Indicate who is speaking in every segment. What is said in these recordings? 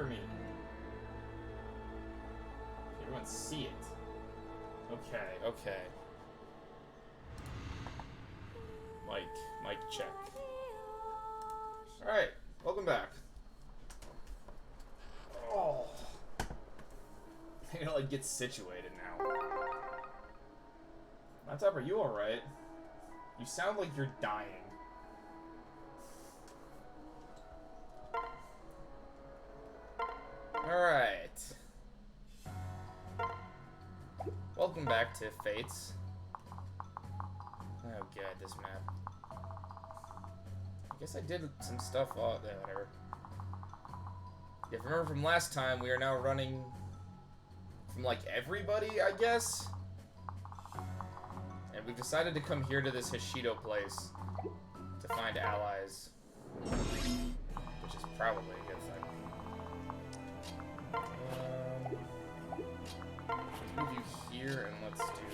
Speaker 1: Cover me. Everyone see it. Okay, okay. Mic check. Alright, welcome back. Oh. I gotta, like, get situated now. Laptop, are you alright? You sound like you're dying. Alright. Welcome back to Fates. Oh god, this map. I guess I did some stuff off there, whatever. If you remember from last time, we are now running from, like, everybody, I guess? And we've decided to come here to this Hoshido place to find allies. Which is probably a good thing. Let's move you here, and let's do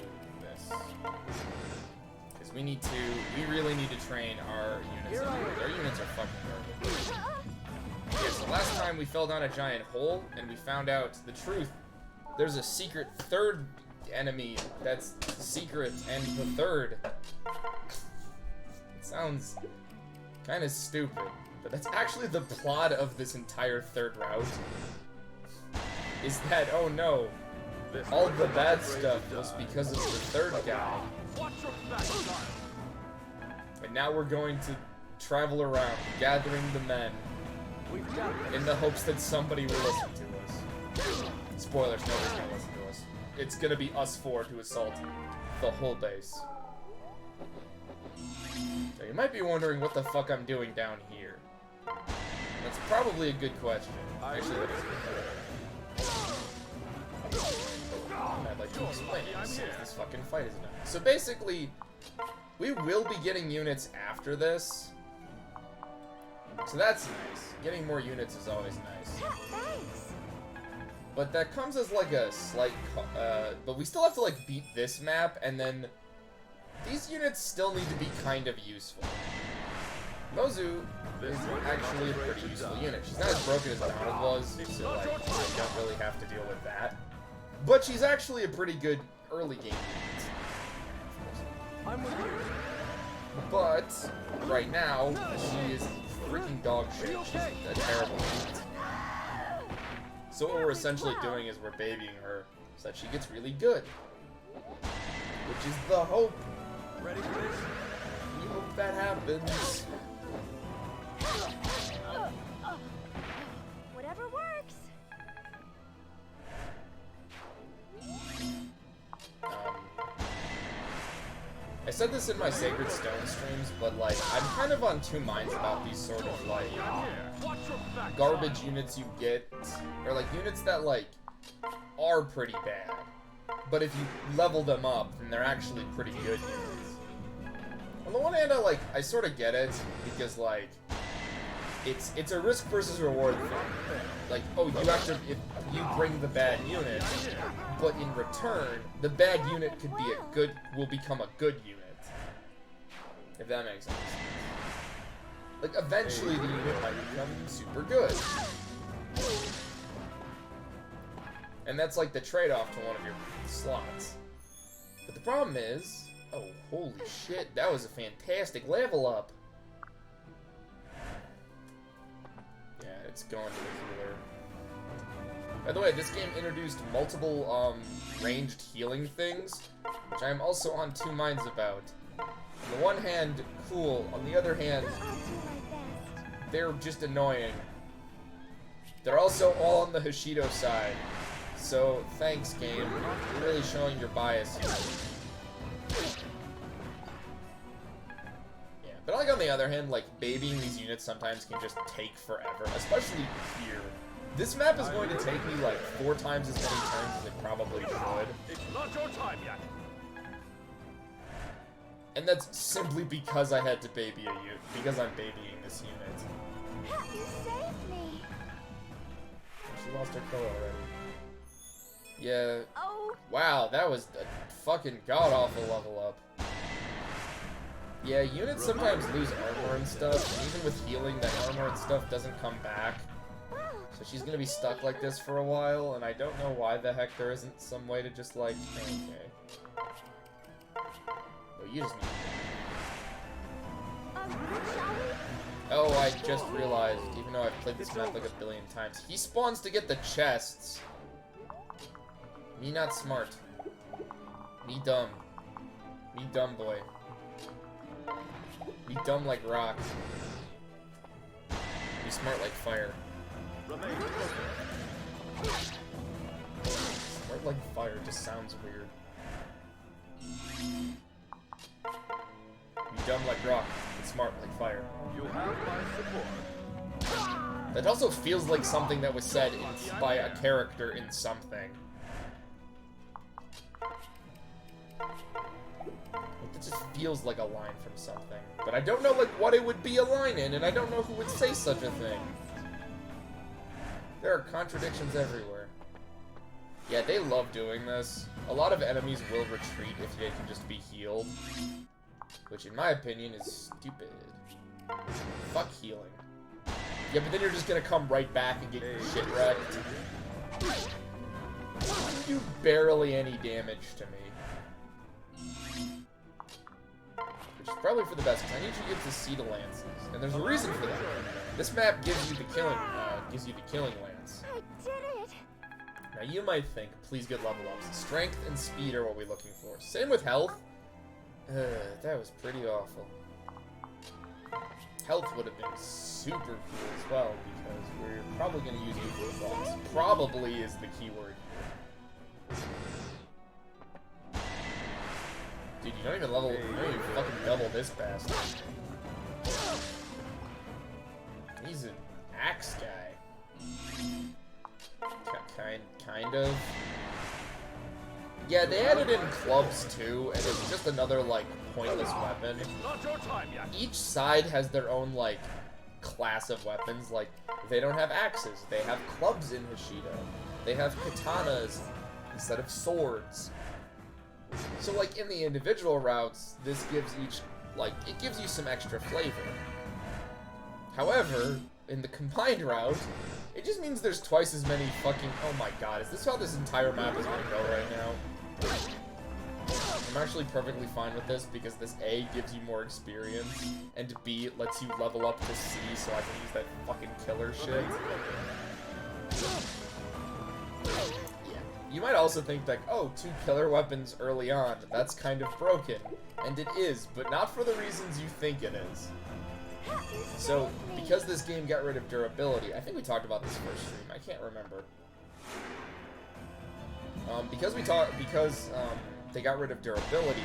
Speaker 1: this. Because we really need to train our units. Our units are fucking garbage. Yeah, so last time we fell down a giant hole, and we found out the truth. There's a secret third enemy that's secret, and the third. It sounds kind of stupid, but that's actually the plot of this entire third route. Is that, oh no, all the bad stuff was because of the third guy. And now we're going to travel around, gathering the men, in the hopes that somebody will listen to us. Spoilers, nobody's gonna listen to us. It's gonna be us four to assault the whole base. So you might be wondering what the fuck I'm doing down here. That's probably a good question. Actually, that is a good question. I'd like to explain it since this fucking fight is done. So basically, we will be getting units after this. So that's nice. Getting more units is always nice. But that comes as like a slight, but we still have to like beat this map, and then these units still need to be kind of useful. Mozu is actually a pretty useful unit. She's not as broken as Donald was, so like, I don't really have to deal with that. But she's actually a pretty good early game unit. I'm with you. But right now, she is freaking dog shit. She's a terrible unit. So what we're essentially doing is we're babying her so that she gets really good. Which is the hope. Ready for this? We hope that happens.
Speaker 2: Whatever works.
Speaker 1: I said this in my Sacred Stone streams, but like, I'm kind of on two minds about these sort of like garbage units you get, or like units that like are pretty bad, but if you level them up, then they're actually pretty good units. On the one hand, I sort of get it, because like, it's a risk versus reward thing. Like, oh, you have to, if you bring the bad unit, but in return, the bad unit will become a good unit. If that makes sense. Like, eventually the unit might become super good. And that's like the trade-off to one of your slots. But the problem is, oh, holy shit, that was a fantastic level up. Yeah, it's going to the healer. By the way, this game introduced multiple, ranged healing things, which I'm also on two minds about. On the one hand, cool. On the other hand, they're just annoying. They're also all on the Hoshido side. So, thanks, game. You're really showing your bias here. Yeah, but like on the other hand, like, babying these units sometimes can just take forever, especially here. This map is going to take me like 4 times as many turns as it probably should.
Speaker 3: It's not your time yet.
Speaker 1: And that's simply because I had to baby a unit, because I'm babying this unit.
Speaker 2: You saved me.
Speaker 1: She lost her kill already. Yeah.
Speaker 2: Oh.
Speaker 1: Wow, that was a fucking god-awful level up. Yeah, units sometimes lose armor and stuff, and even with healing, that armor and stuff doesn't come back. So she's gonna be stuck like this for a while, and I don't know why the heck there isn't some way to just like, okay. Oh, you just need.
Speaker 2: Shall we?
Speaker 1: Oh, I just realized, even though I've played this map like a billion times, he spawns to get the chests. Me not smart. Me dumb. Me dumb boy. Me dumb like rock. Me smart like fire. Smart like fire just sounds weird. Me dumb like rock. And smart like fire.
Speaker 3: You have my support.
Speaker 1: That also feels like something that was said by a character in something. It just feels like a line from something. But I don't know like what it would be a line in, and I don't know who would say such a thing. There are contradictions everywhere. Yeah, they love doing this. A lot of enemies will retreat if they can just be healed. Which in my opinion is stupid. Fuck healing. Yeah, but then you're just gonna come right back and get your shit wrecked. You do barely any damage to me. Which is probably for the best, because I need you to get to see the lances. And there's a reason for that. This map gives you the killing lance.
Speaker 2: I did it.
Speaker 1: Now you might think, please get level ups. Strength and speed are what we're looking for. Same with health. That was pretty awful. Health would have been super cool as well, because we're probably going to use evil claws. Probably is the keyword here. Dude, you don't even level, you don't even fucking double this bastard. He's an axe guy. Kind of. Yeah, they added in clubs too, and it's just another, like, pointless weapon.
Speaker 3: Not your time yet.
Speaker 1: Each side has their own, like, class of weapons. Like, they don't have axes. They have clubs in Hoshido. They have katanas instead of swords. So, like, in the individual routes, this gives each, like, it gives you some extra flavor. However, in the combined route, it just means there's twice as many fucking... Oh my god, is this how this entire map is gonna go right now? I'm actually perfectly fine with this, because this A gives you more experience, and B lets you level up to C so I can use that fucking killer shit. Yeah. You might also think like, oh, 2 killer weapons early on, that's kind of broken. And it is, but not for the reasons you think it is. So, because this game got rid of durability, I think we talked about this first stream, I can't remember. Because they got rid of durability,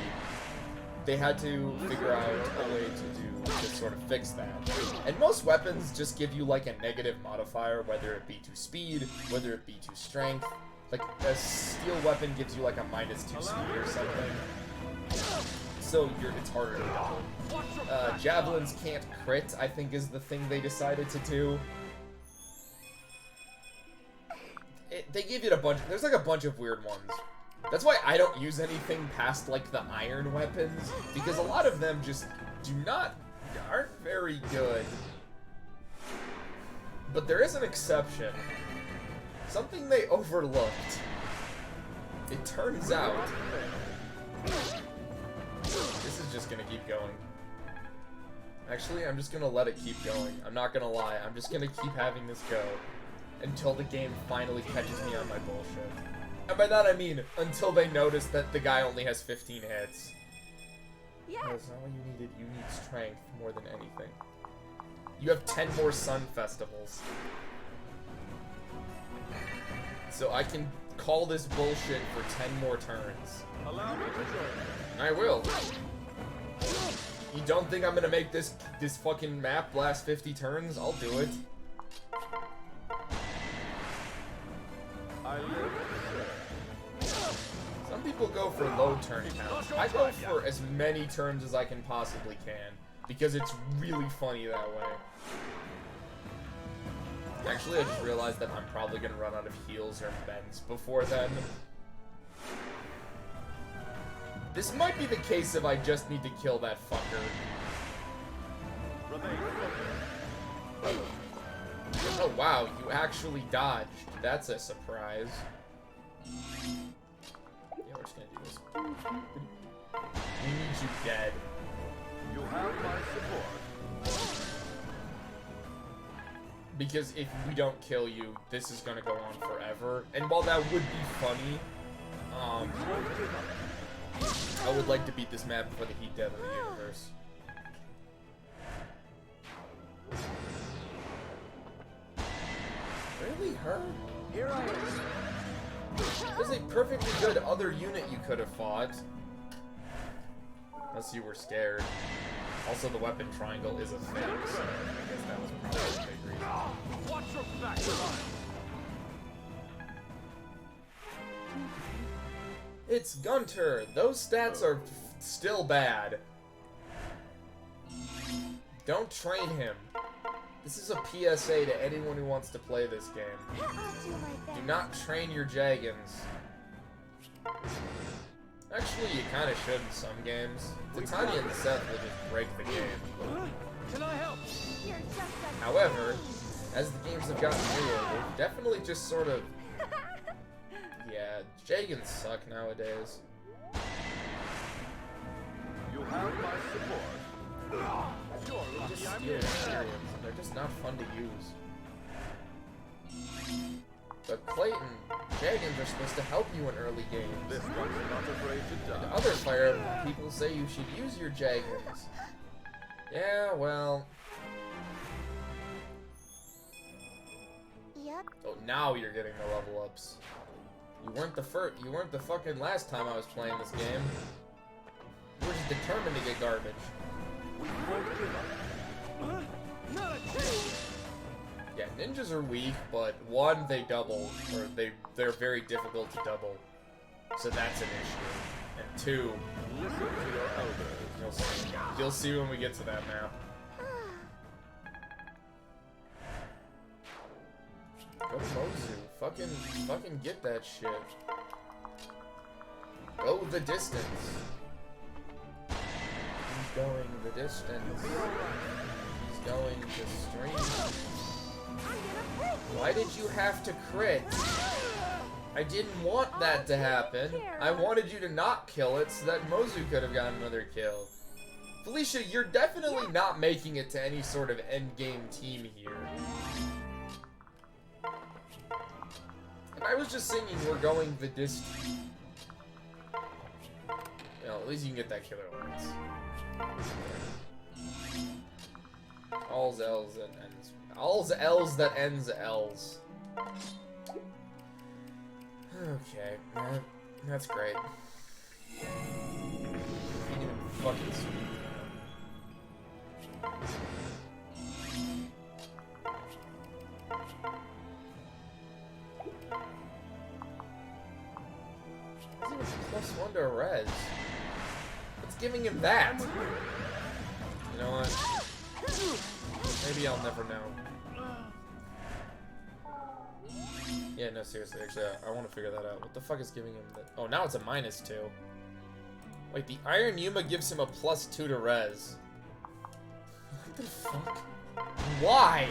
Speaker 1: they had to figure out a way to sort of fix that. And most weapons just give you like a negative modifier, whether it be to speed, whether it be to strength. Like a steel weapon gives you like a -2 speed or something. So it's harder to double. Javelins can't crit, I think is the thing they decided to do. They give it a bunch, there's like a bunch of weird ones. That's why I don't use anything past like the iron weapons, because a lot of them just aren't very good. But there is an exception. Something they overlooked. It turns out this is just gonna keep going. Actually, I'm just gonna let it keep going. I'm not gonna lie, I'm just gonna keep having this go until the game finally catches me on my bullshit. And by that I mean, until they notice that the guy only has 15 hits.
Speaker 2: Yes.
Speaker 1: That's not what you needed. You need strength more than anything. You have 10 more sun festivals. So I can call this bullshit for 10 more turns.
Speaker 3: Allow me to join.
Speaker 1: I will. You don't think I'm gonna make this fucking map last 50 turns? I'll do it.
Speaker 3: I live.
Speaker 1: Some people go for low turn counts. I go for as many turns as I can possibly can, because it's really funny that way. Actually, I just realized that I'm probably gonna run out of heals or bends before then. This might be the case if I just need to kill that fucker.
Speaker 3: Remain focused.
Speaker 1: Oh wow, you actually dodged. That's a surprise. Yeah, we're just gonna do this. We need you dead.
Speaker 3: You have my support.
Speaker 1: Because if we don't kill you, this is gonna go on forever. And while that would be funny, I would like to beat this map before the heat death of the universe. Really, her?
Speaker 3: Here I am.
Speaker 1: There's a perfectly good other unit you could have fought. Unless you were scared. Also, the weapon triangle is a thing, so I guess that was probably a big reason.
Speaker 3: Watch your back, line.
Speaker 1: It's Gunter! Those stats are still bad. Don't train him. This is a PSA to anyone who wants to play this game. Do not train your Jaggans. Actually, you kind of should in some games. Titania and Seth will just break the game.
Speaker 3: Can I help?
Speaker 2: You're just a
Speaker 1: However, as the games have gotten newer, they've definitely just sort of... Yeah, Jaggans suck nowadays.
Speaker 3: You have my support. You're
Speaker 1: They just
Speaker 3: lucky I'm
Speaker 1: steal
Speaker 3: here.
Speaker 1: experience, and they're just not fun to use. But Clayton, Jaggans are supposed to help you in early games.
Speaker 3: This one's not afraid to
Speaker 1: And
Speaker 3: die.
Speaker 1: other Fire Emblem people say you should use your Jaggans. Yeah, well...
Speaker 2: Yep.
Speaker 1: Oh, now you're getting the level ups. You weren't the fucking last time I was playing this game. You were just determined to get garbage.
Speaker 3: We won't give up. Not a chance.
Speaker 1: Yeah, ninjas are weak, but one, they double, or they're very difficult to double. So that's an issue. And two,
Speaker 3: Listen to your elders.
Speaker 1: you'll see when we get to that map. Go to Mozu. Fucking get that shit. Go the distance. He's going the distance. He's going to stream. Why did you have to crit? I didn't want that to happen. I wanted you to not kill it so that Mozu could have gotten another kill. Felicia, you're definitely not making it to any sort of endgame team here. And I was just singing we're going the distance. Well, at least you can get that killer lance. All's L's that ends. All's L's that ends L's. Okay, that's great. You can fucking sweet. He's even +1 to res. What's giving him that? You know what? Maybe I'll never know. Yeah, no, seriously, actually, I want to figure that out. What the fuck is giving him that? Oh, now it's a -2. Wait, the Iron Yuma gives him a +2 to res. What the fuck? Why?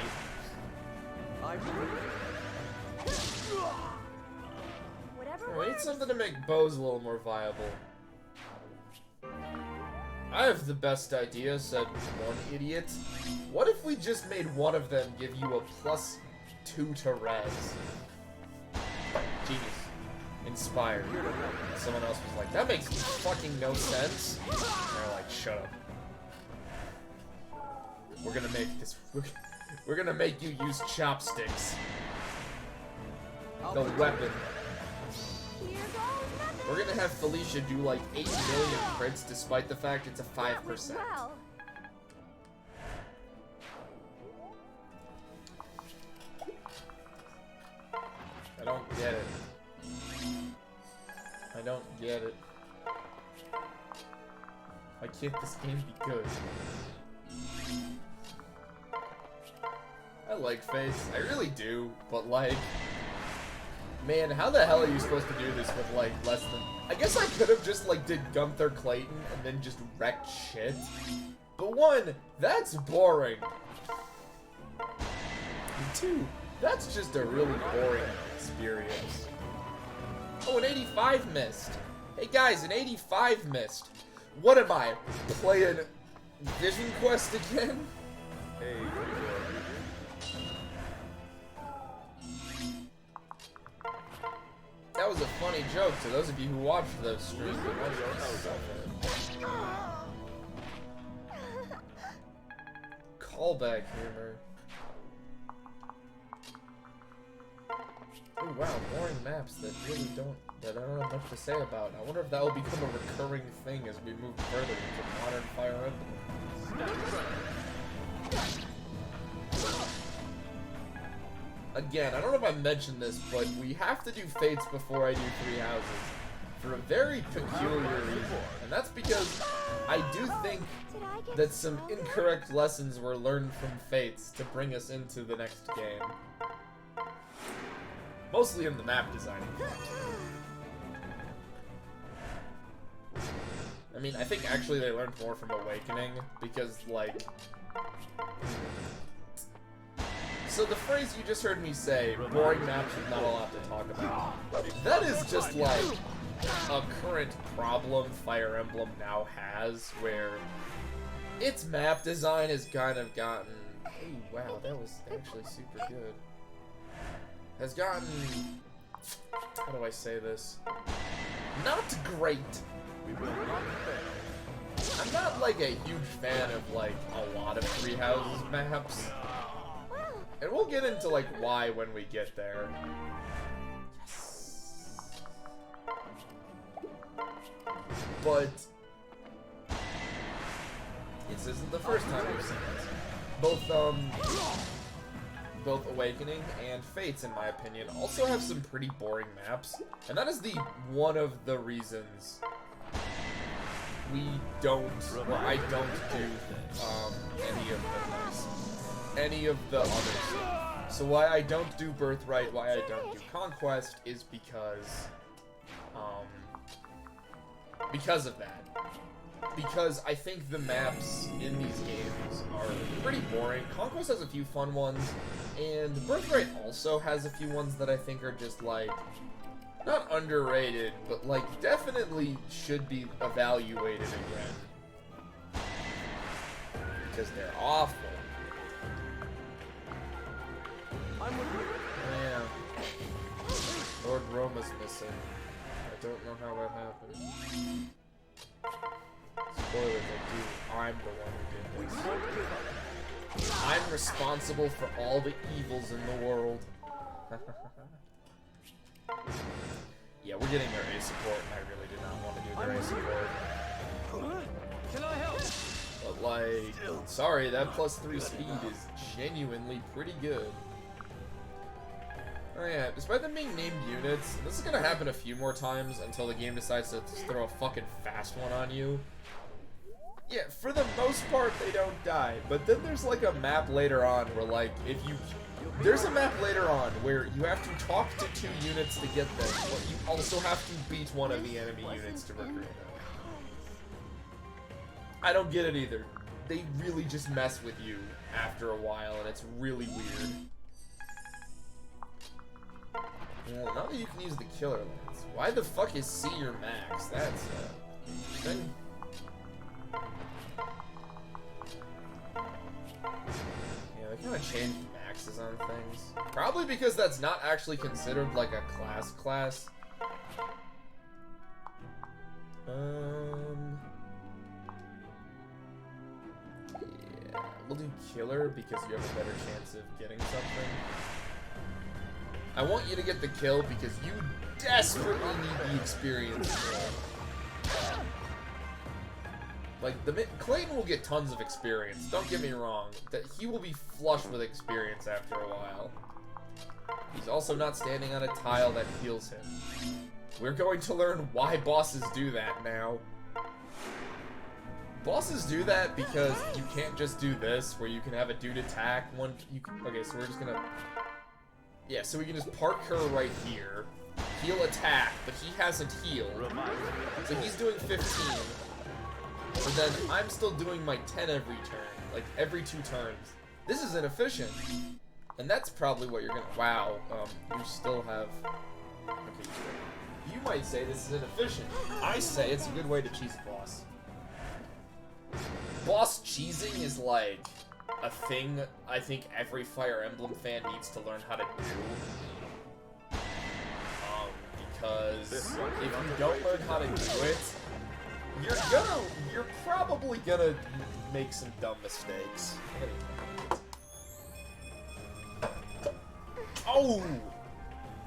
Speaker 2: Whatever
Speaker 1: We need
Speaker 2: works.
Speaker 1: something to make bows a little more viable. I have the best idea, said one idiot. What if we just made one of them give you a +2 to res? Genius. Inspired. And someone else was like, that makes fucking no sense. And they're like, shut up. We're gonna make this. We're gonna make you use chopsticks. The weapon.
Speaker 2: Here goes nothing.
Speaker 1: We're gonna have Felicia do like 8 million crits despite the fact it's a
Speaker 2: That went
Speaker 1: 5%.
Speaker 2: well.
Speaker 1: I don't get it. I don't get it. Why can't this game be good? I like Fates. I really do, but like... Man, how the hell are you supposed to do this with like less than... I guess I could have just like did Gunther Clayton and then just wrecked shit. But one, that's boring. Two, that's just a really boring experience. Oh, an 85 missed. Hey guys, an 85 missed. What am I, playing Vision Quest again?
Speaker 3: Hey,
Speaker 1: That was a funny joke to those of you who watched those streams. But watched me callback humor. Oh wow, boring maps that really that I don't have much to say about. I wonder if that will become a recurring thing as we move further into modern Fire Emblem. Again, I don't know if I mentioned this, but we have to do Fates before I do Three Houses for a very peculiar reason. And that's because I do think that some incorrect lessons were learned from Fates to bring us into the next game. Mostly in the map designing. I mean, I think actually they learned more from Awakening, because, like... So the phrase you just heard me say, boring maps with not a lot to talk about, that is just like a current problem Fire Emblem now has, where its map design has kind of gotten... Ooh, wow, that was actually super good. Has gotten... How do I say this? Not great. I'm not like a huge fan of like a lot of Three Houses maps. And we'll get into like why when we get there. Yes. But this isn't the first time we've seen this. Both Awakening and Fates, in my opinion, also have some pretty boring maps, and that is one of the reasons we don't, or I don't do any of the other stuff. So why I don't do Birthright, why I don't do Conquest, is because of that. Because I think the maps in these games are pretty boring. Conquest has a few fun ones, and Birthright also has a few ones that I think are just like, not underrated, but like definitely should be evaluated again. Because they're awful.
Speaker 3: I'm with you.
Speaker 1: Yeah. Lord Roma's missing. I don't know how that happened. Spoilers, I'm the one who did this.
Speaker 3: Won't give up.
Speaker 1: I'm responsible for all the evils in the world. Yeah, we're getting their A support, and I really did not want to do their A support.
Speaker 3: Can I help?
Speaker 1: But like, sorry, that +3 speed is genuinely pretty good. Oh yeah, despite them being named units, this is gonna happen a few more times until the game decides to throw a fucking fast one on you. Yeah, for the most part, they don't die, but then there's like a map later on where like, there's a map later on where you have to talk to 2 units to get them, but you also have to beat one of the enemy units to recruit them. I don't get it either. They really just mess with you after a while, and it's really weird. Well, now that you can use the killer lens, why the fuck is C your max? That's interesting. Yeah, they kind of changed maxes on things. Probably because that's not actually considered like a class. Yeah, we'll do killer because you have a better chance of getting something. I want you to get the kill because you desperately need the experience. Like, Clayton will get tons of experience, don't get me wrong. That he will be flush with experience after a while. He's also not standing on a tile that heals him. We're going to learn why bosses do that now. Bosses do that because you can't just do this, where you can have a dude attack one. Okay, so we're just gonna. Yeah, so we can just park her right here. He'll attack, but he hasn't healed. So he's doing 15. But then I'm still doing my 10 every turn. Like, every 2 turns. This is inefficient. And that's probably what you're gonna... Wow, you still have... Okay, you might say this is inefficient. I say it's a good way to cheese a boss. Boss cheesing is like a thing I think every Fire Emblem fan needs to learn how to do. Because if you don't learn how to do it, you're probably gonna make some dumb mistakes. Oh!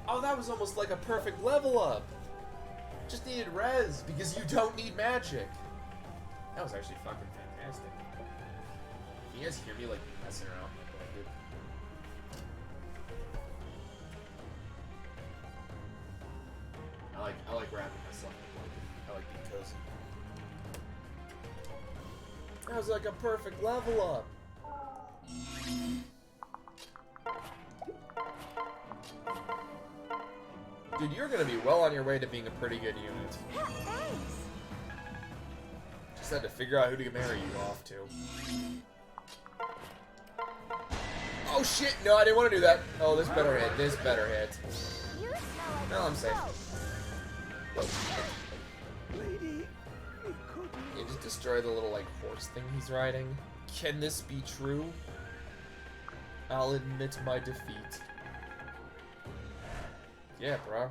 Speaker 1: Oh, that was almost like a perfect level up. Just needed res, because you don't need magic. That was actually fucking fantastic. Can you guys hear me, like, messing around like what I did? I like wrapping myself in a blanket. I like being cozy. That was like a perfect level up. Dude, you're gonna be well on your way to being a pretty good unit.
Speaker 2: Thanks.
Speaker 1: Just had to figure out who to marry you off to. Oh shit! No, I didn't want to do that. Oh, this better hit. This better hit.
Speaker 2: You smell like
Speaker 1: No, I'm safe.
Speaker 3: Lady, it could
Speaker 1: You just destroy the little, like, horse thing he's riding. Can this be true? I'll admit my defeat. Yeah, bro.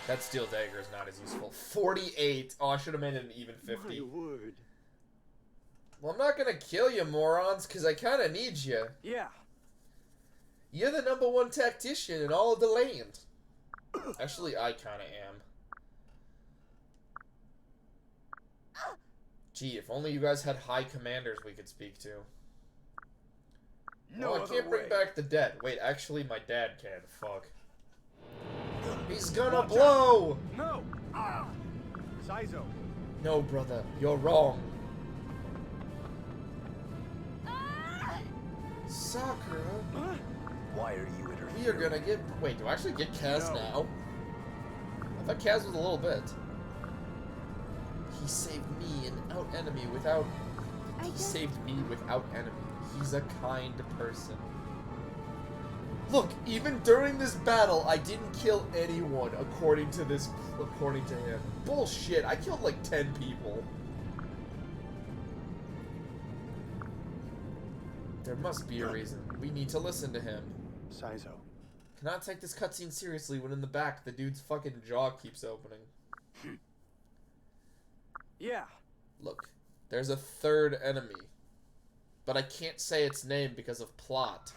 Speaker 1: That steel dagger is not as useful. 48! Oh, I should have made it an even 50.
Speaker 3: My word.
Speaker 1: Well, I'm not gonna kill you, morons, because I kinda need you.
Speaker 3: Yeah.
Speaker 1: You're the #1 tactician in all of the land. Actually, I kinda am. Gee, if only you guys had high commanders we could speak to.
Speaker 3: No,
Speaker 1: Oh, I can't bring back the dead. Wait, actually, my dad can. Fuck. He's gonna
Speaker 3: Watch
Speaker 1: blow!
Speaker 3: No. Ah. Saizo.
Speaker 1: No, brother, you're wrong. Sakura,
Speaker 3: Huh?
Speaker 4: Why are you interfering?
Speaker 1: we are gonna get... Wait, do I actually get Kaz
Speaker 3: No.
Speaker 1: now? I thought Kaz was a little bit. He saved me, an out-enemy, without... He saved me without enemy. He's a kind person. Look, even during this battle, I didn't kill anyone, according to him. Bullshit, I killed like 10 people. There must be a reason. We need to listen to him.
Speaker 3: Saizo.
Speaker 1: Cannot take this cutscene seriously when in the back, the dude's fucking jaw keeps opening.
Speaker 3: Yeah.
Speaker 1: Look, there's a third enemy. But I can't say its name because of plot.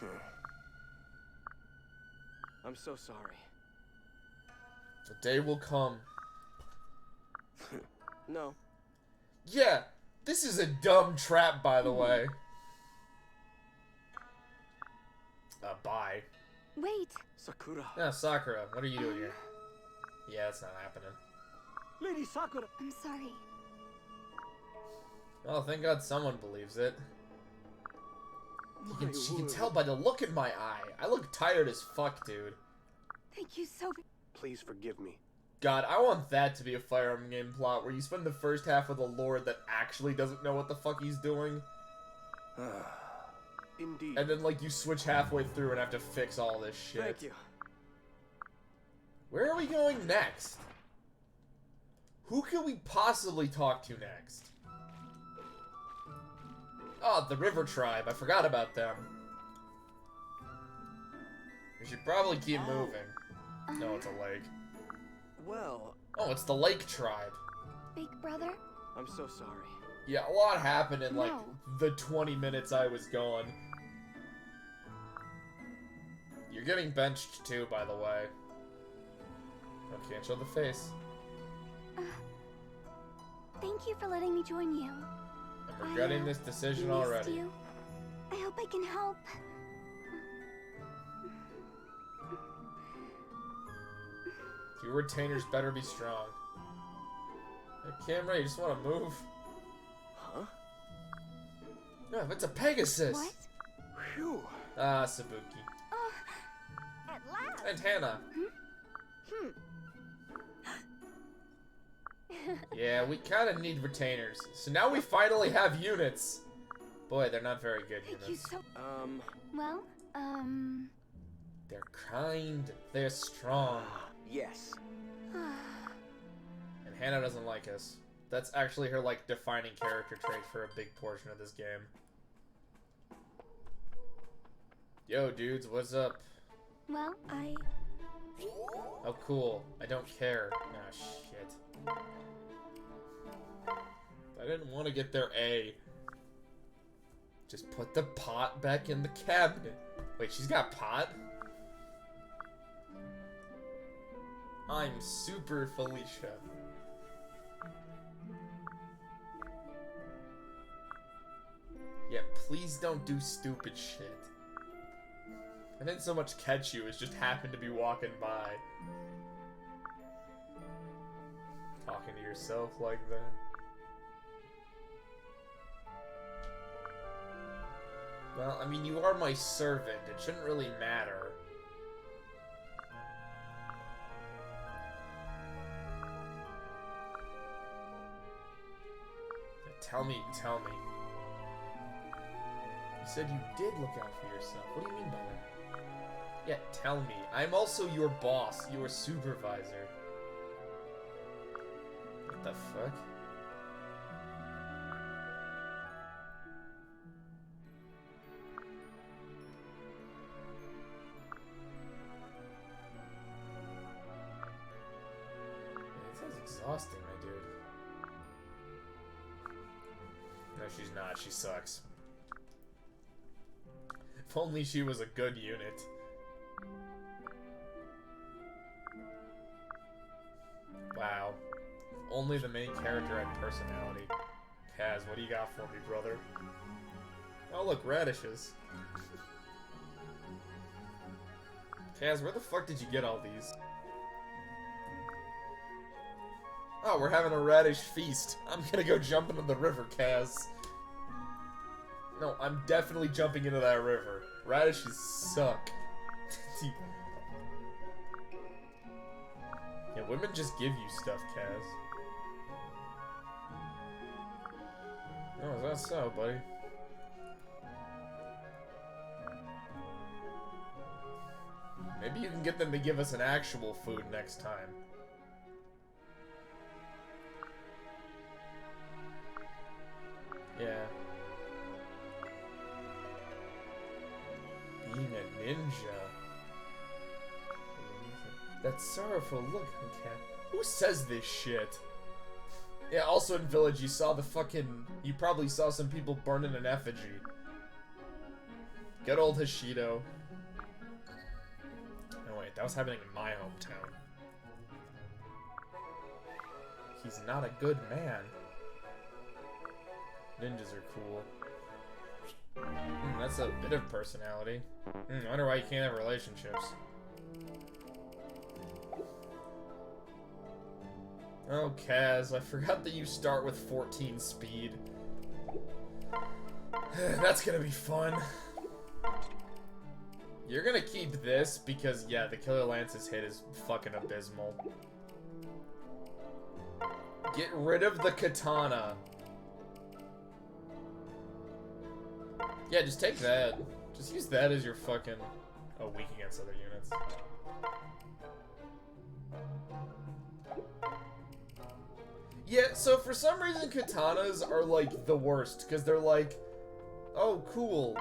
Speaker 3: I'm so sorry.
Speaker 1: The day will come.
Speaker 3: No.
Speaker 1: Yeah, this is a dumb trap, by the way. Bye.
Speaker 2: Wait.
Speaker 3: Sakura.
Speaker 1: Yeah, Sakura, what are you doing here? Yeah, that's not happening.
Speaker 3: Lady Sakura.
Speaker 2: I'm sorry.
Speaker 1: Well, thank God someone believes it.
Speaker 3: My
Speaker 1: She can
Speaker 3: word.
Speaker 1: tell by the look in my eye. I look tired as fuck, dude.
Speaker 2: Thank you so much.
Speaker 3: Please forgive me.
Speaker 1: God, I want that to be a Fire Emblem game plot where you spend the first half with a lord that actually doesn't know what the fuck he's doing.
Speaker 3: Indeed.
Speaker 1: And then, like, you switch halfway through and have to fix all this shit.
Speaker 3: Thank you.
Speaker 1: Where are we going next? Who can we possibly talk to next? Oh, the River Tribe. I forgot about them. We should probably keep moving. No, it's a lake.
Speaker 3: Well,
Speaker 1: Oh, it's the Lake Tribe.
Speaker 2: Big brother?
Speaker 3: I'm so sorry.
Speaker 1: Yeah, a lot happened in, like,
Speaker 2: No.
Speaker 1: the 20 minutes I was gone. You're getting benched, too, by the way. I can't show the face.
Speaker 2: Thank you for letting me join you.
Speaker 1: I'm regretting this decision
Speaker 2: Missed
Speaker 1: already.
Speaker 2: you. I hope I can help.
Speaker 1: Your retainers better be strong. Hey, camera, you just want to move?
Speaker 3: Huh?
Speaker 1: No, it's a Pegasus!
Speaker 2: What?
Speaker 3: Phew.
Speaker 1: Ah, Sabuki.
Speaker 2: At last.
Speaker 1: And Hannah. Yeah, we kind of need retainers. So now we finally have units. Boy, they're not very good
Speaker 2: Thank you
Speaker 1: units.
Speaker 2: so... Well,
Speaker 1: They're kind. They're strong.
Speaker 3: Yes.
Speaker 1: And Hannah doesn't like us. That's actually her, like, defining character trait for a big portion of this game. Yo, dudes, what's up?
Speaker 2: well,
Speaker 1: Oh, cool. I don't care. Ah, shit. I didn't want to get their A. Just put the pot back in the cabinet. Wait, she's got pot? I'm Super Felicia. Yeah, please don't do stupid shit. I didn't so much catch you as just happened to be walking by. Talking to yourself like that. Well, I mean, you are my servant. It shouldn't really matter. Tell me. You said you did look out for yourself. What do you mean by that? Yeah, tell me. I'm also your boss, your supervisor. What the fuck? It sounds exhausting, my dude. No, she's not. She sucks. If only she was a good unit. Wow. If only the main character had personality. Kaz, what do you got for me, brother? Oh, look, radishes. Kaz, where the fuck did you get all these? Oh, we're having a radish feast. I'm gonna go jump into the river, Kaz. No, I'm definitely jumping into that river. Radishes suck. Yeah, women just give you stuff, Kaz. Oh, is that so, buddy? Maybe you can get them to give us an actual food next time. Yeah. Being a ninja. That sorrowful look on Cat. Who says this shit? Yeah, also in Village, you saw the fucking... You probably saw some people burning an effigy. Good old Hashido. Oh wait, that was happening in my hometown. He's not a good man. Ninjas are cool. That's a bit of personality. I wonder why you can't have relationships. Oh, Kaz, I forgot that you start with 14 speed. That's gonna be fun. You're gonna keep this because, yeah, the Killer Lance's hit is fucking abysmal. Get rid of the katana. Yeah, just take that. Just use that as your fucking... Oh, weak against other units. Yeah, so for some reason katanas are, like, the worst, because they're like, oh, cool.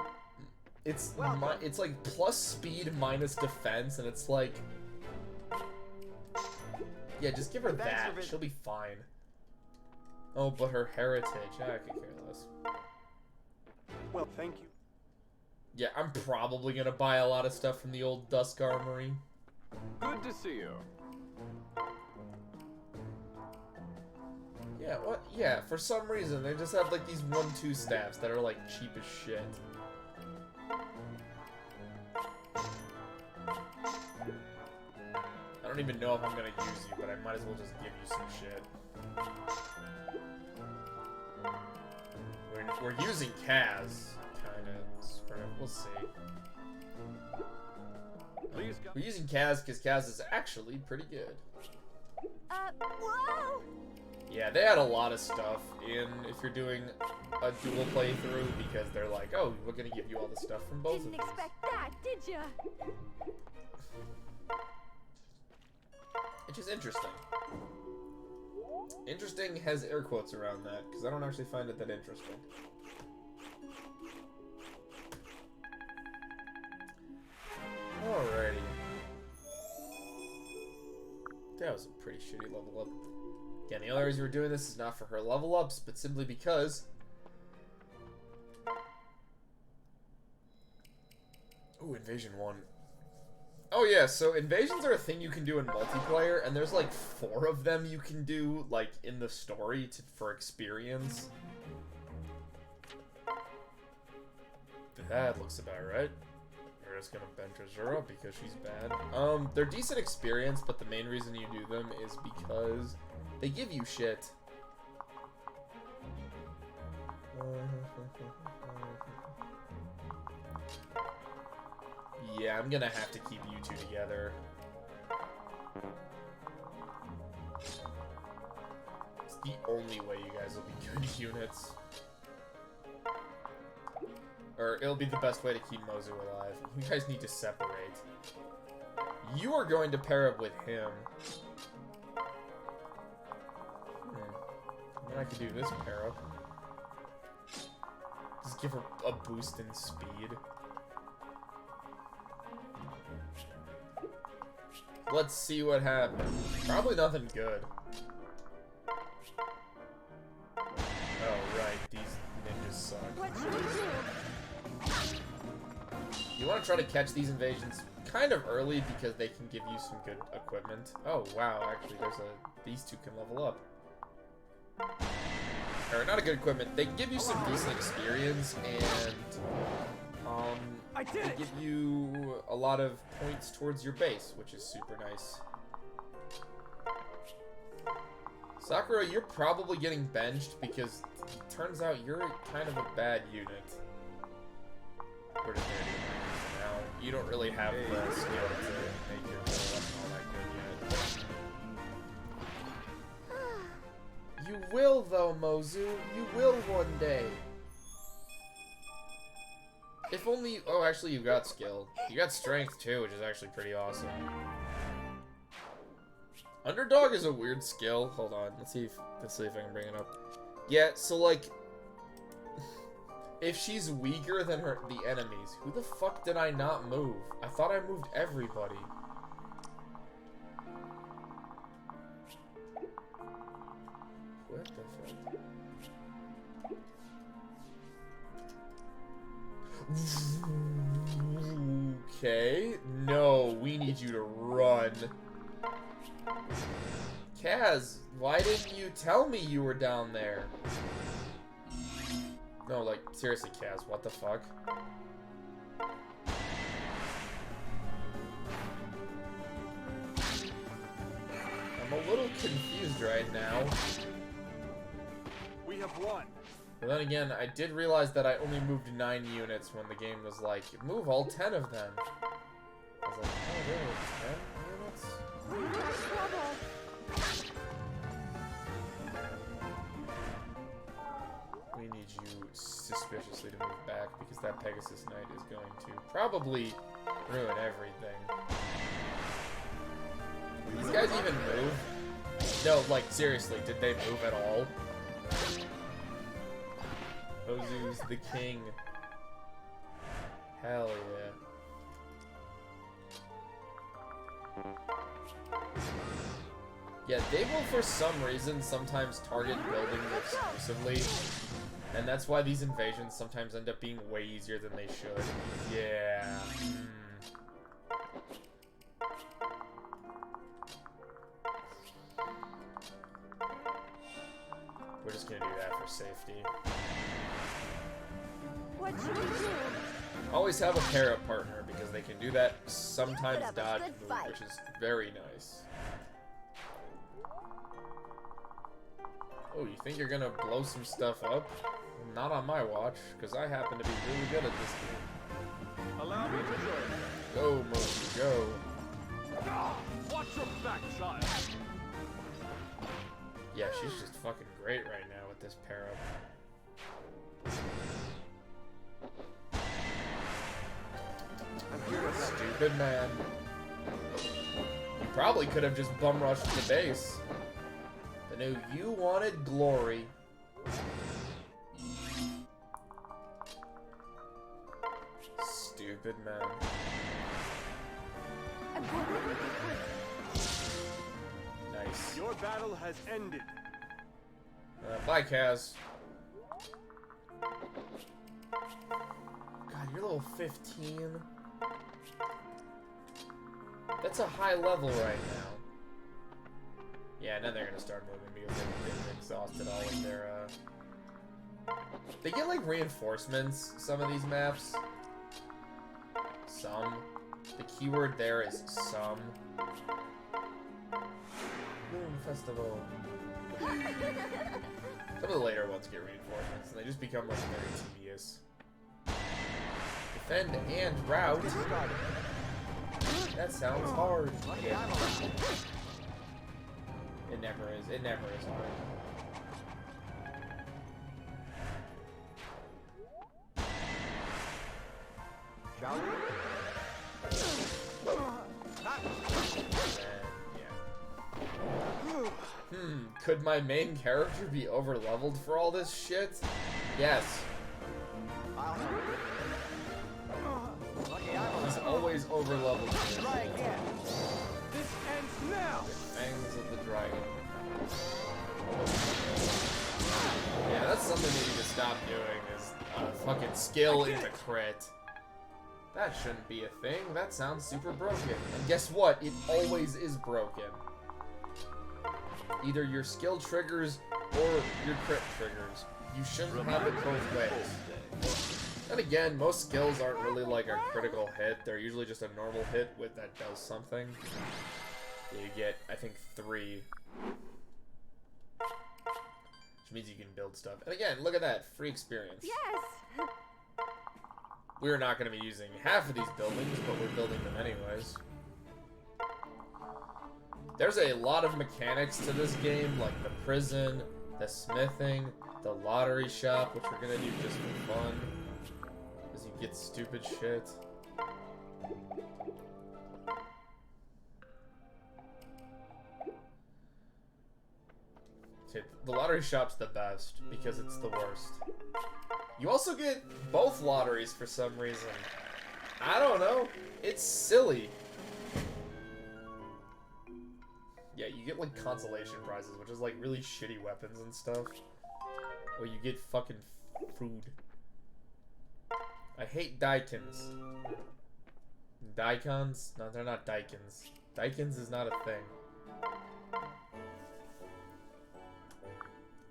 Speaker 1: It's like plus speed minus defense, and it's like... Yeah, just give her that. She'll be fine. Oh, but her heritage. I could care less.
Speaker 3: Well, thank you.
Speaker 1: Yeah, I'm probably gonna buy a lot of stuff from the old Dusk Armory.
Speaker 3: Good to see you.
Speaker 1: Yeah, what? Yeah, for some reason, they just have, like, these 1-2 staffs that are, like, cheap as shit. I don't even know if I'm gonna use you, but I might as well just give you some shit. We're using Kaz, kinda, sort of, we'll see.
Speaker 3: Please
Speaker 1: We're using Kaz because Kaz is actually pretty good.
Speaker 2: Whoa!
Speaker 1: Yeah, they had a lot of stuff in if you're doing a dual playthrough because they're like, oh, we're gonna give you all the stuff from both of
Speaker 2: Didn't
Speaker 1: these.
Speaker 2: expect that, did ya?
Speaker 1: Which is interesting. Interesting has air quotes around that, because I don't actually find it that interesting. Alrighty. That was a pretty shitty level up. Again, the only reason we're doing this is not for her level ups, but simply because... Ooh, Invasion 1. Oh yeah, so invasions are a thing you can do in multiplayer, and there's like 4 of them you can do, like, in the story for experience. That looks about right. We're just gonna bench Azura because she's bad. They're decent experience, but the main reason you do them is because they give you shit. Yeah, I'm gonna have to keep you two together. It's the only way you guys will be good units. Or it'll be the best way to keep Mozu alive. You guys need to separate. You are going to pair up with him. Then I could do this pair up. Just give her a boost in speed. Let's see what happens. Probably nothing good. Oh, right. These ninjas suck.
Speaker 2: What should we do?
Speaker 1: You want to try to catch these invasions kind of early because they can give you some good equipment. Oh, wow. Actually, these two can level up. Or, not a good equipment. They can give you some decent experience and... they give you a lot of points towards your base, which is super nice. Sakura, you're probably getting benched because it turns out you're kind of a bad unit. We're just gonna do it now. You don't really have the skill to make your build up all that good yet. You will, though, Mozu. You will one day. If only... Oh, actually, you got skill. You got strength, too, which is actually pretty awesome. Underdog is a weird skill. Hold on. Let's see if I can bring it up. Yeah, so, like... If she's weaker than the enemies, who the fuck did I not move? I thought I moved everybody. What the fuck? Okay. No, we need you to run. Kaz, why didn't you tell me you were down there? No, like, seriously, Kaz, what the fuck? I'm a little confused right now.
Speaker 3: We have won.
Speaker 1: But then again, I did realize that I only moved 9 units when the game was like, move all 10 of them. I was like, oh really, 10 units?
Speaker 2: We got trouble.
Speaker 1: We need you suspiciously to move back because that Pegasus Knight is going to probably ruin everything. Did these guys even move? No, like, seriously, did they move at all? Ozu's the king. Hell yeah. Yeah, they will for some reason sometimes target buildings exclusively. And that's why these invasions sometimes end up being way easier than they should. Yeah. We're just gonna do that for safety.
Speaker 2: What should we do?
Speaker 1: Always have a pair-up partner because they can do that, sometimes
Speaker 2: up a
Speaker 1: dodge
Speaker 2: good
Speaker 1: move,
Speaker 2: fight.
Speaker 1: which is very nice. Oh, you think you're gonna blow some stuff up? Not on my watch, because I happen to be really good at this game.
Speaker 3: Allow me to join you.
Speaker 1: Go, Moshi, go.
Speaker 3: Watch your back, child.
Speaker 1: Yeah, she's just fucking great right now with this pair up.
Speaker 3: I'm here to help.
Speaker 1: Stupid man. You probably could have just bum rushed the base. But no, you wanted glory. Stupid man. Nice.
Speaker 3: Your battle has ended.
Speaker 1: Bye, Kaz. God, you're level 15. That's a high level right now. Yeah, now they're gonna start moving because they've exhausted all of their, They get, like, reinforcements, some of these maps. Some. The keyword there is some. Moon Festival. Some of the later ones get reinforcements, and they just become, like, very tedious. Defend and route. That sounds hard. It never is. It never is hard.
Speaker 3: Shall we?
Speaker 1: Could my main character be overleveled for all this shit? Yes.
Speaker 3: I'll help. Lucky I'm
Speaker 1: He's always overleveled.
Speaker 3: Try again. This ends now.
Speaker 1: Fangs of the Dragon. Yeah, that's something they need to stop doing is fucking skill into crit. That shouldn't be a thing. That sounds super broken. And guess what? It always is broken. Either your skill triggers or your crit triggers. You shouldn't have it both ways. And again, most skills aren't really like a critical hit. They're usually just a normal hit with that does something. You get, I think, 3. Which means you can build stuff. And again, look at that. Free experience.
Speaker 2: Yes.
Speaker 1: We're not going to be using half of these buildings, but we're building them anyways. There's a lot of mechanics to this game, like the prison, the smithing, the lottery shop, which we're going to do just for fun. Because you get stupid shit. Okay, the lottery shop's the best, because it's the worst. You also get both lotteries for some reason. I don't know. It's silly. Yeah, you get like consolation prizes, which is like really shitty weapons and stuff. Or you get fucking food. I hate daikons. Daikons? No, they're not daikons. Daikons is not a thing.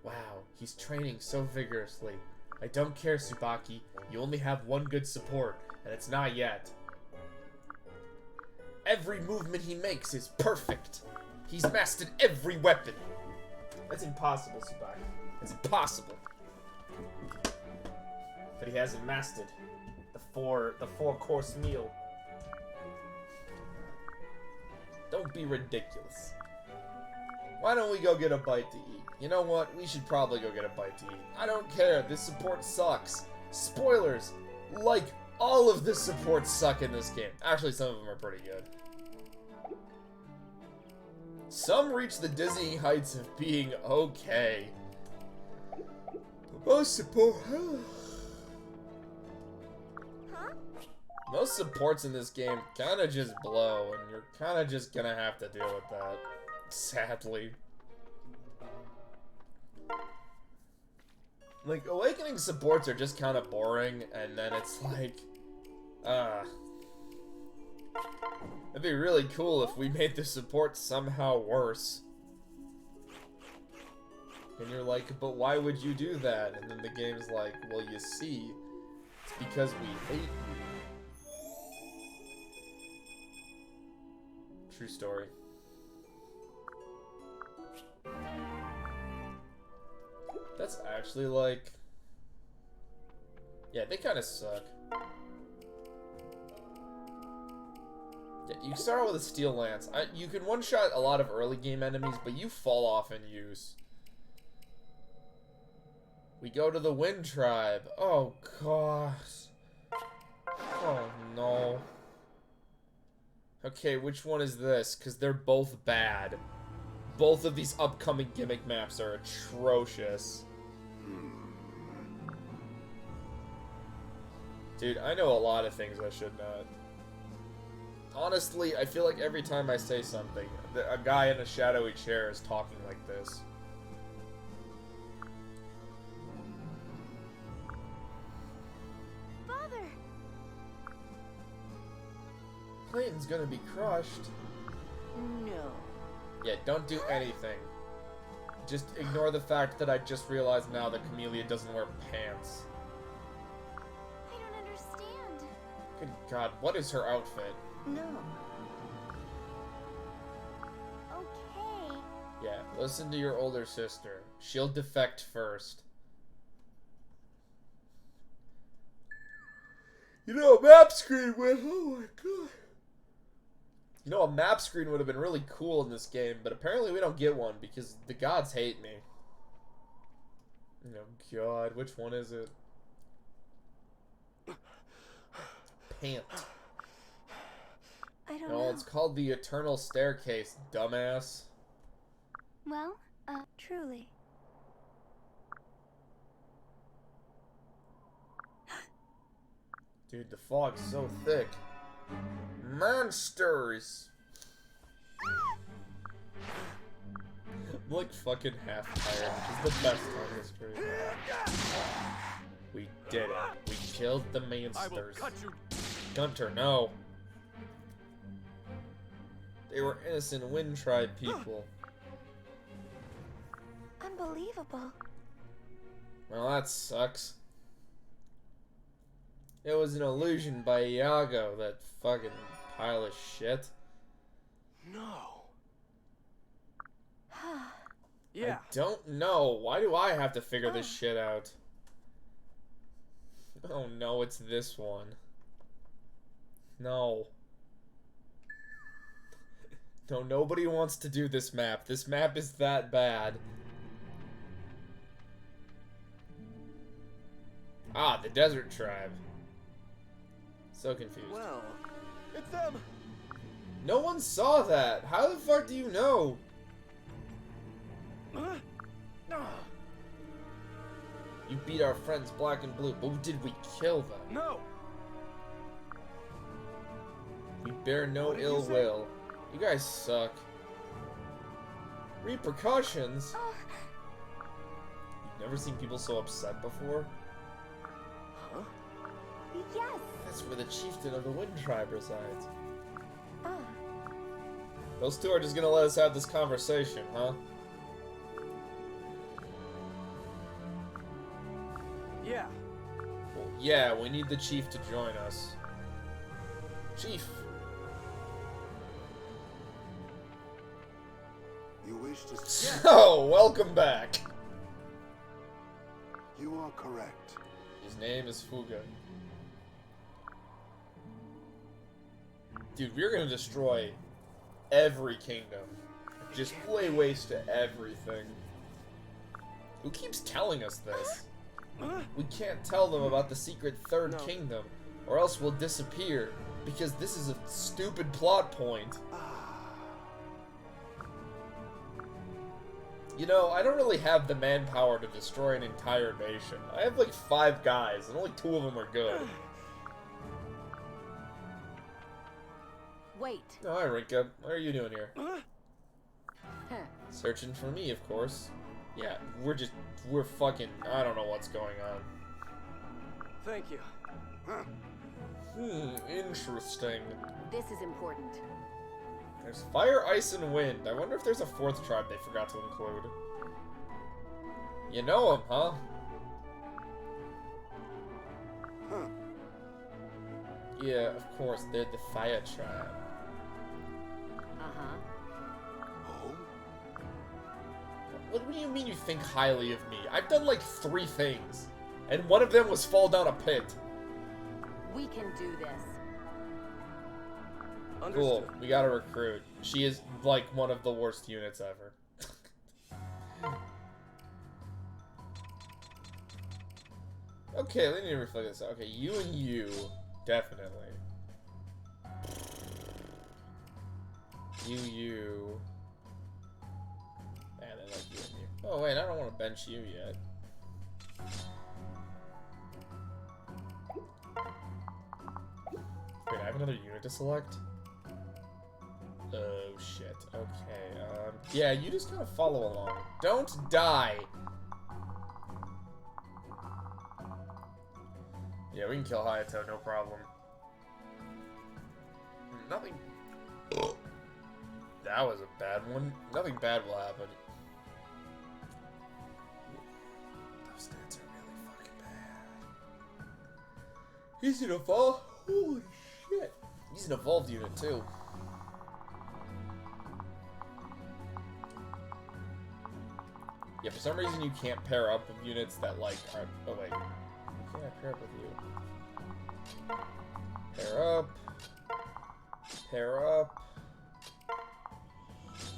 Speaker 1: Wow, he's training so vigorously. I don't care, Tsubaki. You only have one good support, and it's not yet. Every movement he makes is perfect. He's mastered every weapon. That's impossible, Tsubaki. It's impossible. But he hasn't mastered the four-course meal. Don't be ridiculous. Why don't we go get a bite to eat? You know what? We should probably go get a bite to eat. I don't care. This support sucks. Spoilers. Like, all of the supports suck in this game. Actually, some of them are pretty good. Some reach the dizzying heights of being okay. Most support... Most supports in this game kind of just blow, and you're kind of just gonna have to deal with that. Sadly. Like, Awakening supports are just kind of boring, and then it's like... It'd be really cool if we made the support somehow worse. And you're like, but why would you do that? And then the game's like, well, you see, it's because we hate you. True story. That's actually like... Yeah, they kind of suck. Yeah, you start out with a Steel Lance. You can one-shot a lot of early game enemies, but you fall off in use. We go to the Wind Tribe. Oh, gosh. Oh, no. Okay, which one is this? Because they're both bad. Both of these upcoming gimmick maps are atrocious. Dude, I know a lot of things I should not. Honestly, I feel like every time I say something, a guy in a shadowy chair is talking like this.
Speaker 2: Father!
Speaker 1: Clayton's gonna be crushed.
Speaker 2: No.
Speaker 1: Yeah, don't do anything. Just ignore the fact that I just realized now that Camellia doesn't wear pants.
Speaker 2: I don't understand.
Speaker 1: Good God, what is her outfit?
Speaker 2: No. Okay.
Speaker 1: Yeah, listen to your older sister. She'll defect first. You know, a map screen would... Oh my God. You know, a map screen would have been really cool in this game, but apparently we don't get one because the gods hate me. Oh God, which one is it? Pant.
Speaker 2: I don't
Speaker 1: No,
Speaker 2: know.
Speaker 1: it's called the Eternal Staircase, dumbass.
Speaker 2: Well, truly.
Speaker 1: Dude, the fog's so thick. Monsters! I'm like fucking half tired, which is the best on this stream. We did it. We killed the
Speaker 3: I will
Speaker 1: monsters.
Speaker 3: cut you.
Speaker 1: Gunter, no. They were innocent Wind Tribe people.
Speaker 2: Unbelievable.
Speaker 1: Well, that sucks. It was an illusion by Iago, that fucking pile of shit.
Speaker 3: No. Yeah.
Speaker 1: I don't know. Why do I have to figure this shit out? Oh no, it's this one. No. No, nobody wants to do this map. This map is that bad. Ah, the Desert Tribe. So confused.
Speaker 3: Well, it's them.
Speaker 1: No one saw that. How the fuck do you know? You beat our friends Black and Blue, but did we kill them?
Speaker 3: No.
Speaker 1: We bear no
Speaker 3: What did you
Speaker 1: ill
Speaker 3: say?
Speaker 1: will. You guys suck. Repercussions? You've never seen people so upset before?
Speaker 3: Huh?
Speaker 2: Yes.
Speaker 1: That's where the chieftain of the Wind Tribe resides.
Speaker 2: Ah.
Speaker 1: Those two are just gonna let us have this conversation, huh?
Speaker 3: Yeah.
Speaker 1: Well, yeah, we need the chief to join us. Chief!
Speaker 4: You wish to...
Speaker 1: So, welcome back!
Speaker 4: You are correct.
Speaker 1: His name is Fuga. Dude, we're gonna destroy every kingdom. Just lay waste to everything. Who keeps telling us this? We can't tell them about the secret third
Speaker 3: No.
Speaker 1: kingdom, or else we'll disappear, because this is a stupid plot point. You know, I don't really have the manpower to destroy an entire nation. I have like 5 guys, and only 2 of them are good.
Speaker 2: Wait.
Speaker 1: Oh, hi, Rinka. What are you doing here?
Speaker 2: Huh.
Speaker 1: Searching for me, of course. Yeah, we're fucking, I don't know what's going on.
Speaker 3: Thank you.
Speaker 1: Interesting.
Speaker 2: This is important.
Speaker 1: There's fire, ice, and wind. I wonder if there's a 4th tribe they forgot to include. You know them, huh?
Speaker 4: Huh.
Speaker 1: Yeah, of course, they're the fire tribe.
Speaker 2: Uh-huh.
Speaker 4: Oh?
Speaker 1: What do you mean you think highly of me? I've done like 3 things. And one of them was fall down a pit.
Speaker 2: We can do this.
Speaker 1: Cool,
Speaker 3: Understood.
Speaker 1: we got a recruit. She is like one of the worst units ever. Okay, let me reflect this. Okay, you and you, definitely. You. And I like you and you. Oh wait, I don't want to bench you yet. Wait, I have another unit to select? Oh shit. Okay, yeah, you just kind of follow along. Don't die! Yeah, we can kill Hayato, no problem. Nothing... That was a bad one. Nothing bad will happen. Those stats are really fucking bad. He's an evolved... Holy shit. He's an evolved unit, too. Yeah, for some reason you can't pair up with units that, like, are... Oh, wait. You can't pair up with you. Pair up. Pair up.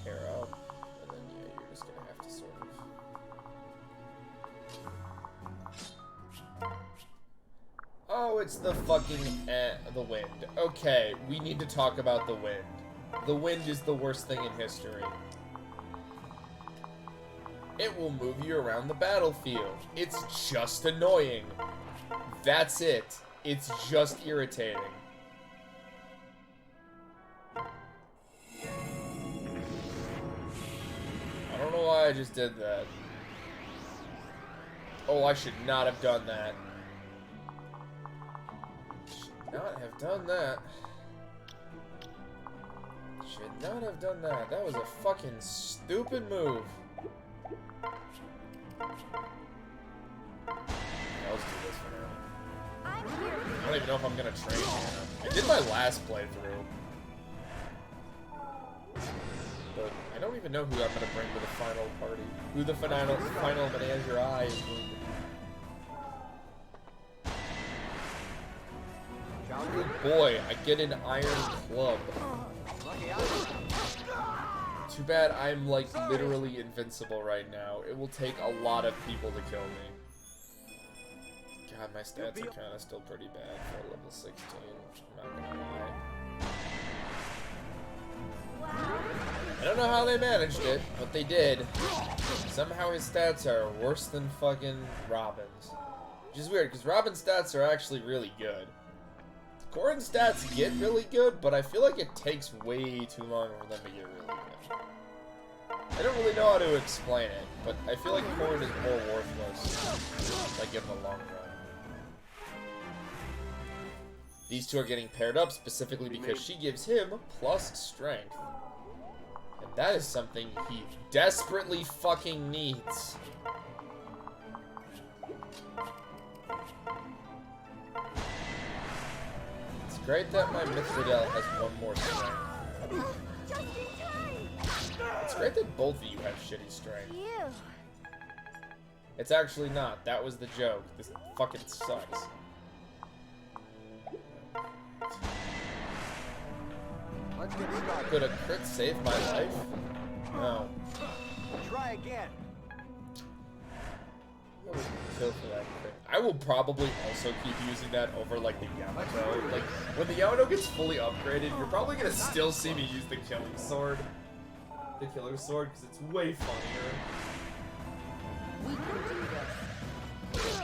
Speaker 1: Pair up. And then, yeah, you're just gonna have to sort of... Oh, it's the fucking, the wind. Okay, we need to talk about the wind. The wind is the worst thing in history. It will move you around the battlefield. It's just annoying. That's it. It's just irritating. I don't know why I just did that. Oh, I should not have done that. Should not have done that. Should not have done that. That was a fucking stupid move. Let's do this for now. I don't even know if I'm gonna train here. I did my last playthrough. But I don't even know who I'm gonna bring to the final party. Who the final Menage-a-Eye is going to be. Good boy, I get an iron club. Too bad I'm, like, literally invincible right now. It will take a lot of people to kill me. God, my stats are kind of still pretty bad for level 16. I'm not gonna lie. I don't know how they managed it, but they did. Somehow his stats are worse than fucking Robin's. Which is weird, because Robin's stats are actually really good. Corin's stats get really good, but I feel like it takes way too long for them to get really good. I don't really know how to explain it, but I feel like Corin is more worthless, like in the long run. These two are getting paired up specifically because she gives him plus strength. And that is something he desperately fucking needs. It's great that my Mithridel has one more strength. It's great that both of you have shitty strength. It's actually not. That was the joke. This fucking sucks.
Speaker 3: Let's get started.
Speaker 1: Could a crit save my life? No.
Speaker 3: Try again.
Speaker 1: I would kill for that crit. I will probably also keep using that over, like, the Yamato. Like, when the Yamato gets fully upgraded, you're probably gonna still see me use the killing sword. The killer sword, because it's way funnier.
Speaker 2: We can do this.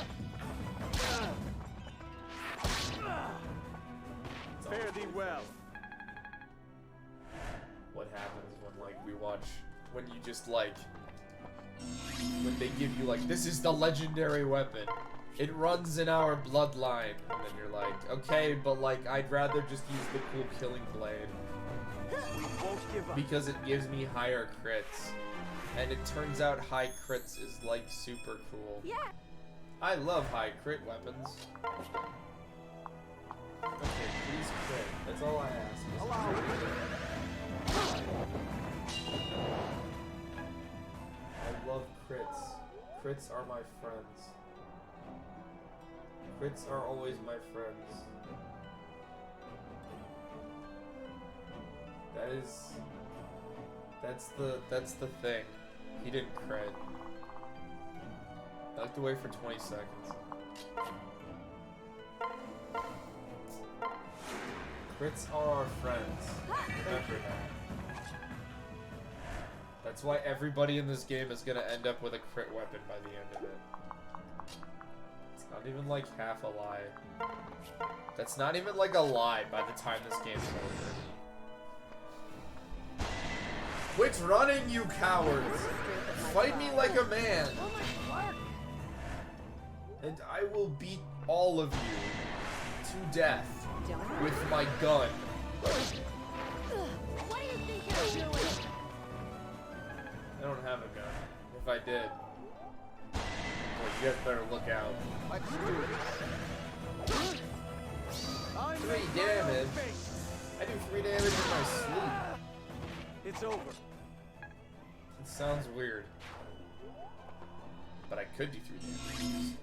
Speaker 3: Fare thee well.
Speaker 1: What happens when, like, we watch, when you just, like, when they give you, like, this is the legendary weapon. It runs in our bloodline. And then you're like, okay, but, like, I'd rather just use the cool killing blade.
Speaker 3: We won't give up.
Speaker 1: Because it gives me higher crits. And it turns out high crits is, like, super cool.
Speaker 2: Yeah.
Speaker 1: I love high crit weapons. Okay, please crit. That's all I ask.
Speaker 3: Allow me.
Speaker 1: I love crits. Crits are my friends. Crits are always my friends. That's the thing. He didn't crit. I like to wait for 20 seconds. Crits are our friends. Remember that. That's why everybody in this game is gonna end up with a crit weapon by the end of it. It's not even like half a lie. That's not even like a lie by the time this game's over. Quit running, you cowards! Fight me like a man! And I will beat all of you to death with my gun.
Speaker 2: What do you think you're doing?
Speaker 1: I don't have a gun. If I did, well, you guys better look out.
Speaker 3: Let's do it.
Speaker 1: 3 damage. I do 3 damage in my sleep.
Speaker 3: It's over.
Speaker 1: It sounds weird. But I could do 3 damage.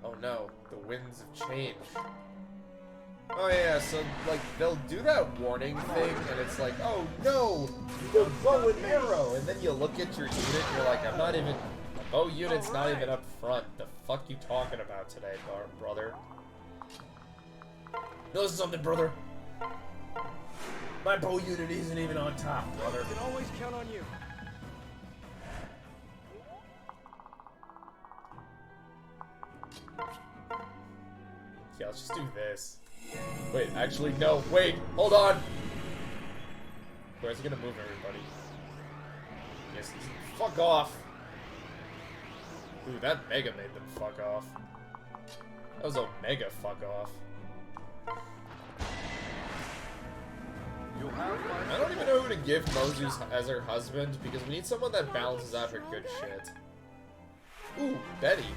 Speaker 1: Oh no, the winds have changed. Oh yeah, so like they'll do that warning thing and it's like, oh no, the bow and arrow, and then you look at your unit and you're like, I'm not even, the bow unit's not even up front. The fuck you talking about today, brother? Know something, brother? My bow unit isn't even on top, brother.
Speaker 3: I can always count on you.
Speaker 1: Yeah, let's just do this. Wait, actually, no, wait, hold on! Where's it gonna move everybody? Yes, fuck off! Ooh, that mega made them fuck off. That was a mega fuck off.
Speaker 3: You'll have my
Speaker 1: I don't even know who to give Mozu as her husband, because we need someone that balances out her good shit. Ooh, Betty.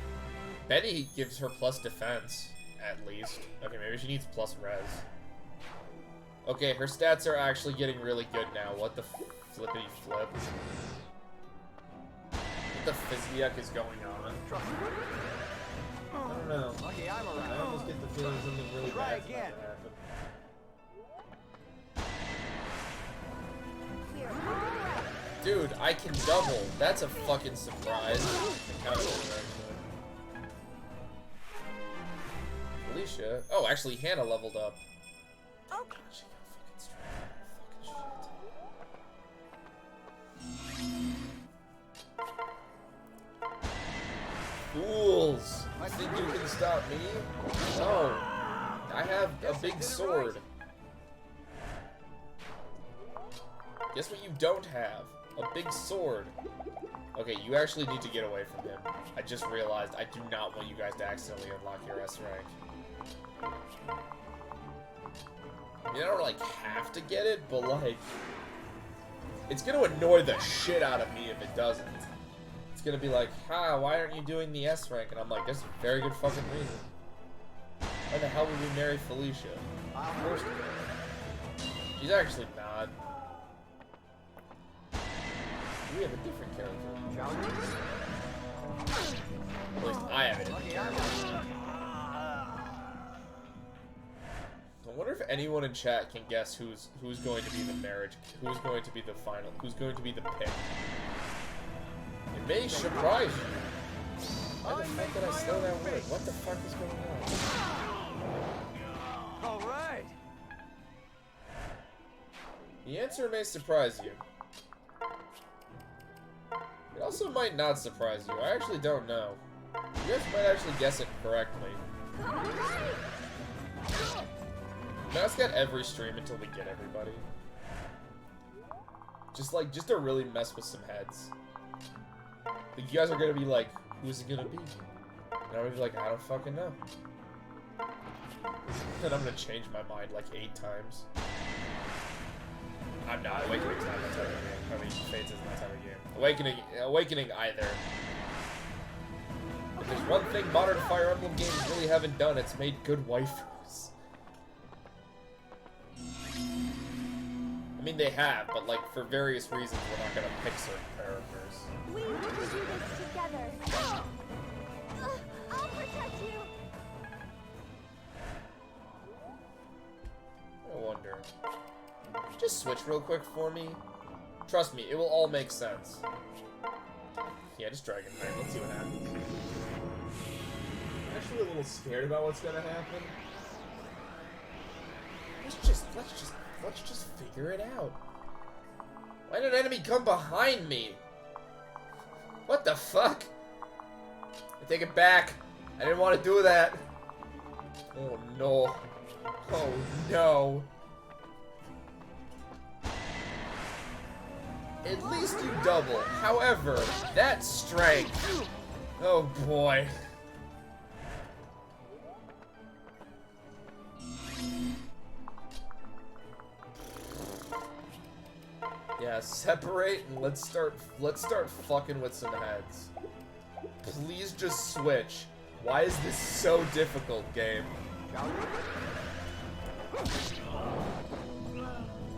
Speaker 1: Betty gives her plus defense, at least. Okay, maybe she needs plus res. Okay, her stats are actually getting really good now. What the flippity flip? What the fizziac is going on? I don't know.
Speaker 3: lucky I'm
Speaker 1: I
Speaker 3: around.
Speaker 1: almost get the feeling something really
Speaker 3: Try
Speaker 1: bad's about
Speaker 3: again.
Speaker 1: to happen. Dude, I can double. That's a fucking surprise. Kind of actually. Felicia. Oh, actually, Hannah leveled up. Oh, God, she got fucking strong. Fucking shit. Fools! I think you can stop me? No. I have a big sword. Guess what you don't have? A big sword. Okay, you actually need to get away from him. I just realized I do not want you guys to accidentally unlock your S rank. I mean, I don't, like, have to get it, but, like, it's gonna annoy the shit out of me if it doesn't. It's gonna be like, ha, why aren't you doing the S rank? And I'm like, there's a very good fucking reason. Why the hell would we marry Felicia? Of course we would. She's actually not. We have a different character. At least I have a different character. I wonder if anyone in chat can guess who's going to be the marriage, who's going to be the final, who's going to be the pick. It may surprise you. Why the fuck did I slow that word? What the fuck is going on?
Speaker 3: All right.
Speaker 1: The answer may surprise you. It also might not surprise you. I actually don't know. You guys might actually guess it correctly. Mask at every stream until we get everybody. Just to really mess with some heads. Like, you guys are gonna be like, who's it gonna be? And I'm gonna be like, I don't fucking know. And I'm gonna change my mind like 8 times. I'm not. Awakening's not that type of game. I mean, Fates isn't that type of game. Awakening either. If there's one thing modern Fire Emblem games really haven't done, it's made good waifus. I mean, they have, but like for various reasons, we're not gonna pick certain characters.
Speaker 2: We need to do this together. I'll protect you.
Speaker 1: I wonder. Just switch real quick for me. Trust me, it will all make sense. Yeah, just Dragon Knight. Let's see what happens. actually a little scared about what's gonna happen. Let's just figure it out. Why did an enemy come behind me? What the fuck? I take it back. I didn't want to do that. Oh no. Oh no. At least you double. However, that strength. Oh boy. Yeah, separate and let's start fucking with some heads. Please just switch. Why is this so difficult, game?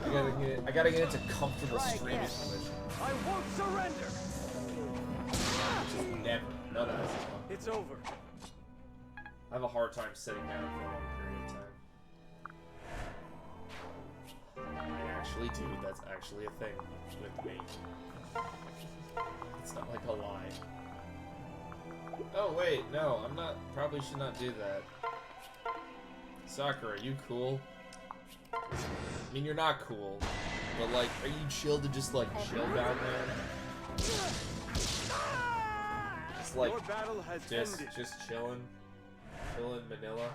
Speaker 1: I gotta get into comfortable streaming position.
Speaker 3: I won't surrender.
Speaker 1: Just never. None of this is fun.
Speaker 3: It's over.
Speaker 1: I have a hard time sitting down for a long period of time. Actually, dude, that's actually a thing with me. It's not like a lie. Oh wait, no, I'm not. Probably should not do that. Sakura, are you cool? I mean, you're not cool, but like, are you chill to just like chill down there? Just like,
Speaker 3: Your battle has ended.
Speaker 1: just chilling Manila.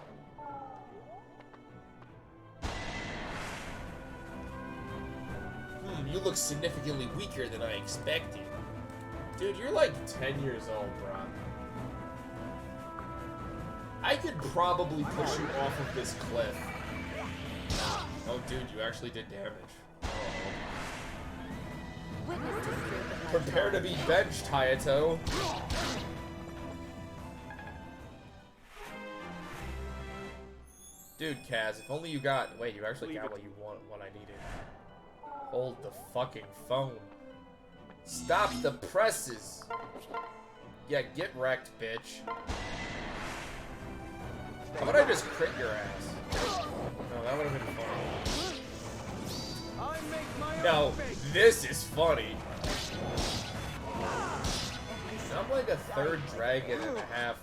Speaker 1: You look significantly weaker than I expected. Dude, you're like 10 years old, bro. I could probably push you off of this cliff. Oh, dude, you actually did damage.
Speaker 2: Witness to sleep at my
Speaker 1: Prepare to be benched, Hayato. Dude, Kaz, if only you got... Wait, you actually got what you want, what I needed. Hold the fucking phone. Stop the presses. Yeah, get wrecked, bitch. How about I just crit your ass? No, that would have been funny.
Speaker 3: I make my
Speaker 1: No,
Speaker 3: own fate.
Speaker 1: this is funny. I'm like a third dragon and a half.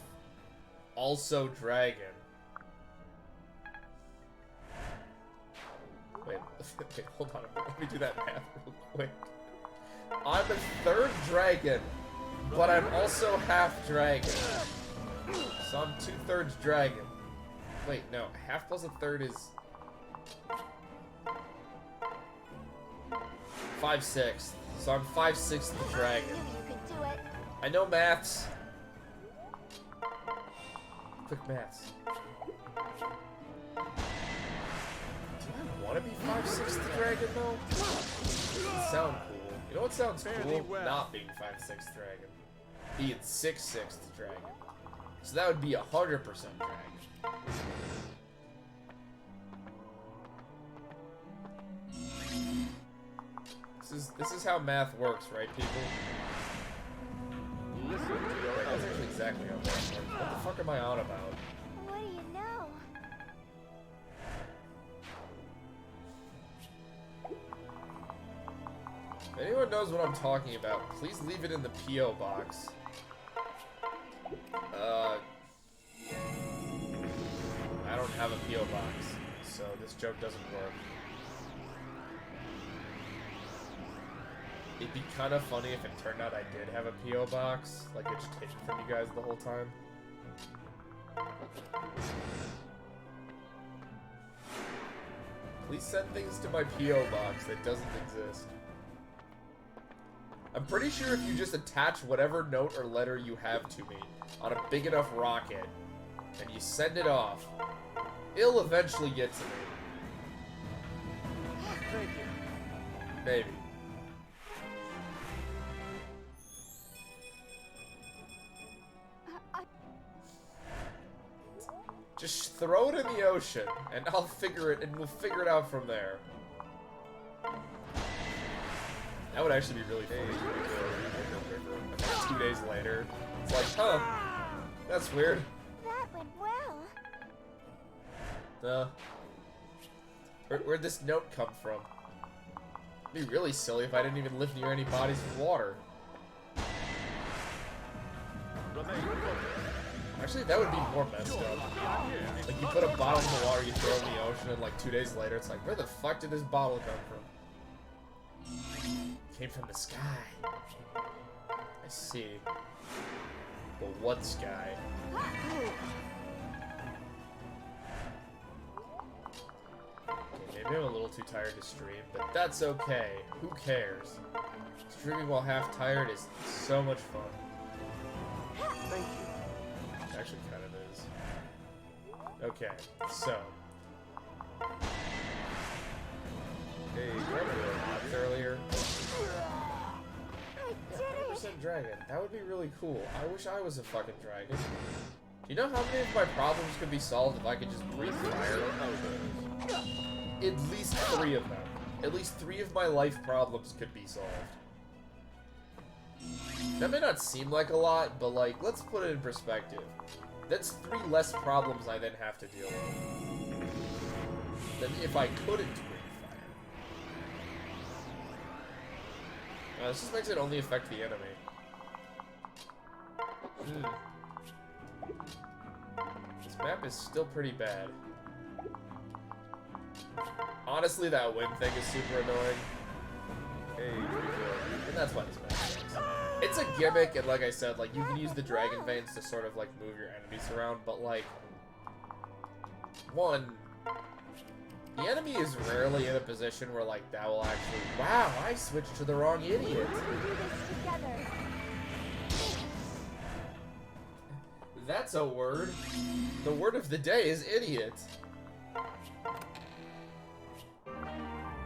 Speaker 1: Also dragon. Wait, hold on a minute. Let me do that math real quick. I'm a third dragon, but I'm also half dragon. So I'm 2/3 dragon. Wait, no, half plus a third is 5/6. So I'm 5/6 the dragon.
Speaker 2: knew you could do it.
Speaker 1: I know maths. Quick maths. Do I want to be 5/6 the dragon though? Doesn't sound cool. You know what sounds
Speaker 3: Fairly
Speaker 1: cool?
Speaker 3: well.
Speaker 1: Not being 5/6 dragon. Being 6/6 dragon. So that would be 100% dragon. This is how math works, right, people?
Speaker 3: Listen to your
Speaker 1: That's actually exactly how math works. What the fuck am I on about?
Speaker 2: What do you know?
Speaker 1: If anyone knows what I'm talking about, please leave it in the P.O. box. I don't have a P.O. box, so this joke doesn't work. It'd be kind of funny if it turned out I did have a P.O. box, like it just hidden from you guys the whole time. Please send things to my P.O. box that doesn't exist. I'm pretty sure if you just attach whatever note or letter you have to me on a big enough rocket, and you send it off, it'll eventually get to me.
Speaker 3: Thank you.
Speaker 1: Maybe. Just throw it in the ocean, and I'll figure it, and we'll figure it out from there. That would actually be really funny. 2 days later, it's like, huh? That's weird.
Speaker 2: That went well.
Speaker 1: Where'd this note come from? It'd be really silly if I didn't even live near any bodies of water.
Speaker 3: Remain focused.
Speaker 1: Actually, that would be more messed up. Like, you put a bottle in the water, you throw it in the ocean, and like 2 days later, it's like, where the fuck did this bottle come from? Came from the sky. I see. But what sky? Okay, maybe I'm a little too tired to stream, but that's okay. Who cares? Streaming while half tired is so much fun.
Speaker 4: Thank you.
Speaker 1: Actually, kind of is. Okay, so. Hey, remember the mods earlier?
Speaker 2: I did it!
Speaker 1: 100% dragon. That would be really cool. I wish I was a fucking dragon. Do you know how many of my problems could be solved if I could just breathe fire? At least 3 of them. At least 3 of my life problems could be solved. That may not seem like a lot, but like, let's put it in perspective. That's 3 less problems I then have to deal with than if I couldn't breathe fire. This just makes it only affect the enemy. This map is still pretty bad. Honestly, that wind thing is super annoying. Hey, and that's why this map sucks. It's a gimmick, and like I said, like, you can use the dragon veins to sort of like move your enemies around, but like, one, the enemy is rarely in a position where like that will actually, wow, I switched to the wrong idiot.
Speaker 2: We can do this together.
Speaker 1: That's a word. The word of the day is idiot.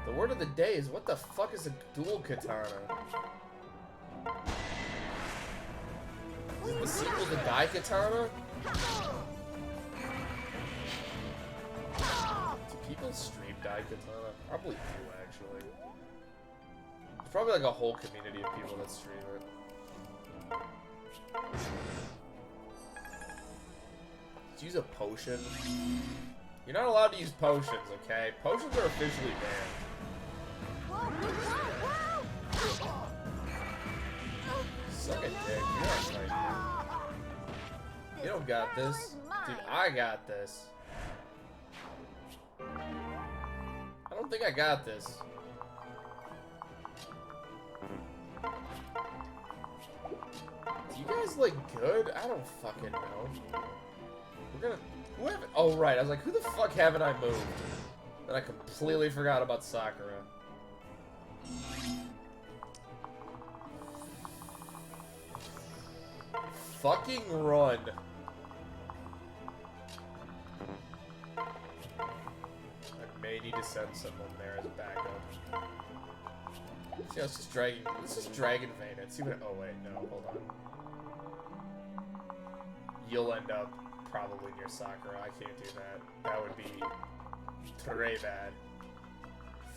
Speaker 1: The word of the day is, what the fuck is a dual katana? Is it the sequel to Dai Katana? Do people stream Dai Katana? Probably do, actually. There's probably like a whole community of people that stream it. Let's use a potion. You're not allowed to use potions, okay? Potions are officially banned. Suck a dick. You're not fighting. You don't got this. Dude, I got this. I don't think I got this. Do you guys look good? I don't fucking know. We're gonna... Who haven't... Oh, right. I was like, who the fuck haven't I moved? Then I completely forgot about Sakura. Fucking run. I may need to send someone there as a backup. See, let's just dragon vein it. See what... Oh, wait. No, hold on. You'll end up probably near Sakura. I can't do that. That would be very bad.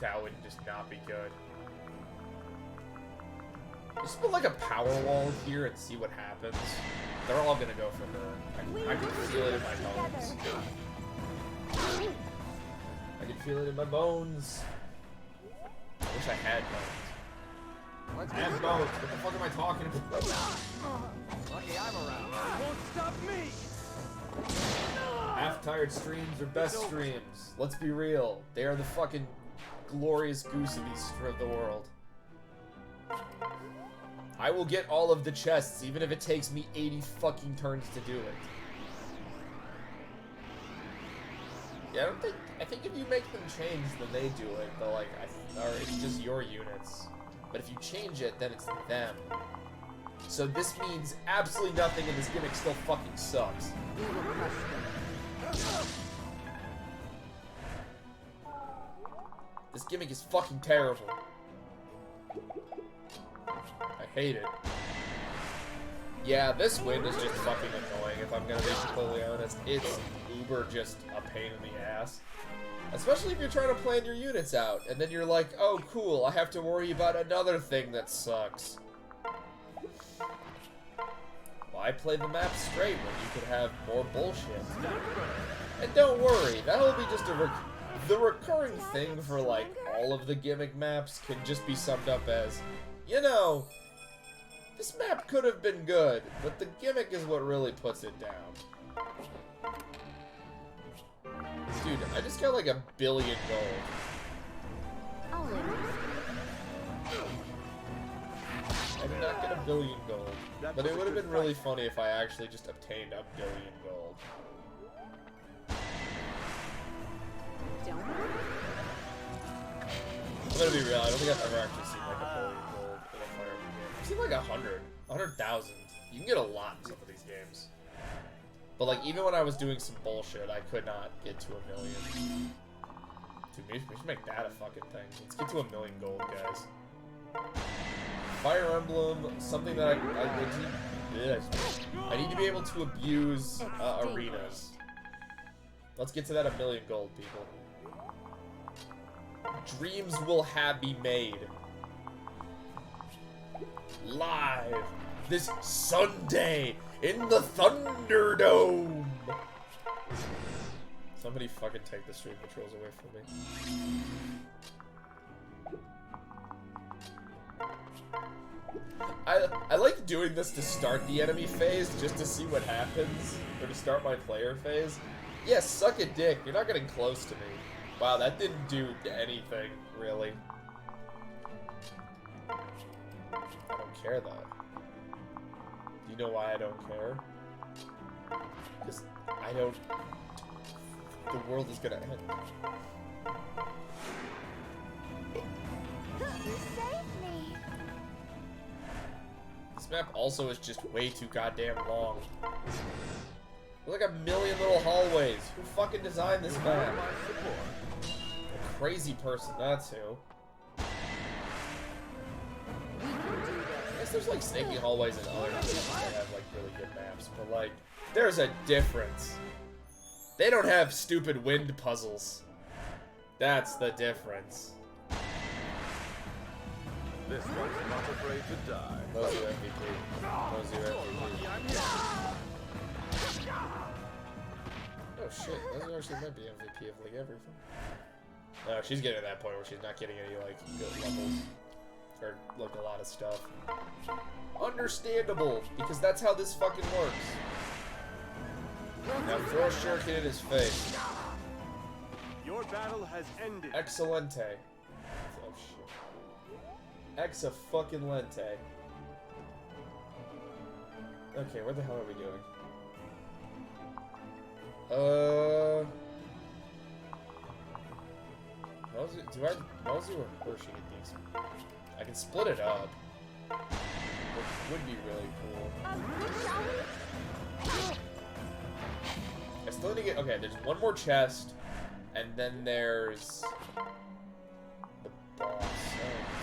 Speaker 1: That would just not be good. Just put like a power wall here and see what happens. They're all gonna go for her. I can feel it in my bones. I can feel it in my bones. I wish I had bones. I have bones. What the fuck am I talking about?
Speaker 3: Lucky I'm around. Won't stop me.
Speaker 1: Half-tired streams are best streams. Let's be real. They are the fucking glorious goosebies of the world. I will get all of the chests, even if it takes me 80 fucking turns to do it. Yeah, I think if you make them change, then they do it, but like, or it's just your units. But if you change it, then it's them. So this means absolutely nothing, and this gimmick still fucking sucks. This gimmick is fucking terrible. I hate it. Yeah, this wind is just fucking annoying, if I'm gonna be completely honest. It's uber just a pain in the ass. Especially if you're trying to plan your units out, and then you're like, oh cool, I have to worry about another thing that sucks. Why play the map straight when you could have more bullshit? And don't worry, that'll be just the recurring thing for like all of the gimmick maps can just be summed up as, you know, This map could have been good, but the gimmick is what really puts it down. Dude, I just got like 1 billion gold.
Speaker 2: I'll live.
Speaker 1: I did not get 1 billion gold. But it would have been really funny if I actually just obtained 1 billion gold.
Speaker 2: Don't worry.
Speaker 1: I'm gonna be real, I don't think I've ever actually seen like 1 billion gold in a Fire Emblem game. I've seen like 100,000. You can get a lot in some of these games. But like, even when I was doing some bullshit, I could not get to 1 million. Dude, we should make that a fucking thing. Let's get to 1 million gold, guys. Fire Emblem, something that I need to be able to abuse arenas. Let's get to that 1 million gold, people. Dreams will be made. Live this Sunday in the Thunderdome. Somebody fucking take the stream controls away from me. I like doing this to start the enemy phase, just to see what happens, or to start my player phase. Yes, suck a dick, you're not getting close to me. Wow, that didn't do anything, really. I don't care, though. Do you know why I don't care? Because I don't... The world is gonna end.
Speaker 2: Save me.
Speaker 1: This map also is just way too goddamn long. There's like 1 million little hallways. Who fucking designed this map? A crazy person, that's who. I guess there's like snaky hallways in other games that have like really good maps, but like, there's a difference. They don't have stupid wind puzzles. That's the difference.
Speaker 3: This one's not afraid to die.
Speaker 1: Those are MVP. Those are MVP. Oh shit, those actually might be MVP of like everything. No, she's getting to that point where she's not getting any like good levels. Or like a lot of stuff. Understandable, because that's how this fucking works. Now throw a shuriken in his face.
Speaker 3: Your battle has ended.
Speaker 1: Excelente. Oh shit. Exa-fucking-lente. Okay, what the hell are we doing? Do I Mozu or Hershey get these? I can split it up, which would be really cool. I still need to get, okay, there's one more chest, and then there's the boss. Oh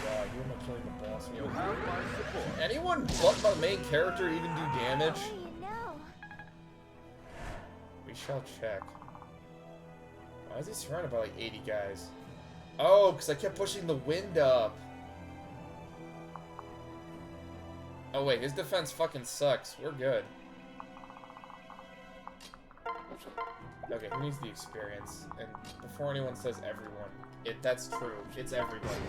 Speaker 1: god, who am I killing the boss with?
Speaker 3: You have my support.
Speaker 1: Anyone but my main character even do damage?
Speaker 2: What do you know?
Speaker 1: We shall check. Why is he surrounded by like 80 guys? Oh, because I kept pushing the wind up. Oh wait, his defense fucking sucks. We're good. Okay, who needs the experience? And before anyone says everyone, that's true. It's everybody.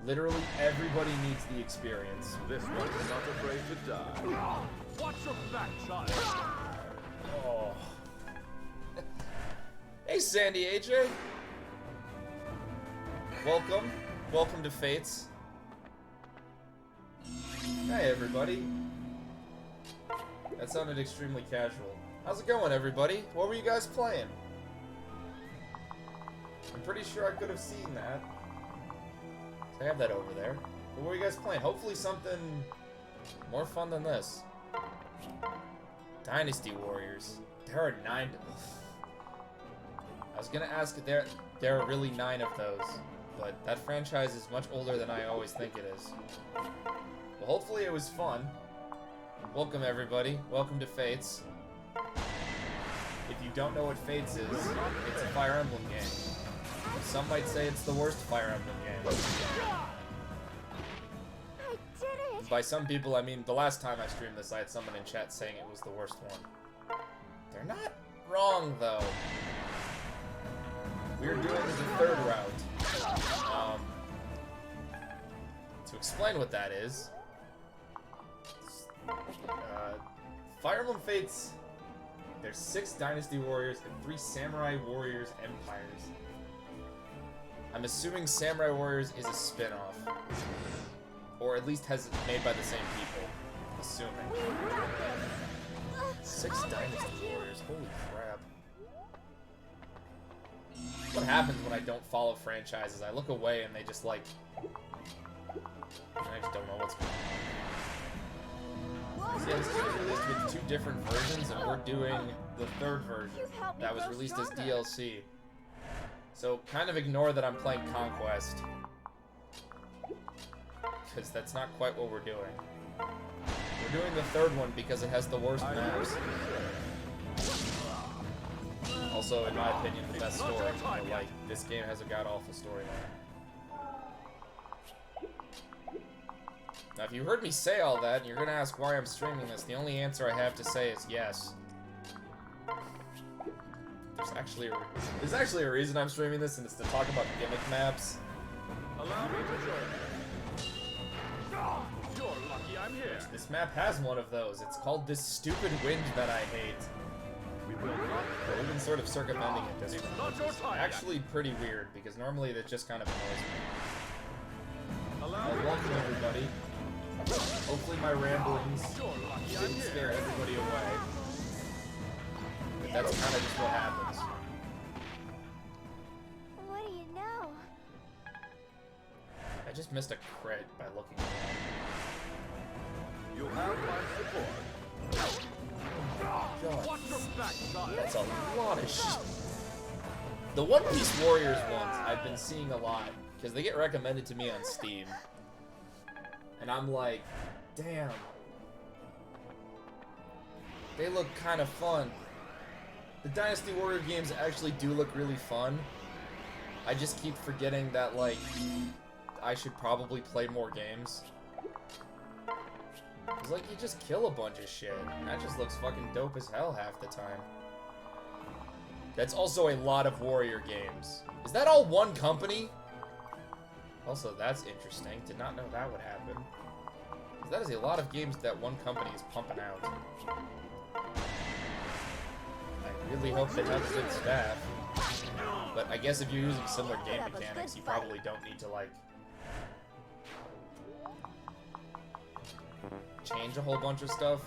Speaker 1: Literally everybody needs the experience.
Speaker 3: This one's not afraid to die. Watch your back, child.
Speaker 1: Oh. Hey, Sandy AJ. Welcome. Welcome to Fates. Hi, everybody. That sounded extremely casual. How's it going, everybody? What were you guys playing? I'm pretty sure I could have seen that. So I have that over there. What were you guys playing? Hopefully something more fun than this. Dynasty Warriors. There are 9... I was gonna ask if there are really 9 of those, but that franchise is much older than I always think it is. Well, hopefully it was fun. Welcome, everybody. Welcome to Fates. If you don't know what Fates is, it's a Fire Emblem game. Some might say it's the worst Fire Emblem game.
Speaker 2: I did it!
Speaker 1: By some people, I mean the last time I streamed this, I had someone in chat saying it was the worst one. They're not wrong, though. We're doing the third route. To explain what that is, Fire Emblem Fates, there's 6 Dynasty Warriors and 3 Samurai Warriors Empires. I'm assuming Samurai Warriors is a spin-off. Or at least has made by the same people. Assuming. 6 Dynasty Warriors, holy crap. What happens when I don't follow franchises? I look away and they just like... I just don't know what's going on. So yeah, this is released with 2 different versions, and we're doing the 3rd version that was released as DLC. So kind of ignore that I'm playing Conquest, because that's not quite what we're doing. We're doing the 3rd one because it has the worst maps. Also, in my opinion, the best story. But, like, this game has a god-awful storyline. Now, if you heard me say all that, and you're gonna ask why I'm streaming this, the only answer I have to say is yes. There's actually a reason I'm streaming this, and it's to talk about gimmick maps.
Speaker 3: Allow me to join. You're lucky I'm here.
Speaker 1: This map has one of those. It's called This Stupid Wind That I Hate.
Speaker 3: We will not.
Speaker 1: But we've been sort of circumventing it this time.
Speaker 3: Not your time.
Speaker 1: Actually pretty weird, because normally that just kind of annoys me.
Speaker 3: Allow me
Speaker 1: Welcome everybody. Hopefully my ramblings
Speaker 3: You're lucky I'm
Speaker 1: didn't
Speaker 3: here.
Speaker 1: scare everybody away. But that's kind of just what happens.
Speaker 2: What do you know?
Speaker 1: I just missed a crit by looking around.
Speaker 3: You have my support.
Speaker 1: God,
Speaker 3: Watch your backside.
Speaker 1: that's a lot of shit. The One Piece Warriors ones I've been seeing a lot, because they get recommended to me on Steam. And I'm like, damn. They look kind of fun. The Dynasty Warrior games actually do look really fun. I just keep forgetting that, like, I should probably play more games. It's like you just kill a bunch of shit. That just looks fucking dope as hell half the time. That's also a lot of Warrior games. Is that all one company? Also, that's interesting. Did not know that would happen. 'Cause that is a lot of games that one company is pumping out. I really hope they have good staff. But I guess if you're using similar game mechanics, you probably don't need to, like, change a whole bunch of stuff.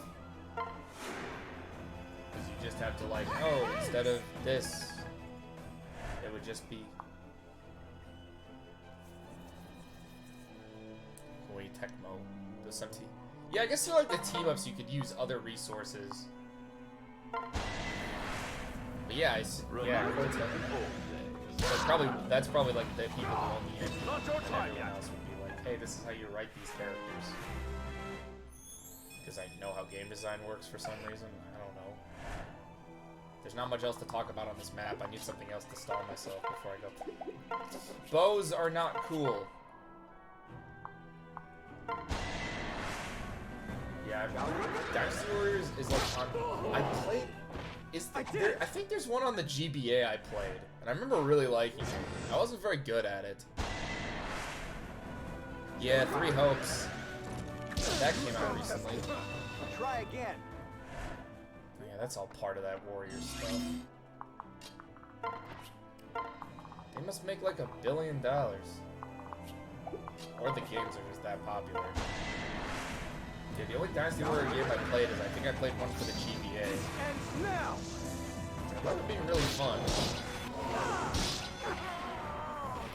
Speaker 1: Because you just have to, like, oh, instead of this, it would just be... Koei Tecmo. There's some yeah, I guess they're like the team-ups, you could use other resources. But yeah, yeah, Koei Tecmo. That's probably like the people who own the engine.
Speaker 3: Not your
Speaker 1: And
Speaker 3: time
Speaker 1: everyone
Speaker 3: yet.
Speaker 1: else would be like, hey, this is how you write these characters. Because I know how game design works for some reason. I don't know. There's not much else to talk about on this map. I need something else to stall myself before I go. Bows are not cool. Yeah, Dynasty Warriors is like on... I played... I think there's one on the GBA I played. And I remember really liking it. I wasn't very good at it. Yeah, 3 Hopes. That came out recently.
Speaker 4: Try again.
Speaker 1: Yeah, that's all part of that Warrior stuff. They must make like $1 billion. Or the games are just that popular. Yeah, the only Dynasty Warrior game I played is I think I played one for the GBA.
Speaker 4: And now.
Speaker 1: That would be really fun.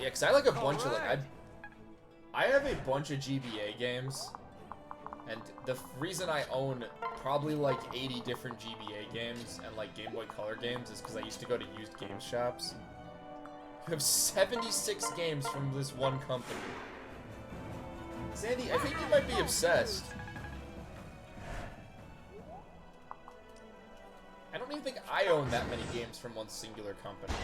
Speaker 1: Yeah, because I like a bunch of like I have a bunch of GBA games. And the reason I own probably like 80 different GBA games and like Game Boy Color games is because I used to go to used game shops. You have 76 games from this one company. Sandy, I think you might be obsessed. I don't even think I own that many games from one singular company.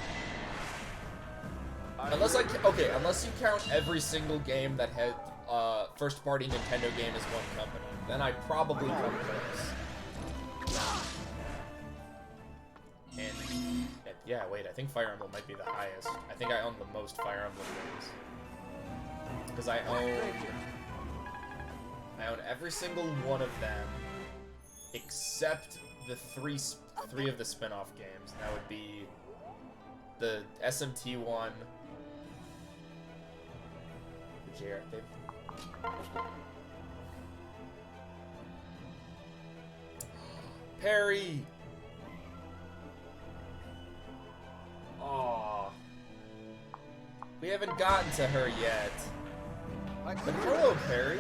Speaker 1: Unless unless you count every single game that had first-party Nintendo game as one company, then I probably come close. And yeah, wait, I think Fire Emblem might be the highest. I think I own the most Fire Emblem games. Because I own every single one of them. except the three of the spin-off games. That would be the SMT one. Perry! Aww. We haven't gotten to her yet. But hello, Perry.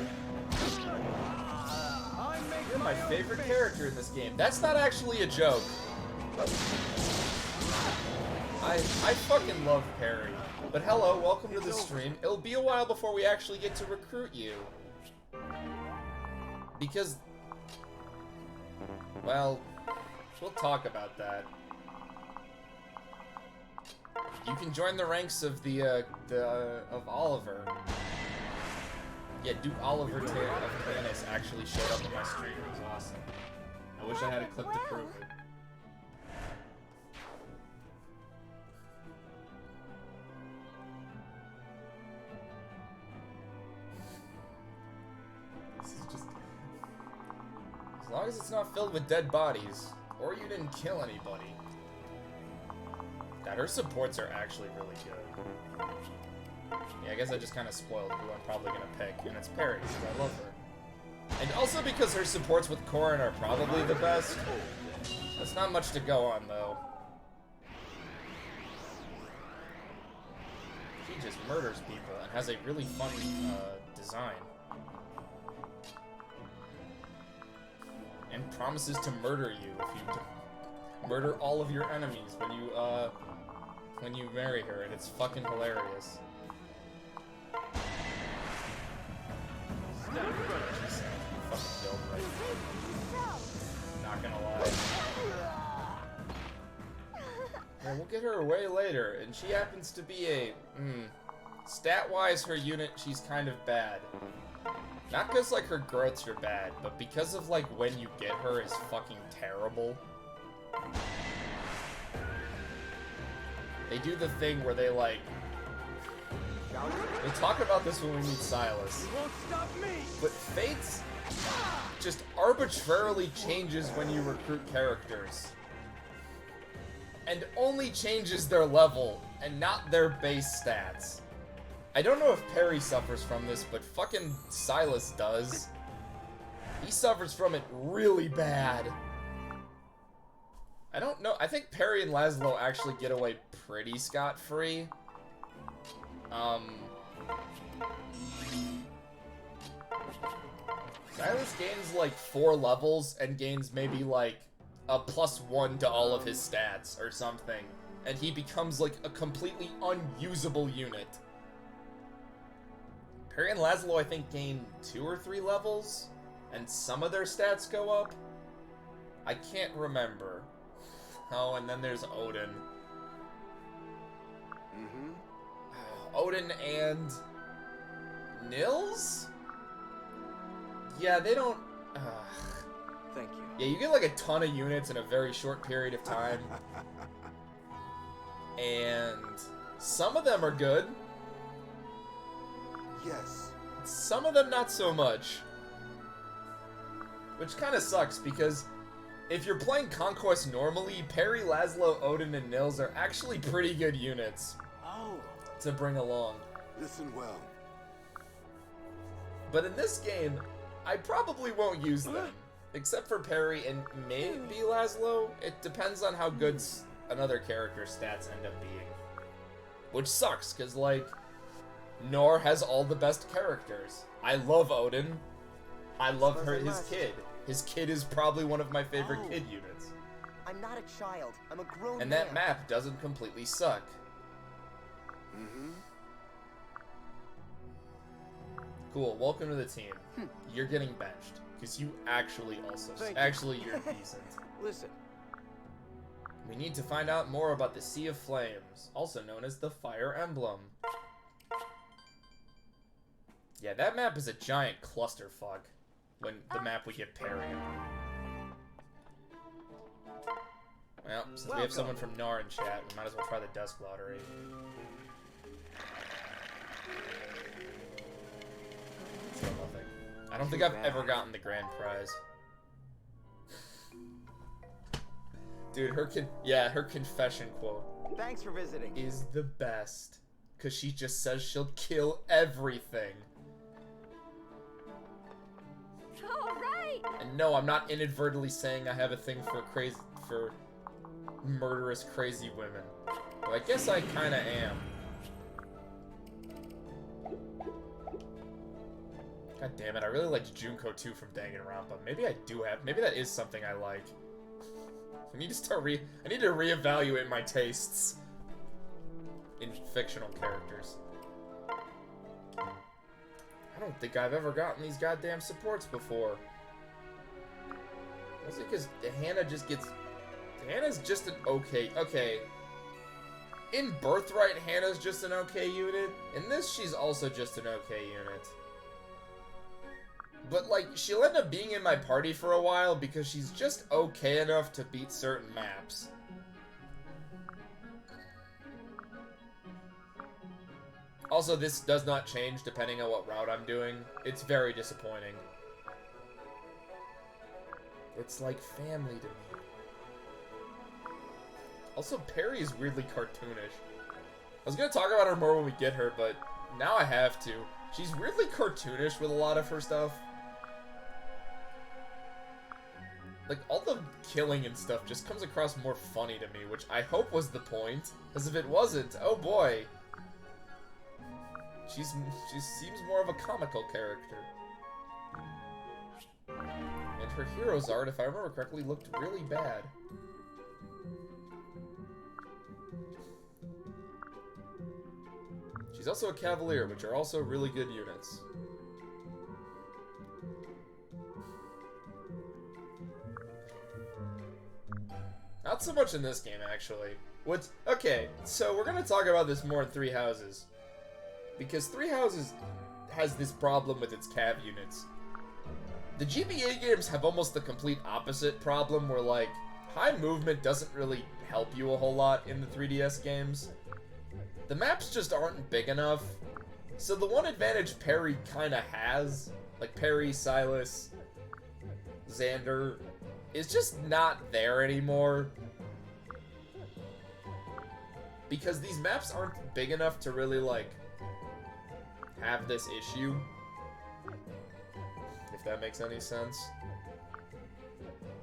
Speaker 1: You're my favorite character in this game. That's not actually a joke. I fucking love Perry. But hello, welcome to the stream. It'll be a while before we actually get to recruit you. Because, well, we'll talk about that. You can join the ranks of of Oliver. Yeah, Duke Oliver of Canis actually showed up in my stream. It was awesome. I wish I had a clip to prove it. This is just... As long as it's not filled with dead bodies, or you didn't kill anybody. God, her supports are actually really good. Yeah, I guess I just kind of spoiled who I'm probably gonna pick, and it's Perry, because I love her. And also because her supports with Corrin are probably the best. That's not much to go on, though. She just murders people and has a really fun design. And promises to murder you if you murder all of your enemies when you marry her, and it's fucking hilarious. She's fucking dope, right? Not gonna lie. Yeah, we'll get her away later, and she happens to be a, stat-wise, her unit, she's kind of bad. Not because, like, her growths are bad, but because of, like, when you get her is fucking terrible. They do the thing where they, like... We'll talk about this when we meet Silas.
Speaker 4: Won't stop me.
Speaker 1: But Fates just arbitrarily changes when you recruit characters. And only changes their level, and not their base stats. I don't know if Perry suffers from this, but fucking Silas does. He suffers from it really bad. I don't know. I think Perry and Laszlo actually get away pretty scot-free. Silas gains like 4 levels and gains maybe like a +1 to all of his stats or something. And he becomes like a completely unusable unit. Perry and Laszlo, I think, gain 2 or 3 levels, and some of their stats go up. I can't remember. Oh, and then there's Odin. Odin and Nils? Yeah, they don't...
Speaker 4: Thank you.
Speaker 1: Yeah, you get like a ton of units in a very short period of time. And some of them are good.
Speaker 4: Yes.
Speaker 1: Some of them not so much. Which kind of sucks, because if you're playing Conquest normally, Perry, Laszlo, Odin, and Nils are actually pretty good units to bring along.
Speaker 4: Listen well.
Speaker 1: But in this game, I probably won't use them. Except for Perry and maybe Laszlo. It depends on how good another character's stats end up being. Which sucks, because, like, Nor has all the best characters. I love Odin. I love his kid. His kid is probably one of my favorite kid units.
Speaker 5: I'm not a child. I'm a grown man.
Speaker 1: And that map doesn't completely suck. Cool, welcome to the team. You're getting benched, because you actually also... You're decent.
Speaker 4: Listen.
Speaker 1: We need to find out more about the Sea of Flames, also known as the Fire Emblem. Yeah, that map is a giant clusterfuck, when the map we get Perry on. Well, since we have someone from Nar in chat, we might as well try the Dusk Lottery. Still nothing. I don't think I've ever gotten the grand prize. Dude, her confession quote
Speaker 5: Thanks for visiting.
Speaker 1: is the best. Cause she just says she'll kill everything.
Speaker 2: All right.
Speaker 1: And no, I'm not inadvertently saying I have a thing for murderous crazy women. But I guess I kinda am. God damn it, I really liked Junko too from Danganronpa. Maybe I do have, maybe that is something I like. I need to I need to reevaluate my tastes in fictional characters. I don't think I've ever gotten these goddamn supports before. Mostly because Hannah's just an okay. In Birthright, Hannah's just an okay unit. In this, she's also just an okay unit. But, like, she'll end up being in my party for a while because she's just okay enough to beat certain maps. Also, this does not change depending on what route I'm doing. It's very disappointing. It's like family to me. Also, Perry is weirdly cartoonish. I was gonna talk about her more when we get her, but now I have to. She's weirdly cartoonish with a lot of her stuff. Like, all the killing and stuff just comes across more funny to me, which I hope was the point. Because if it wasn't, oh boy. She seems more of a comical character. And her hero's art, if I remember correctly, looked really bad. She's also a Cavalier, which are also really good units. Not so much in this game, actually. Okay, so we're gonna talk about this more in Three Houses. Because Three Houses has this problem with its Cav units. The GBA games have almost the complete opposite problem, where, like, high movement doesn't really help you a whole lot in the 3DS games. The maps just aren't big enough. So the one advantage Perry kinda has, like Perry, Silas, Xander, is just not there anymore. Because these maps aren't big enough to really, like, have this issue. If that makes any sense.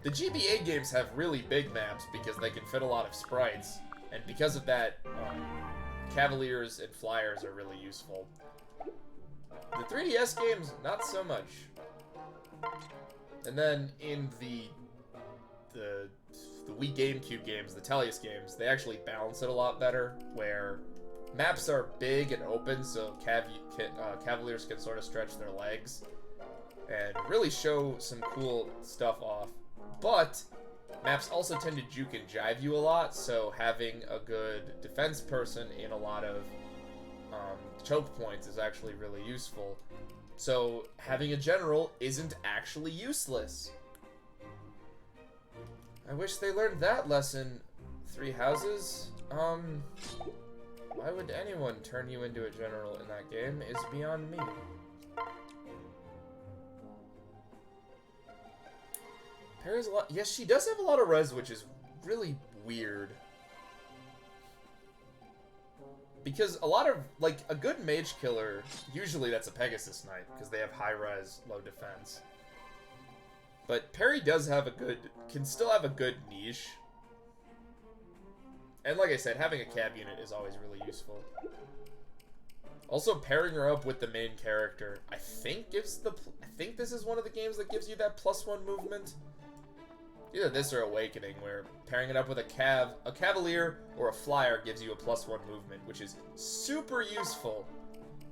Speaker 1: The GBA games have really big maps because they can fit a lot of sprites. And because of that, Cavaliers and Flyers are really useful. The 3DS games, not so much. And then in the Wii GameCube games, the Tellius games, they actually balance it a lot better, where maps are big and open, so Cavaliers can sort of stretch their legs and really show some cool stuff off. But maps also tend to juke and jive you a lot, so having a good defense person in a lot of choke points is actually really useful. So having a general isn't actually useless. I wish they learned that lesson, Three Houses. Why would anyone turn you into a general in that game is beyond me. Perry's a lot. Yes, she does have a lot of res, which is really weird. Because a lot of, like, a good mage killer, usually that's a Pegasus Knight, because they have high res, low defense. But Perry does have a good, can still have a good niche. And like I said, having a cab unit is always really useful. Also, pairing her up with the main character, I think this is one of the games that gives you that +1 movement. Either this or Awakening, where pairing it up with a Cavalier or a Flyer gives you a +1 movement, which is super useful.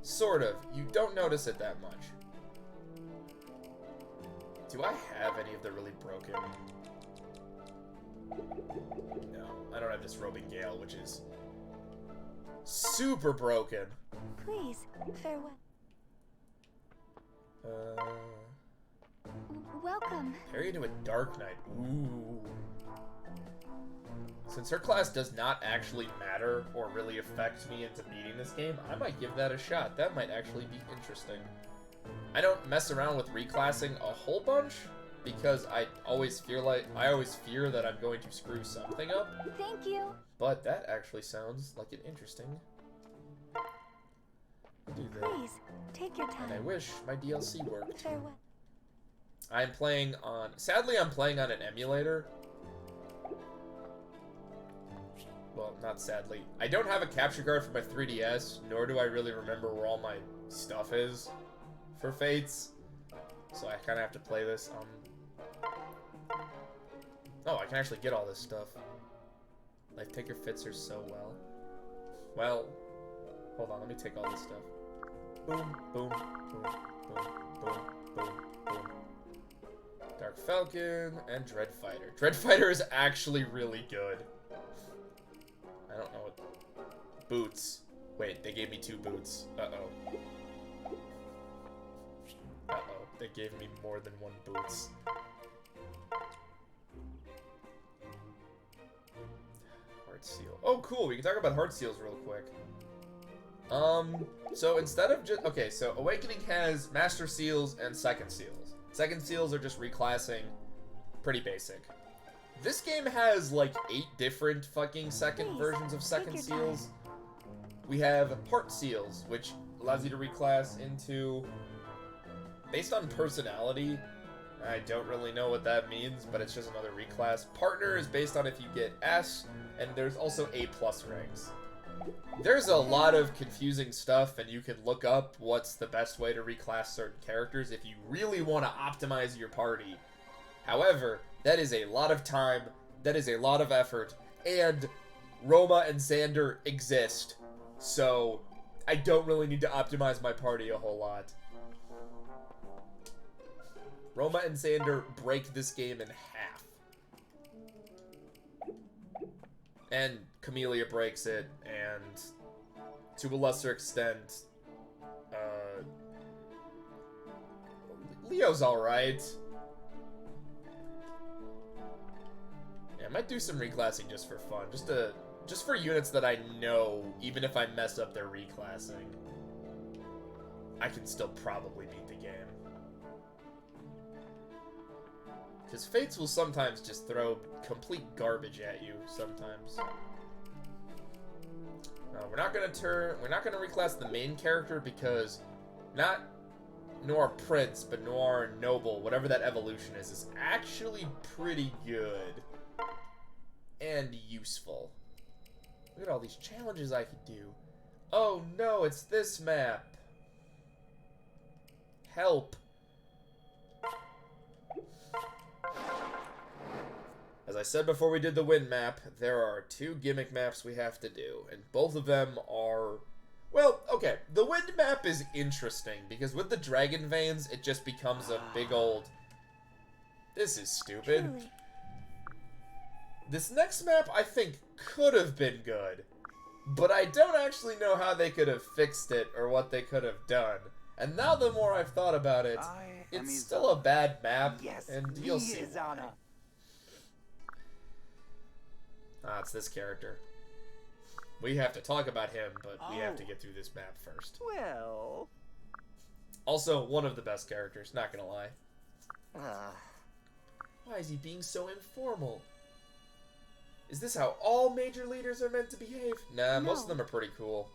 Speaker 1: Sort of. You don't notice it that much. Do I have any of the really broken? No, I don't have Disrobing Gale, which is super broken.
Speaker 2: Please, farewell. Welcome.
Speaker 1: Parry into a Dark Knight. Ooh. Since her class does not actually matter or really affect me into beating this game, I might give that a shot. That might actually be interesting. I don't mess around with reclassing a whole bunch, because I always fear that I'm going to screw something up.
Speaker 2: Thank you.
Speaker 1: But that actually sounds like an interesting. Do that.
Speaker 2: Please, take your
Speaker 1: And I
Speaker 2: time.
Speaker 1: wish my DLC worked.
Speaker 2: Farewell.
Speaker 1: I'm playing on. Sadly, I'm playing on an emulator. Well, not sadly. I don't have a capture card for my 3DS, nor do I really remember where all my stuff is for Fates. So I kind of have to play this. Oh, I can actually get all this stuff. Life Taker fits her so well. Well, hold on, let me take all this stuff. Boom, boom, boom, boom, boom, boom, boom. Dark Falcon and Dread Fighter. Dread Fighter is actually really good. I don't know what... Boots. Wait, they gave me 2 boots. Uh-oh. Uh-oh, they gave me more than 1 boots. Heart Seal. Oh, cool, we can talk about Heart Seals real quick. So instead of just... Okay, so Awakening has Master Seals and Second Seals. Second Seals are just reclassing. Pretty basic. This game has, like, 8 different fucking second versions of Second Seals. We have Heart Seals, which allows you to reclass into... Based on personality, I don't really know what that means, but it's just another reclass. Partner is based on if you get S, and there's also A+ ranks. There's a lot of confusing stuff, and you can look up what's the best way to reclass certain characters if you really want to optimize your party. However, that is a lot of time, that is a lot of effort, and Roma and Xander exist, so I don't really need to optimize my party a whole lot. Roma and Xander break this game in half. And Camellia breaks it, and to a lesser extent, Leo's alright. Yeah, I might do some reclassing just for fun, just for units that I know, even if I mess up their reclassing, I can still probably beat the game. Because Fates will sometimes just throw complete garbage at you, sometimes. We're not gonna reclass the main character because not Noir Prince, but Noir Noble, whatever that evolution is actually pretty good. And useful. Look at all these challenges I could do. Oh no, it's this map. Help. As I said before we did the wind map, there are 2 gimmick maps we have to do, and both of them are... Well, okay, the wind map is interesting, because with the dragon veins, it just becomes a big old... This is stupid.
Speaker 2: Truly.
Speaker 1: This next map, I think, could have been good, but I don't actually know how they could have fixed it, or what they could have done. And now the more I've thought about it, it's still a bad map, and you'll see why. Ah, it's this character. We have to talk about him, but we have to get through this map first.
Speaker 5: Well...
Speaker 1: Also, one of the best characters, not gonna lie. Why is he being so informal? Is this how all major leaders are meant to behave? Nah, most of them are pretty cool.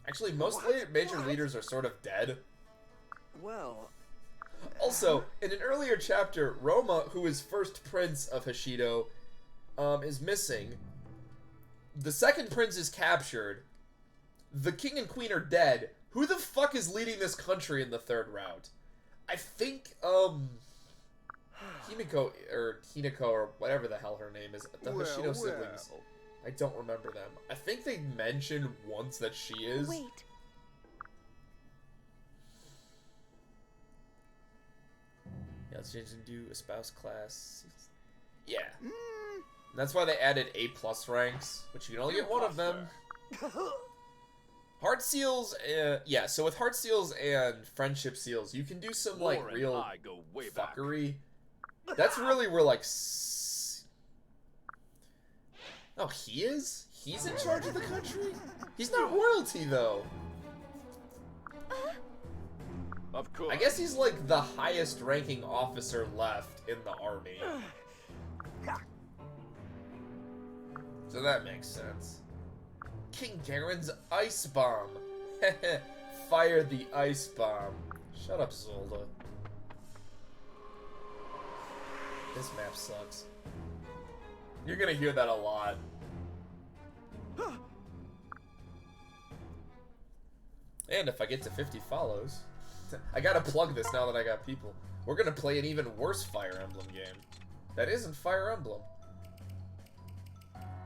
Speaker 1: Actually, most major leaders are sort of dead.
Speaker 5: Well...
Speaker 1: Also, in an earlier chapter, Roma, who is first prince of Hashido, is missing. The second prince is captured. The king and queen are dead. Who the fuck is leading this country in the 3rd route? I think, Himiko, or Hinako, or whatever the hell her name is. The Hashido siblings. I don't remember them. I think they mentioned once that she is.
Speaker 2: Wait.
Speaker 1: Yeah, let's change into a spouse class. Yeah. That's why they added A+ ranks, which you can only get one of them. Heart Seals, yeah, so with Heart Seals and Friendship Seals, you can do some, like, real fuckery. That's really where, like, Oh, he is? He's in charge of the country? He's not royalty, though.
Speaker 3: Of course.
Speaker 1: I guess he's like the highest ranking officer left in the army. So that makes sense. King Garen's ice bomb. Fire the ice bomb. Shut up, Zolda. This map sucks. You're gonna hear that a lot. And if I get to 50 follows, I gotta plug this now that I got people. We're gonna play an even worse Fire Emblem game. That isn't Fire Emblem.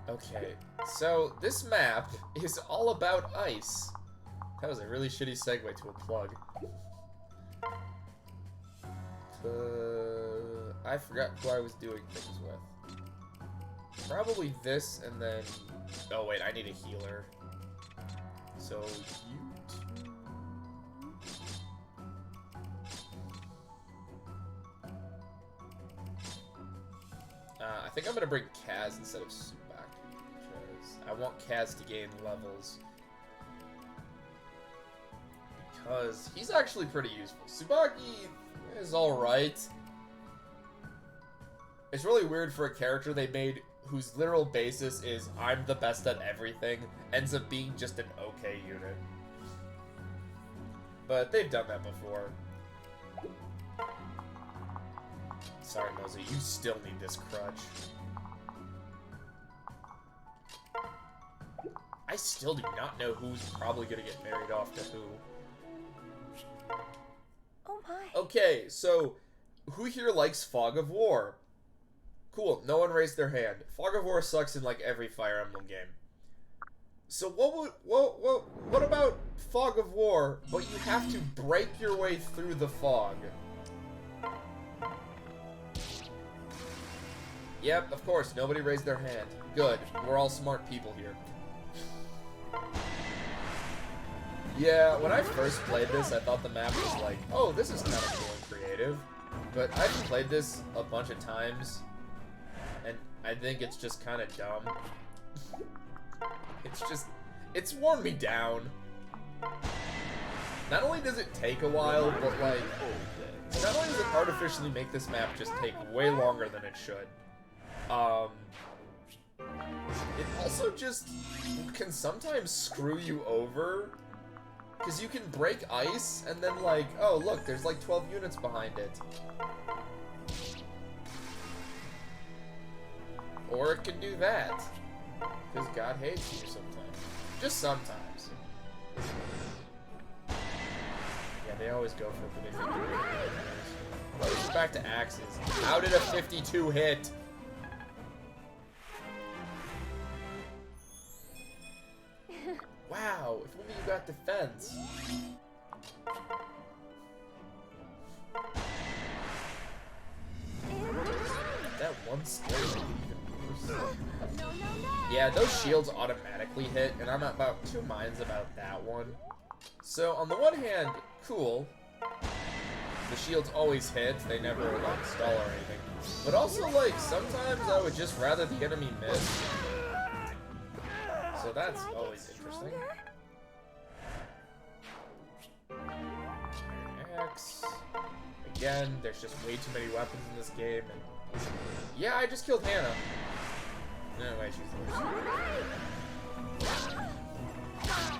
Speaker 1: Okay, so this map is all about ice. That was a really shitty segue to a plug. I forgot who I was doing things with. Probably this and then... Oh wait, I need a healer. So you two... I think I'm gonna bring Kaz instead of Subak, because I want Kaz to gain levels. Because he's actually pretty useful. Tsubaki is alright. It's really weird for a character they made whose literal basis is I'm the best at everything, ends up being just an okay unit. But they've done that before. Sorry, Mosey, you still need this crutch. I still do not know who's probably gonna get married off to who.
Speaker 2: Oh my.
Speaker 1: Okay, so who here likes Fog of War? Cool, no one raised their hand. Fog of War sucks in like every Fire Emblem game. So what about Fog of War, but you have to break your way through the fog? Yep, of course, nobody raised their hand. Good, we're all smart people here. Yeah, when I first played this, I thought the map was like, oh, this is kind of cool and creative. But I've played this a bunch of times, and I think it's just kind of dumb. It's worn me down. Not only does it take a while, but like, not only does it artificially make this map just take way longer than it should, it also just can sometimes screw you over. Because you can break ice, and then like, oh look, there's like 12 units behind it. Or it can do that. Because God hates you sometimes. Just sometimes. Yeah, they always go for the 52. Let's go back to axes. How did a 52 hit? Wow, if only you got defense. That one skill made it even worse.
Speaker 2: No, no, no.
Speaker 1: Yeah, those shields automatically hit, and I'm about 2 minds about that one. So, on the one hand, cool. The shields always hit, they never, like, stall or anything. But also, like, sometimes I would just rather the enemy miss. So that's always interesting. X. Again, there's just way too many weapons in this game, and yeah, I just killed Hannah. No way, she's the worst.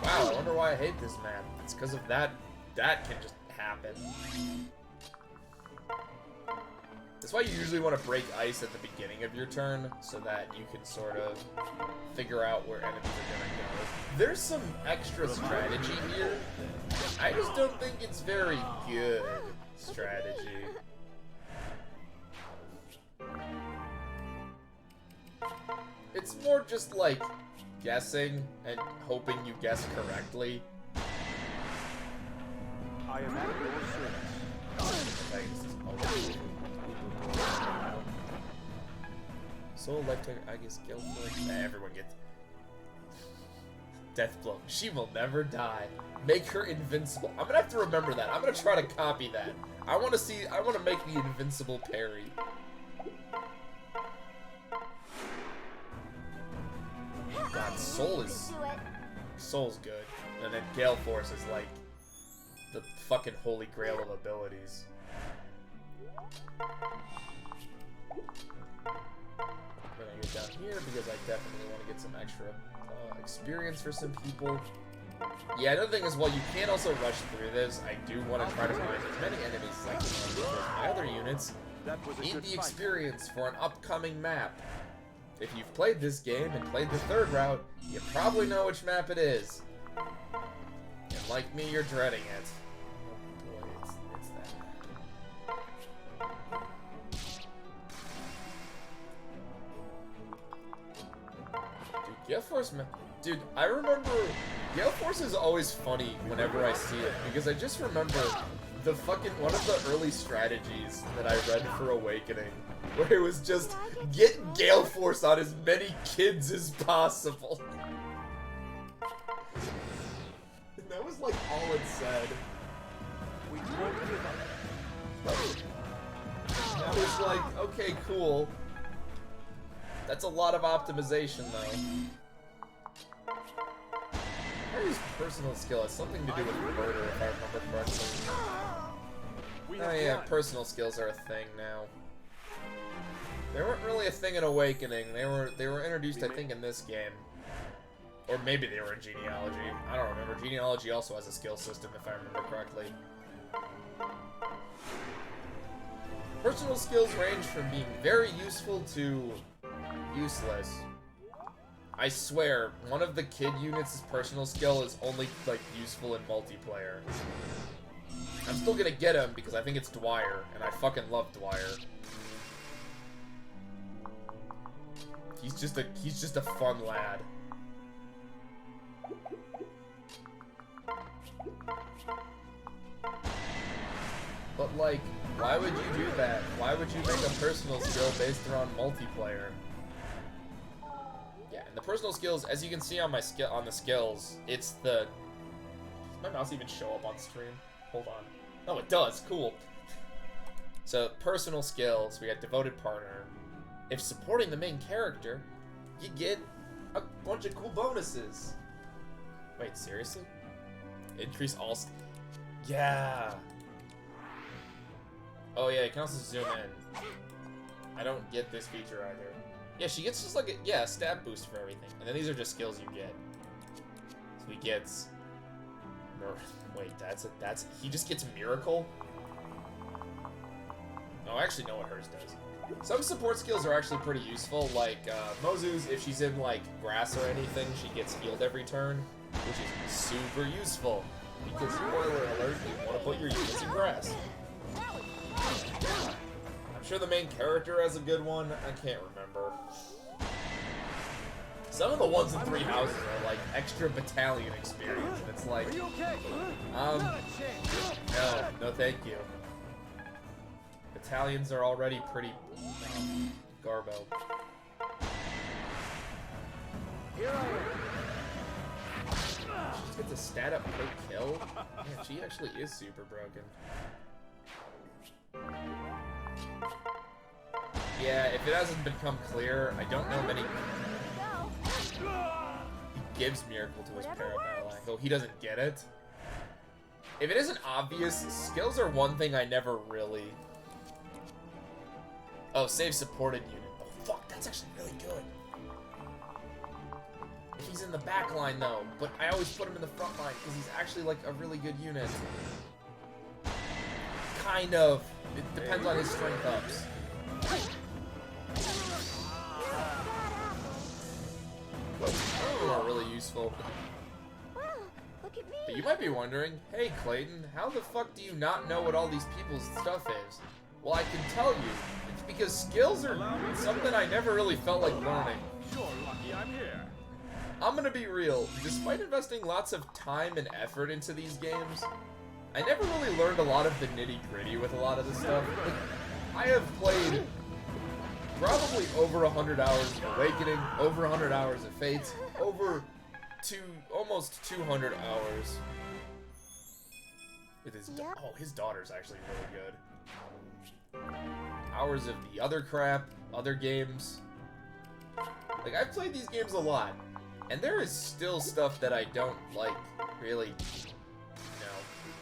Speaker 1: Wow, I wonder why I hate this map. It's because of that. That can just happen. That's why you usually want to break ice at the beginning of your turn, so that you can sort of figure out where enemies are gonna go. There's some extra strategy here. I just don't think it's very good strategy. It's more just like guessing and hoping you guess correctly.
Speaker 3: I am at your service.
Speaker 1: Soul Lifetime, I guess, Guild Force. Everyone gets Death Blow. She will never die. Make her invincible. I'm gonna have to remember that. I'm gonna try to copy that. I want to make the invincible parry. God, Soul's good. And then Gale Force is like the fucking holy grail of abilities. I'm gonna get down here because I definitely want to get some extra experience for some people. Yeah, another thing is, while you can also rush through this, I do want to try to find as many enemies as I can because my other units need the experience for an upcoming map. If you've played this game and played the third route, you probably know which map it is. And like me, you're dreading it. Oh boy, it's that. Dude, Gale Force, dude, I remember Gale Force is always funny whenever I see it because I just remember the fucking one of the early strategies that I read for Awakening, where it was just get Gale Force on as many kids as possible. And that was like all it said.
Speaker 5: We won't give up.
Speaker 1: I was like, okay, cool. That's a lot of optimization, though. Harry's personal skill has something to do with murder, if I remember correctly. Oh yeah, personal skills are a thing now. They weren't really a thing in Awakening. They were introduced, I think, in this game. Or maybe they were in Genealogy. I don't remember. Genealogy also has a skill system, if I remember correctly. Personal skills range from being very useful to useless. I swear, one of the kid units' personal skill is only, like, useful in multiplayer. I'm still gonna get him because I think it's Dwyer, and I fucking love Dwyer. He's just a fun lad. But like, why would you do that? Why would you make a personal skill based around multiplayer? Yeah, and the personal skills, as you can see on my the skills, it's the. Does my mouse even show up on stream? Hold on. Oh, it does. Cool. So personal skills, we got devoted partner. If supporting the main character, you get a bunch of cool bonuses. Wait, seriously? Increase all. Yeah. Oh yeah, you can also zoom in. I don't get this feature either. Yeah, she gets just like a stab boost for everything, and then these are just skills you get. So he gets. Wait, that's he just gets Miracle. Oh, I actually know what hers does. Some support skills are actually pretty useful, like Mozu's, if she's in like grass or anything, she gets healed every turn, which is super useful. Because, spoiler alert, you want to put your units in grass. I'm sure the main character has a good one, I can't remember. Some of the ones in Three Houses are like extra battalion experience, and it's like, no thank you. Battalions are already pretty garbo.
Speaker 5: Here I am.
Speaker 1: She just gets a stat up per kill? Man, she actually is super broken. Yeah, if it hasn't become clear, I don't know many. He gives Miracle to his para-battle angle. He doesn't get it. If it isn't obvious, skills are one thing I never really. Oh, save supported unit. Oh, fuck, that's actually really good. He's in the back line, though, but I always put him in the front line because he's actually, like, a really good unit. Kind of. It depends on his strength ups. Oh, are really useful.
Speaker 2: Wow, look at me.
Speaker 1: But you might be wondering, hey, Clayton, how the fuck do you not know what all these people's stuff is? Well, I can tell you. It's because skills are something I never really felt like learning.
Speaker 3: You're lucky I'm here.
Speaker 1: I'm gonna be real. Despite investing lots of time and effort into these games, I never really learned a lot of the nitty-gritty with a lot of this stuff. Like, I have played probably over 100 hours of Awakening, over 100 hours of Fates, over almost 200 hours with his his daughter's actually really good. Hours of the other crap, other games. Like, I've played these games a lot, and there is still stuff that I don't, like, really,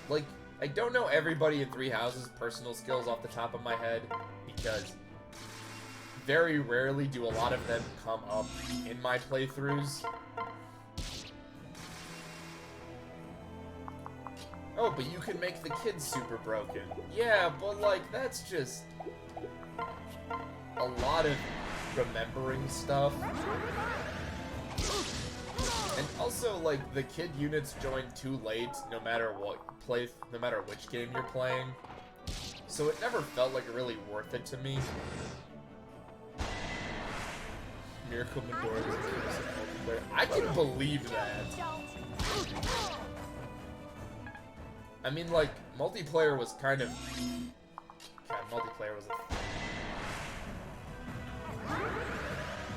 Speaker 1: like, I don't know everybody in Three Houses' personal skills off the top of my head, because very rarely do a lot of them come up in my playthroughs. Oh, but you can make the kids super broken. Yeah, but like, that's just a lot of remembering stuff. And also, like, the kid units join too late, no matter no matter which game you're playing. So it never felt like really worth it to me. Miracle Midori is multiplayer. I can believe that. I mean, like, multiplayer was kind of... God, multiplayer was a thing.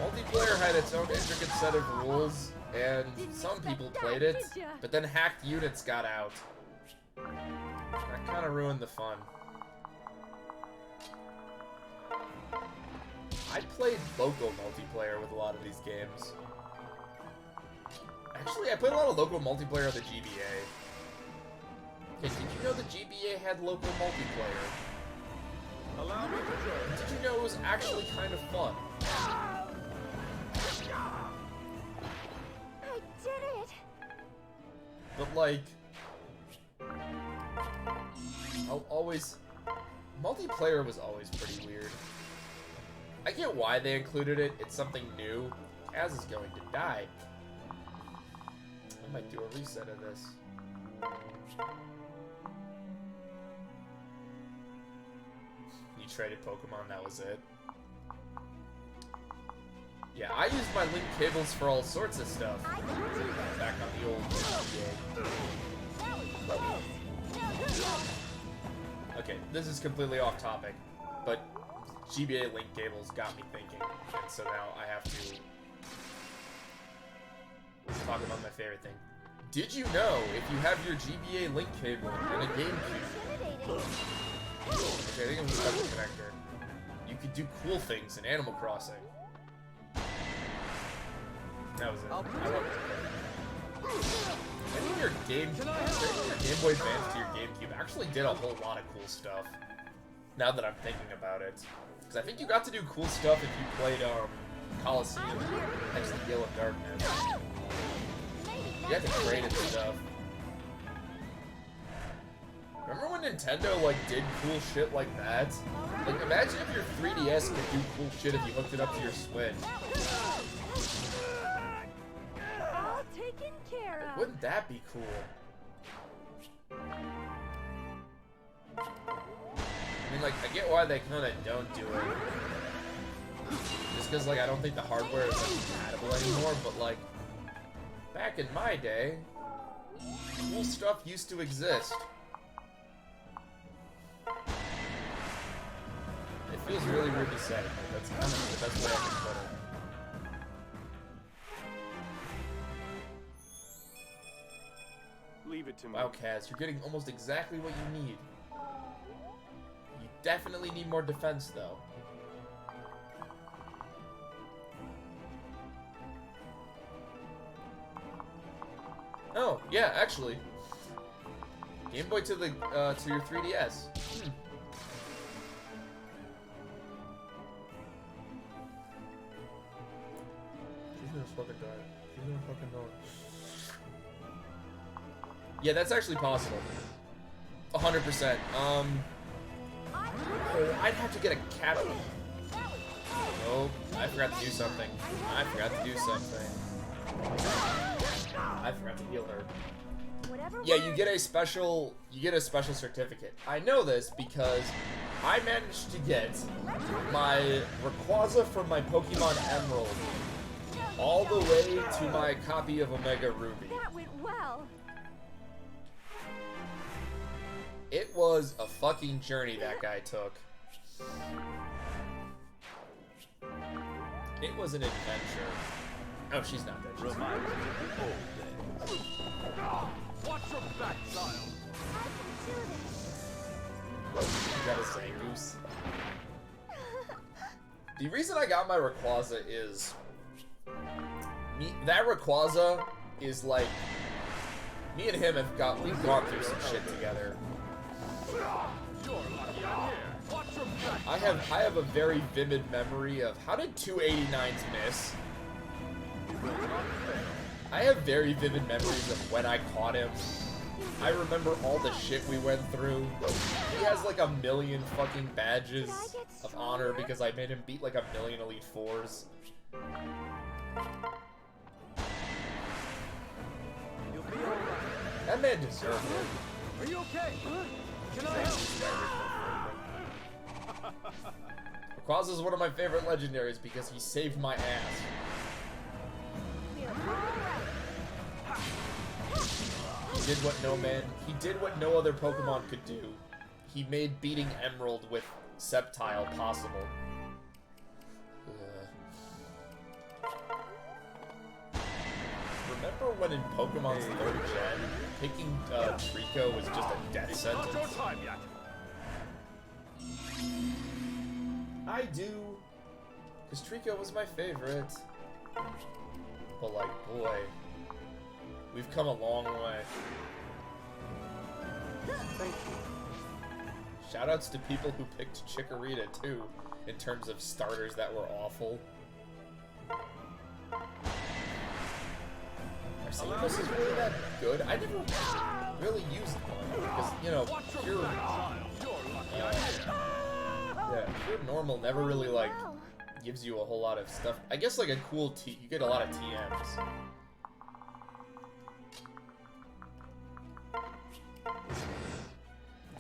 Speaker 1: Multiplayer had its own intricate set of rules, and some people played it, but then hacked units got out. That kind of ruined the fun. I played local multiplayer with a lot of these games. Actually, I played a lot of local multiplayer on the GBA. Okay, did you know the GBA had local multiplayer?
Speaker 3: Allow me to join.
Speaker 1: Did you know it was actually kind of fun?
Speaker 2: I did it.
Speaker 1: But like, multiplayer was always pretty weird. I get why they included it. It's something new. Kaz is going to die. I might do a reset of this. You traded Pokemon, that was it. Yeah, I used my link cables for all sorts of stuff. Back on the old GBA. Okay, this is completely off topic, but GBA link cables got me thinking, and so now I have to talk about my favorite thing. Did you know if you have your GBA link cable and a GameCube, okay, I think it was a special connector, you could do cool things in Animal Crossing. That was it. I love it. I think your Game Boy Advance to your GameCube actually did a whole lot of cool stuff. Now that I'm thinking about it. Because I think you got to do cool stuff if you played Coliseum next to Gale of Darkness. You had to trade and stuff. Remember when Nintendo like did cool shit like that? Like imagine if your 3DS could do cool shit if you hooked it up to your Switch.
Speaker 2: All taken care
Speaker 1: Like,
Speaker 2: of.
Speaker 1: wouldn't that be cool? I mean, like, I get why they kind of don't do it. Just because, like, I don't think the hardware is like, compatible anymore, but, like, back in my day, cool stuff used to exist. It feels really weird to say, but that's kind of the best way I can put it.
Speaker 3: Leave it to me.
Speaker 1: Wow, Kaz, you're getting almost exactly what you need. You definitely need more defense, though. Oh, yeah, actually. Game Boy to the to your 3DS. She's gonna fucking die. She's gonna fucking die. Yeah, that's actually possible. 100%. Oh, I'd have to get a cat. Oh, I forgot to do something. I forgot to do something. I forgot to heal her. Yeah, you get a special certificate. I know this because I managed to get my Rayquaza from my Pokemon Emerald all the way to my copy of Omega Ruby.
Speaker 2: That went well.
Speaker 1: It was a fucking journey that guy took. It was an adventure. Oh, she's not dead. She's
Speaker 3: Remind me of the old days. Watch your back, child.
Speaker 1: You got a Zangoose. The reason I got my Rayquaza is... that Rayquaza is like... Me and him we've gone through some shit together.
Speaker 3: You're lucky I'm here. Watch your back.
Speaker 1: I have a very vivid memory of how did 289s miss? I have very vivid memories of when I caught him. I remember all the shit we went through. He has like a million fucking badges of honor because I made him beat like a million Elite Fours.
Speaker 5: You'll be alright.
Speaker 1: That man deserved it.
Speaker 5: Are you okay? Can I help?
Speaker 1: Rayquaza is one of my favorite legendaries because he saved my ass.
Speaker 2: We're all right.
Speaker 1: He did what no other Pokemon could do. He made beating Emerald with Sceptile possible. Remember when in Pokemon's 3rd gen, picking Trico was just a death
Speaker 3: It's not your
Speaker 1: sentence?
Speaker 3: time yet.
Speaker 1: I do, because Trico was my favorite. But like, boy, we've come a long way.
Speaker 5: Thank you.
Speaker 1: Shoutouts to people who picked Chikorita too, in terms of starters that were awful. Arceus is really that good. I never really used one because, you know, pure, yeah, pure normal never really like gives you a whole lot of stuff. I guess like a cool you get a lot of TMs.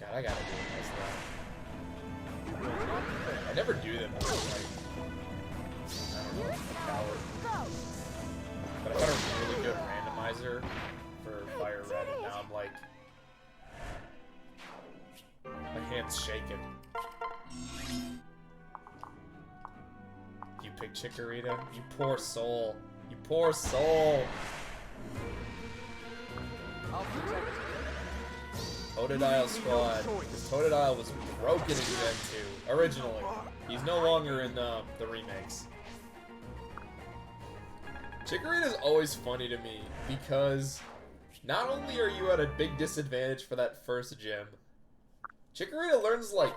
Speaker 1: God, I gotta do a nice lap. I never do them. Like, I don't know, a coward. But I got a really good randomizer for Fire Red, and now I'm like, my hand's shaking. You pick Chikorita? You poor soul. You poor soul.
Speaker 5: I'll protect you.
Speaker 1: Totodile Squad. Because Totodile was broken in Gen 2, originally. He's no longer in the remakes. Chikorita is always funny to me because not only are you at a big disadvantage for that first gym, Chikorita learns like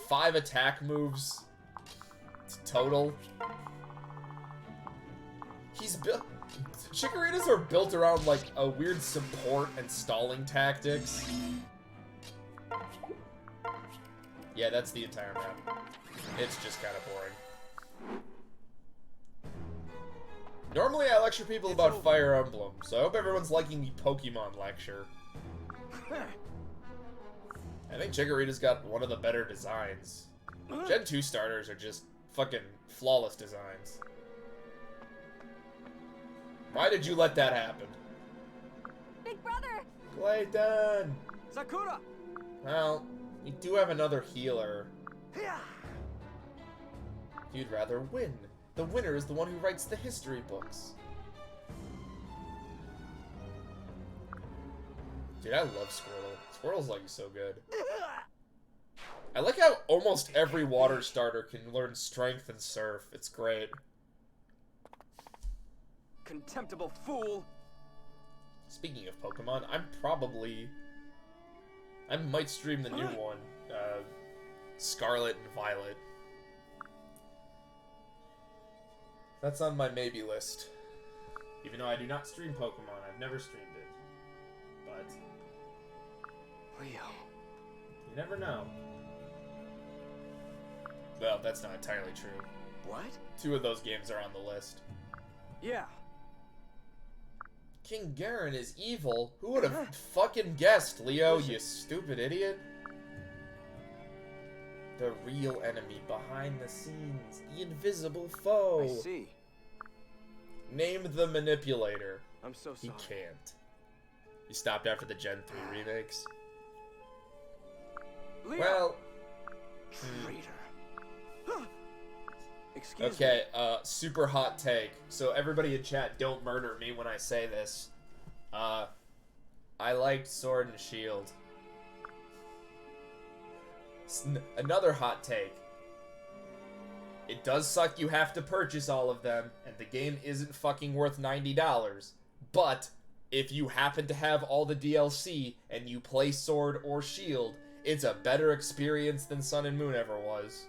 Speaker 1: 5 attack moves total. Chikoritas are built around like a weird support and stalling tactics. Yeah, that's the entire map. It's just kind of boring. Normally I lecture people about Fire Emblem, so I hope everyone's liking the Pokemon lecture. I think Chikorita's got one of the better designs. Gen 2 starters are just fucking flawless designs. Why did you let that happen?
Speaker 2: Big brother!
Speaker 1: Clayton!
Speaker 5: Sakura!
Speaker 1: Well, we do have another healer.
Speaker 5: Yeah.
Speaker 1: You'd rather win. The winner is the one who writes the history books. Dude, I love Squirtle. Squirtle's like so good. I like how almost every water starter can learn Strength and Surf. It's great.
Speaker 5: Contemptible fool!
Speaker 1: Speaking of Pokemon, I might stream the new one, Scarlet and Violet. That's on my maybe list. Even though I do not stream Pokemon, I've never streamed it. But
Speaker 5: Leo.
Speaker 1: you never know. Well, that's not entirely true.
Speaker 5: What?
Speaker 1: 2 of those games are on the list.
Speaker 5: Yeah.
Speaker 1: King Garen is evil? Who would have fucking guessed, Leo, you stupid idiot? The real enemy behind the scenes. The invisible foe.
Speaker 5: I see.
Speaker 1: Name the manipulator.
Speaker 5: I'm so
Speaker 1: He
Speaker 5: sorry.
Speaker 1: can't. You stopped after the Gen 3 remakes?
Speaker 5: Leo!
Speaker 1: Well,
Speaker 5: Traitor. Excuse me.
Speaker 1: okay, super hot take. So everybody in chat, don't murder me when I say this. I liked Sword and Shield. Another hot take. It does suck you have to purchase all of them, and the game isn't fucking worth $90. But if you happen to have all the DLC and you play Sword or Shield, it's a better experience than Sun and Moon ever was.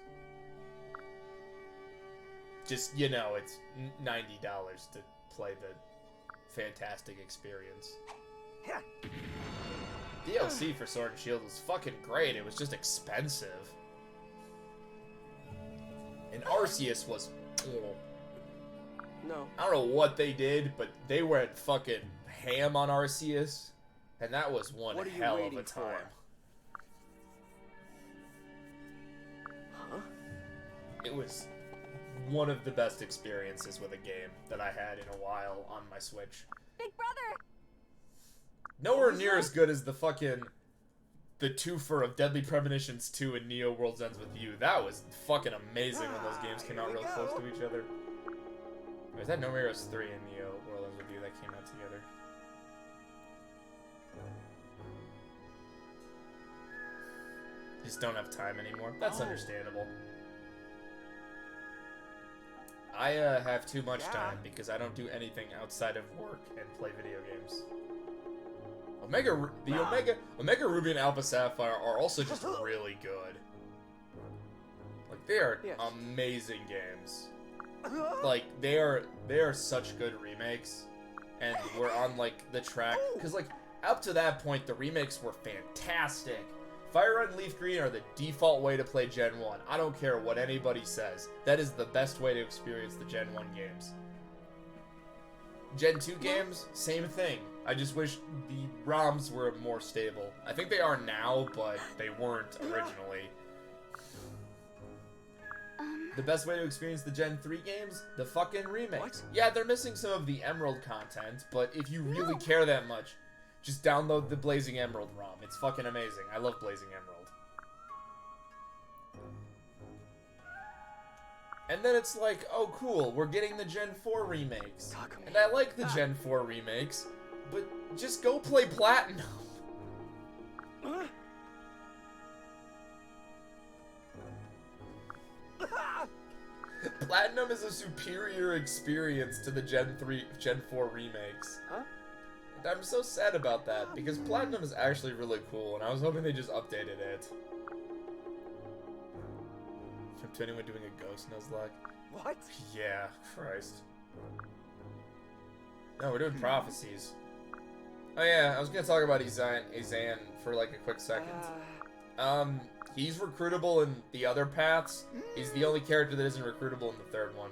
Speaker 1: Just, you know, it's $90 to play the fantastic experience. DLC for Sword and Shield was fucking great. It was just expensive. And Arceus was...
Speaker 5: No.
Speaker 1: I don't know what they did, but they went fucking ham on Arceus. And that was one
Speaker 5: What are you
Speaker 1: hell of
Speaker 5: waiting
Speaker 1: a time.
Speaker 5: for? Huh?
Speaker 1: It was one of the best experiences with a game that I had in a while on my Switch.
Speaker 2: Big brother!
Speaker 1: Nowhere near as good as the twofer of Deadly Premonitions 2 and Neo World's Ends With You. That was fucking amazing when those games came out real close to each other. Or is that No More Heroes 3 and Neo World Ends With You that came out together? Just don't have time anymore. That's understandable. I have too much time because I don't do anything outside of work and play video games. Omega Ruby and Alpha Sapphire are also just really good. Like, they are amazing games. Like, they are such good remakes, and we're on like the track because like up to that point the remakes were fantastic. Fire Red and Leaf Green are the default way to play Gen 1. I don't care what anybody says. That is the best way to experience the Gen 1 games. Gen 2 games, same thing. I just wish the ROMs were more stable. I think they are now, but they weren't originally. The best way to experience the Gen 3 games? The fucking remakes.
Speaker 5: What?
Speaker 1: Yeah, they're missing some of the Emerald content, but if you really care that much, just download the Blazing Emerald ROM. It's fucking amazing. I love Blazing Emerald. And then it's like, oh cool, we're getting the Gen 4 remakes. And I like the Gen 4 remakes, but just go play Platinum. Platinum is a superior experience to the Gen 4 remakes.
Speaker 5: Huh?
Speaker 1: And I'm so sad about that, because Platinum is actually really cool, and I was hoping they just updated it. To anyone doing a Ghost Nuzlocke?
Speaker 5: What?
Speaker 1: Yeah, Christ. No, we're doing prophecies. Oh yeah, I was gonna talk about Izan for like a quick second. He's recruitable in the other paths. He's the only character that isn't recruitable in the third one.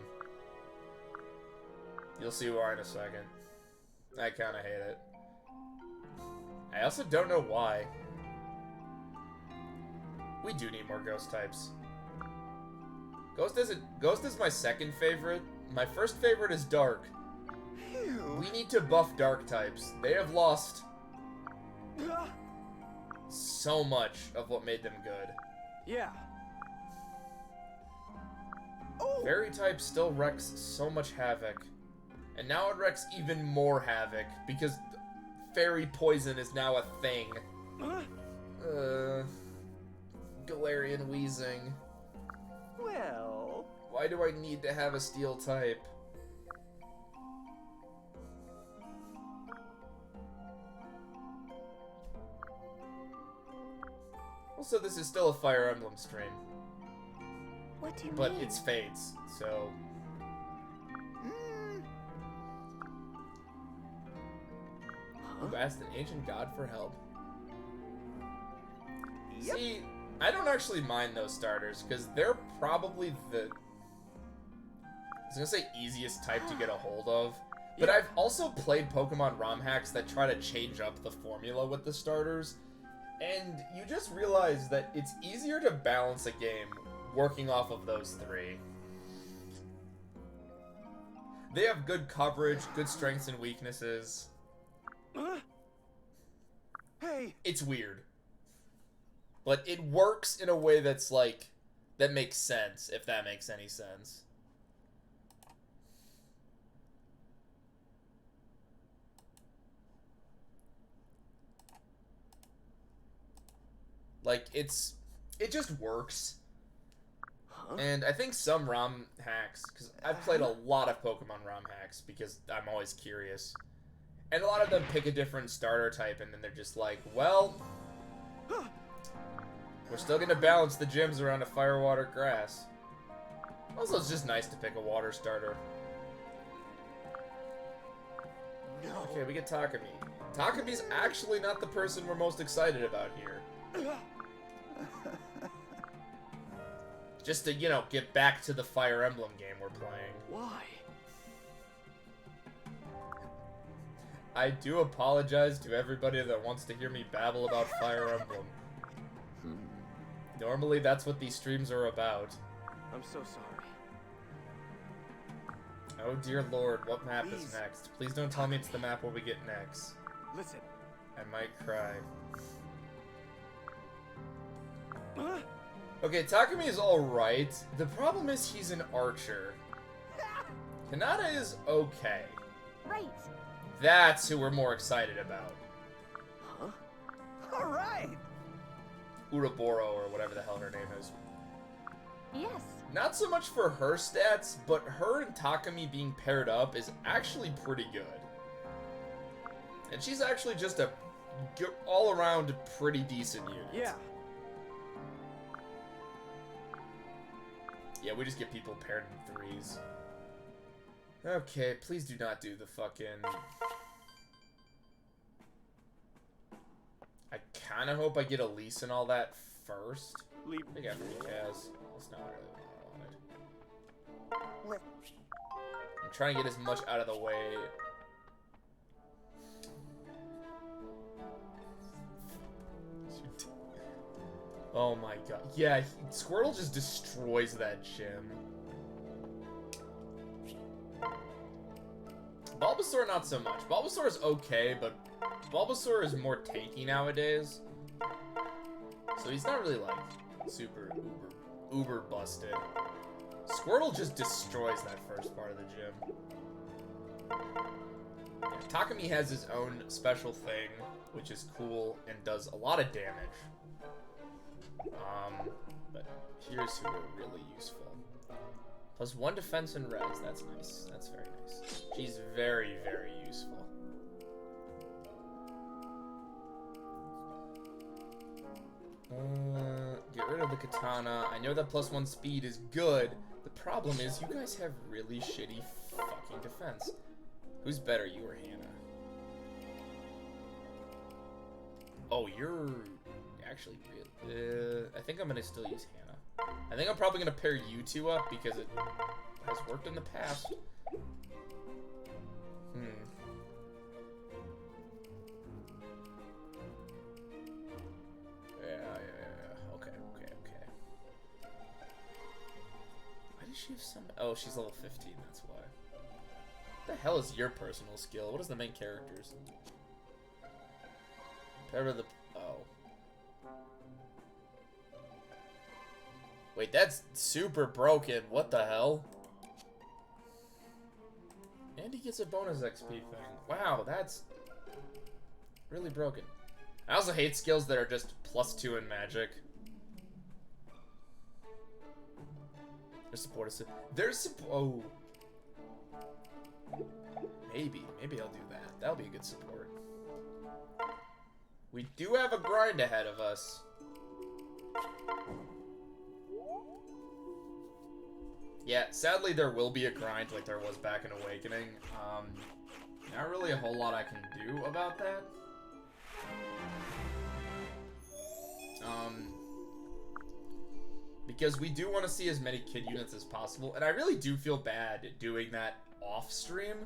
Speaker 1: You'll see why in a second. I kinda hate it. I also don't know why. We do need more ghost types. Ghost is my second favorite. My first favorite is Dark. We need to buff Dark types. They have lost so much of what made them good.
Speaker 5: Yeah.
Speaker 1: Fairy type still wreaks so much havoc. And now it wreaks even more havoc because fairy poison is now a thing. Galarian wheezing.
Speaker 5: Well.
Speaker 1: Why do I need to have a steel type? Also, this is still a Fire Emblem stream.
Speaker 2: What do you
Speaker 1: But
Speaker 2: mean?
Speaker 1: it's Fates, so... Who asked an ancient god for help?
Speaker 5: Yep.
Speaker 1: See, I don't actually mind those starters, because they're probably the... I was gonna say easiest type to get a hold of. But I've also played Pokemon ROM hacks that try to change up the formula with the starters. And you just realize that it's easier to balance a game working off of those three. They have good coverage, good strengths and weaknesses.
Speaker 5: Hey.
Speaker 1: It's weird. But it works in a way that's like, that makes sense, if that makes any sense. Like, it just works.
Speaker 5: Huh?
Speaker 1: And I think some ROM hacks, because I've played a lot of Pokemon ROM hacks, because I'm always curious. And a lot of them pick a different starter type, and then they're just like, well, We're still gonna balance the gyms around a fire, water, grass. Also, it's just nice to pick a water starter.
Speaker 4: No.
Speaker 1: Okay, we get Takumi. Takumi's actually not the person we're most excited about here. Just to, you know, get back to the Fire Emblem game we're playing.
Speaker 5: Why?
Speaker 1: I do apologize to everybody that wants to hear me babble about Fire Emblem. Normally, that's what these streams are about.
Speaker 5: I'm so sorry.
Speaker 1: Oh dear lord, what map is
Speaker 5: Please.
Speaker 1: next? Please don't tell me it's the map where we get next.
Speaker 5: Listen.
Speaker 1: I might cry.
Speaker 5: Huh?
Speaker 1: Okay, Takumi is alright. The problem is he's an archer. Hinata is okay.
Speaker 2: Right.
Speaker 1: That's who we're more excited about.
Speaker 5: Huh? All right.
Speaker 1: Uraboro, or whatever the hell her name is.
Speaker 2: Yes.
Speaker 1: Not so much for her stats, but her and Takumi being paired up is actually pretty good. And she's actually just a all-around pretty decent unit.
Speaker 5: Yeah.
Speaker 1: Yeah, we just get people paired in threes. Okay, please do not do the fucking... I kind of hope I get Elise and all that first.
Speaker 5: Leave.
Speaker 1: I think I have Kaz. That's not really what I wanted. I'm trying to get as much out of the way. Oh my god. Yeah, Squirtle just destroys that gym. Bulbasaur, not so much. Bulbasaur is okay, but Bulbasaur is more tanky nowadays. So he's not really, like, super uber busted. Squirtle just destroys that first part of the gym. Yeah, Takumi has his own special thing, which is cool and does a lot of damage. But here's who are really useful. Plus 1 defense and res, that's nice. That's very nice. She's very, very useful. Get rid of the katana. I know that +1 speed is good. The problem is you guys have really shitty fucking defense. Who's better, you or Hannah? Oh, you're actually really... I think I'm gonna still use Hannah. I think I'm probably gonna pair you two up because it has worked in the past. Yeah. Okay. Why does she have some... Oh, she's level 15, that's why. What the hell is your personal skill? What is the main character's? Pair with the... Oh. Wait, that's super broken. What the hell? And he gets a bonus XP thing. Wow, that's really broken. I also hate skills that are just +2 in magic. There's support. There's oh. Maybe I'll do that. That'll be a good support. We do have a grind ahead of us. Yeah, sadly there will be a grind like there was back in Awakening. Not really a whole lot I can do about that. Because we do want to see as many kid units as possible, and I really do feel bad doing that off stream.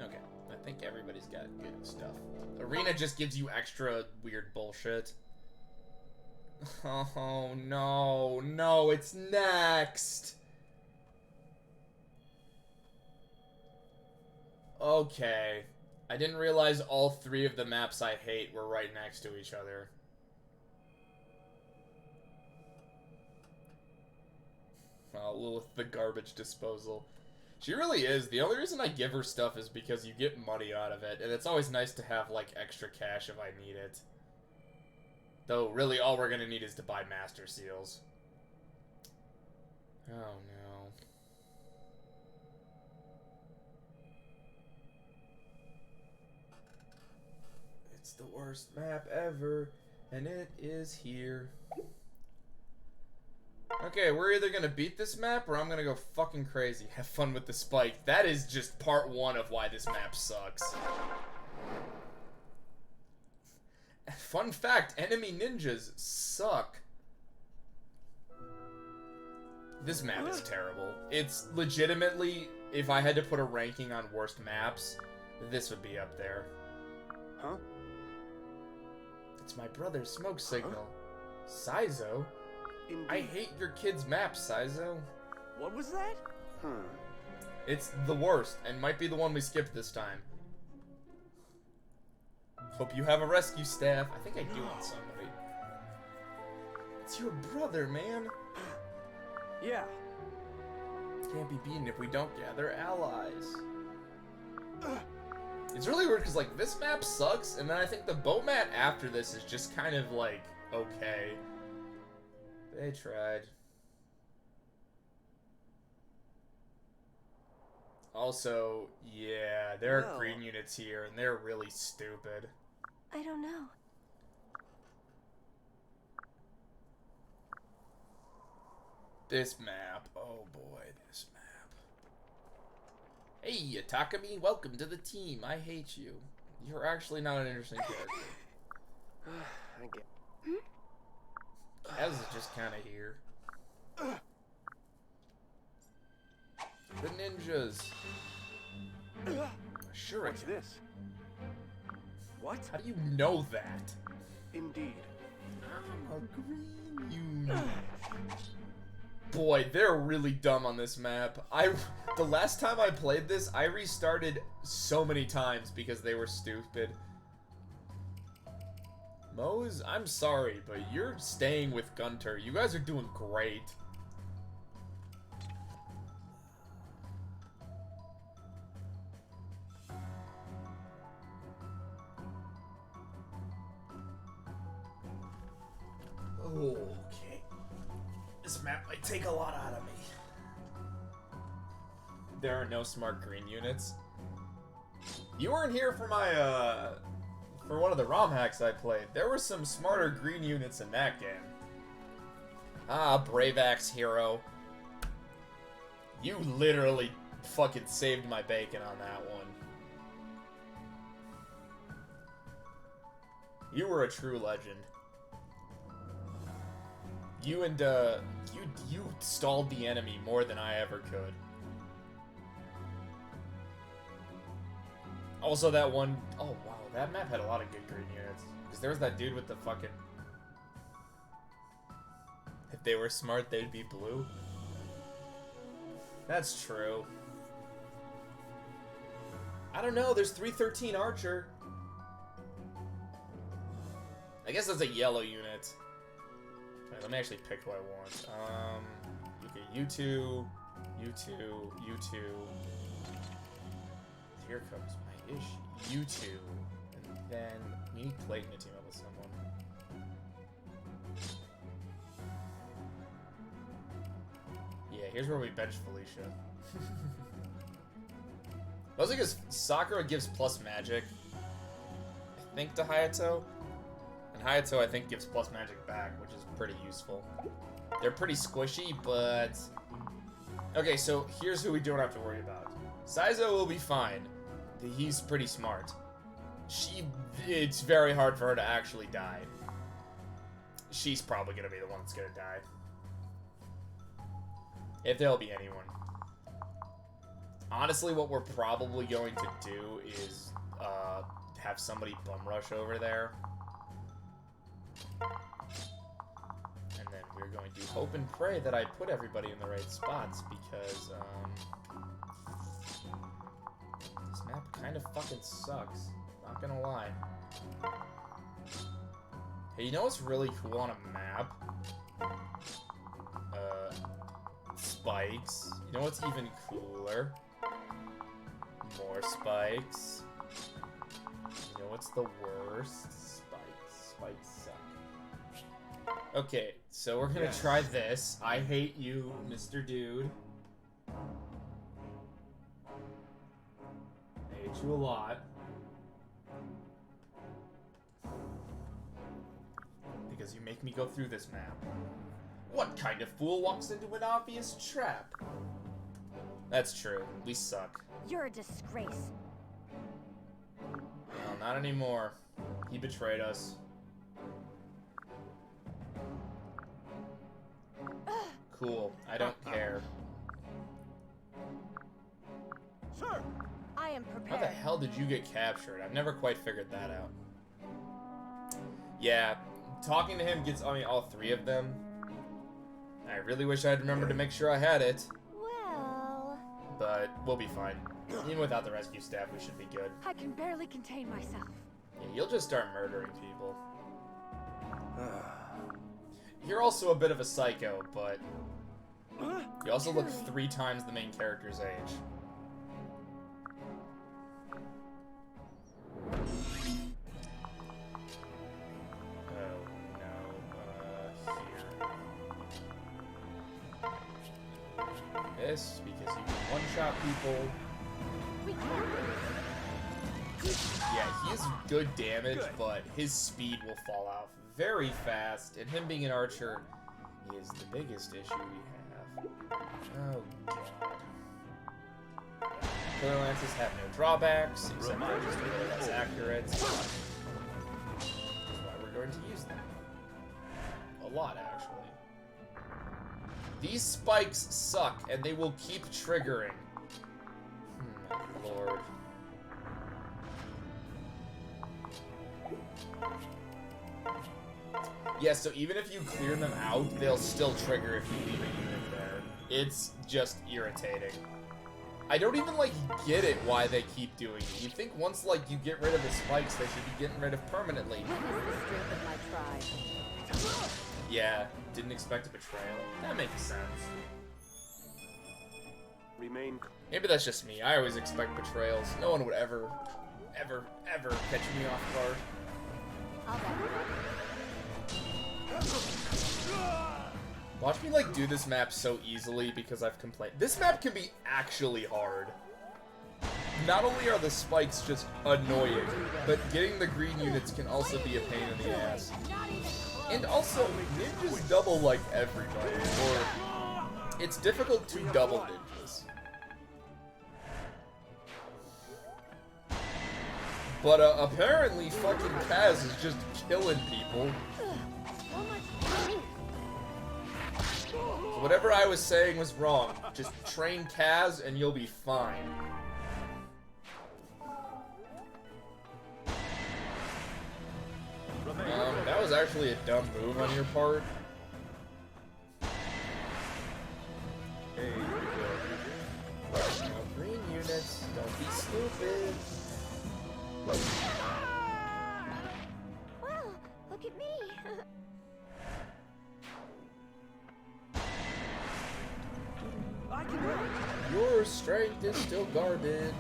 Speaker 1: Okay, I think everybody's got good stuff. Arena just gives you extra weird bullshit. Oh no, it's next. Okay. I didn't realize all 3 of the maps I hate were right next to each other. Oh, Lilith the garbage disposal. She really is. The only reason I give her stuff is because you get money out of it, and it's always nice to have, like, extra cash if I need it. Though, really, all we're gonna need is to buy Master Seals. Oh, no. It's the worst map ever, and it is here. Okay, we're either gonna beat this map or I'm gonna go fucking crazy. Have fun with the spike. That is just part 1 of why this map sucks. Fun fact, enemy ninjas suck. This map is terrible. It's legitimately, if I had to put a ranking on worst maps, this would be up there.
Speaker 4: Huh?
Speaker 1: It's my brother's smoke signal. Saizo?
Speaker 5: Indeed.
Speaker 1: I hate your kid's map, Saizo.
Speaker 5: What was that?
Speaker 4: Huh.
Speaker 1: It's the worst, and might be the one we skipped this time. Hope you have a rescue staff. I think I do want somebody. It's your brother, man.
Speaker 5: Yeah.
Speaker 1: Can't be beaten if we don't gather allies. It's really weird because, like, this map sucks, and then I think the boat mat after this is just kind of, like, okay. They tried. Also, yeah, there are
Speaker 5: Well.
Speaker 1: green units here, and they're really stupid.
Speaker 2: I don't know.
Speaker 1: This map, oh boy, this map. Hey, Takami, welcome to the team. I hate you. You're actually not an interesting character.
Speaker 5: I get.
Speaker 1: Kaz is just kind of here. The ninjas. Sure.
Speaker 5: What's this? What?
Speaker 1: How do you know that?
Speaker 5: Indeed.
Speaker 1: I'm a green unit. Boy, they're really dumb on this map. The last time I played this, I restarted so many times because they were stupid. Mose, I'm sorry, but you're staying with Gunter. You guys are doing great. Okay. This map might take a lot out of me. There are no smart green units. You weren't here for my, for one of the ROM hacks I played. There were some smarter green units in that game. Ah, Brave Axe Hero. You literally fucking saved my bacon on that one. You were a true legend. You and, you stalled the enemy more than I ever could. Also, that one, oh wow, that map had a lot of good green units. Because there was that dude with the fucking... If they were smart, they'd be blue. That's true. I don't know, there's 313 Archer. I guess that's a yellow unit. Alright, let me actually pick who I want. Okay, you two, you two, you two. Here comes my issue. You two. And then we need Clayton to team up with someone. Yeah, here's where we bench Felicia. Mostly because Sakura gives plus magic, I think, to Hayato. And Hayato, I think, gives plus magic back, which is pretty useful. They're pretty squishy, but... Okay, so here's who we don't have to worry about. Saizo will be fine. He's pretty smart. It's very hard for her to actually die. She's probably gonna be the one that's gonna die. If there'll be anyone. Honestly, what we're probably going to do is have somebody bum rush over there. And then we're going to hope and pray that I put everybody in the right spots, because this map kind of fucking sucks. Not gonna lie. Hey, you know what's really cool on a map? Spikes. You know what's even cooler? More spikes. You know what's the worst? Spikes. Spikes suck. Okay, so we're gonna try this. I hate you, Mr. Dude. I hate you a lot. because you make me go through this map. What kind of fool walks into an obvious trap? That's true. We suck.
Speaker 2: You're a disgrace.
Speaker 1: Well, not anymore. He betrayed us. Cool. I don't care.
Speaker 5: Sir!
Speaker 2: I am
Speaker 1: How the
Speaker 2: prepared.
Speaker 1: hell did you get captured? I've never quite figured that out. Yeah, talking to him gets, I mean, all three of them. I really wish I'd remembered to make sure I had it.
Speaker 2: Well,
Speaker 1: But we'll be fine. Even without the rescue staff, we should be good.
Speaker 2: I can barely contain myself.
Speaker 1: Yeah, you'll just start murdering people. You're also a bit of a psycho, but you also look 3 times the main character's age. Oh, no. Here. This, because you can one-shot people.
Speaker 2: We can't.
Speaker 1: Yeah, he is good damage, but his speed will fall off very fast, and him being an archer is the biggest issue we have. Oh, God. Killer lances have no drawbacks, except they're just a little less accurate. Which is why we're going to use them. A lot, actually. These spikes suck, and they will keep triggering. My lord. Yeah, so even if you clear them out, they'll still trigger if you leave a unit there. It's just irritating. I don't even, like, get it why they keep doing it. You'd think once, like, you get rid of the spikes, they should be getting rid of permanently.
Speaker 2: Witness the strength of my tribe.
Speaker 1: Yeah, didn't expect a betrayal. That makes sense.
Speaker 5: Remain.
Speaker 1: Maybe that's just me. I always expect betrayals. No one would ever catch me off guard.
Speaker 2: I'll back you up.
Speaker 1: Watch me, like, do this map so easily because I've complained. This map can be actually hard. Not only are the spikes just annoying, but getting the green units can also be a pain in the ass. And also, ninjas double like everybody, or it's difficult to double ninjas. But apparently fucking Kaz is just killing people. So whatever I was saying was wrong. Just train Kaz and you'll be fine. That was actually a dumb move on your part.
Speaker 3: Hey,
Speaker 1: No green units, don't be stupid.
Speaker 2: Well, look at me.
Speaker 5: I can help.
Speaker 1: Your strength is still garbage.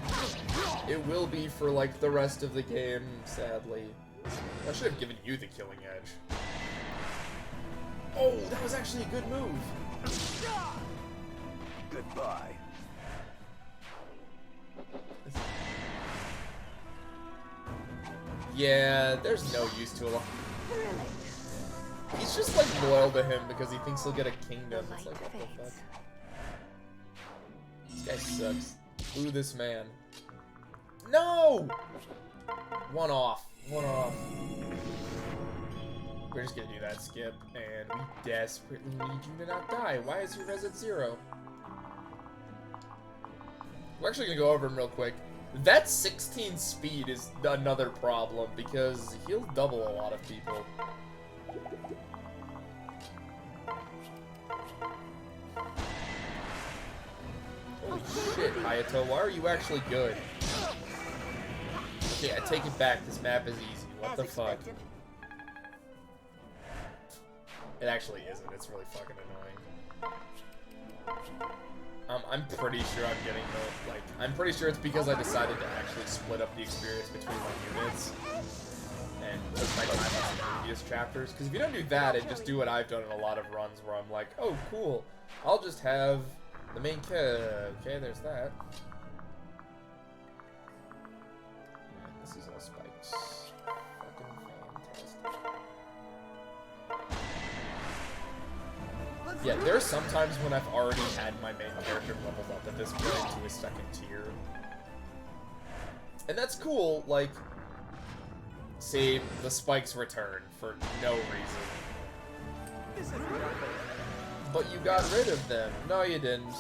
Speaker 1: It will be for, like, the rest of the game, sadly. I should have given you the killing edge. Oh, that was actually a good move.
Speaker 5: Goodbye.
Speaker 1: Yeah, there's no use to it. He's just, like, loyal to him because he thinks he'll get a kingdom. It's like, what the fuck? This guy sucks. Ooh, this man. No! One off. One off. We're just gonna do that skip, and we desperately need you to not die. Why is your res at 0? We're actually gonna go over him real quick. That 16 speed is another problem, because he'll double a lot of people. Oh shit, Hayato, why are you actually good? Okay, I take it back, this map is easy. What the fuck? It actually isn't, it's really fucking annoying. I'm pretty sure I'm getting the, like, I'm pretty sure it's because I decided to actually split up the experience between my units and took my time on the previous chapters. Because if you don't do that and just do what I've done in a lot of runs where I'm like, oh, cool, I'll just have the main kid. Okay, there's that. And this is all spikes. Fucking fantastic. Yeah, there are some times when I've already had my main character leveled up at this point to a second tier. And that's cool, like, see, the spikes return for no reason. But you got rid of them. No, you didn't.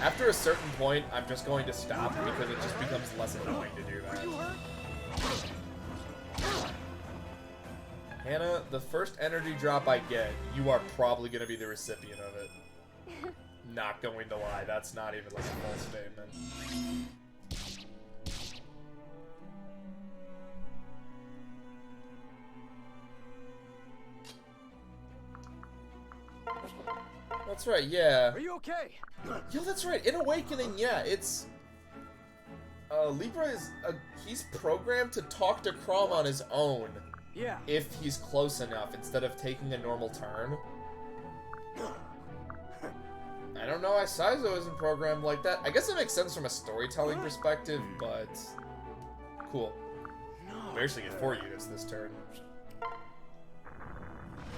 Speaker 1: After a certain point, I'm just going to stop because it just becomes less annoying to do that. Hannah, the first energy drop I get, you are probably going to be the recipient of it. Not going to lie, that's not even like a full statement. That's right, yeah.
Speaker 5: Are you okay?
Speaker 1: Yo, that's right. In Awakening, yeah, it's... Libra is... he's programmed to talk to Chrom on his own.
Speaker 5: Yeah.
Speaker 1: If he's close enough, instead of taking a normal turn. I don't know why Saizo isn't programmed like that. I guess it makes sense from a storytelling perspective, but... Cool. We actually get 4 units this turn.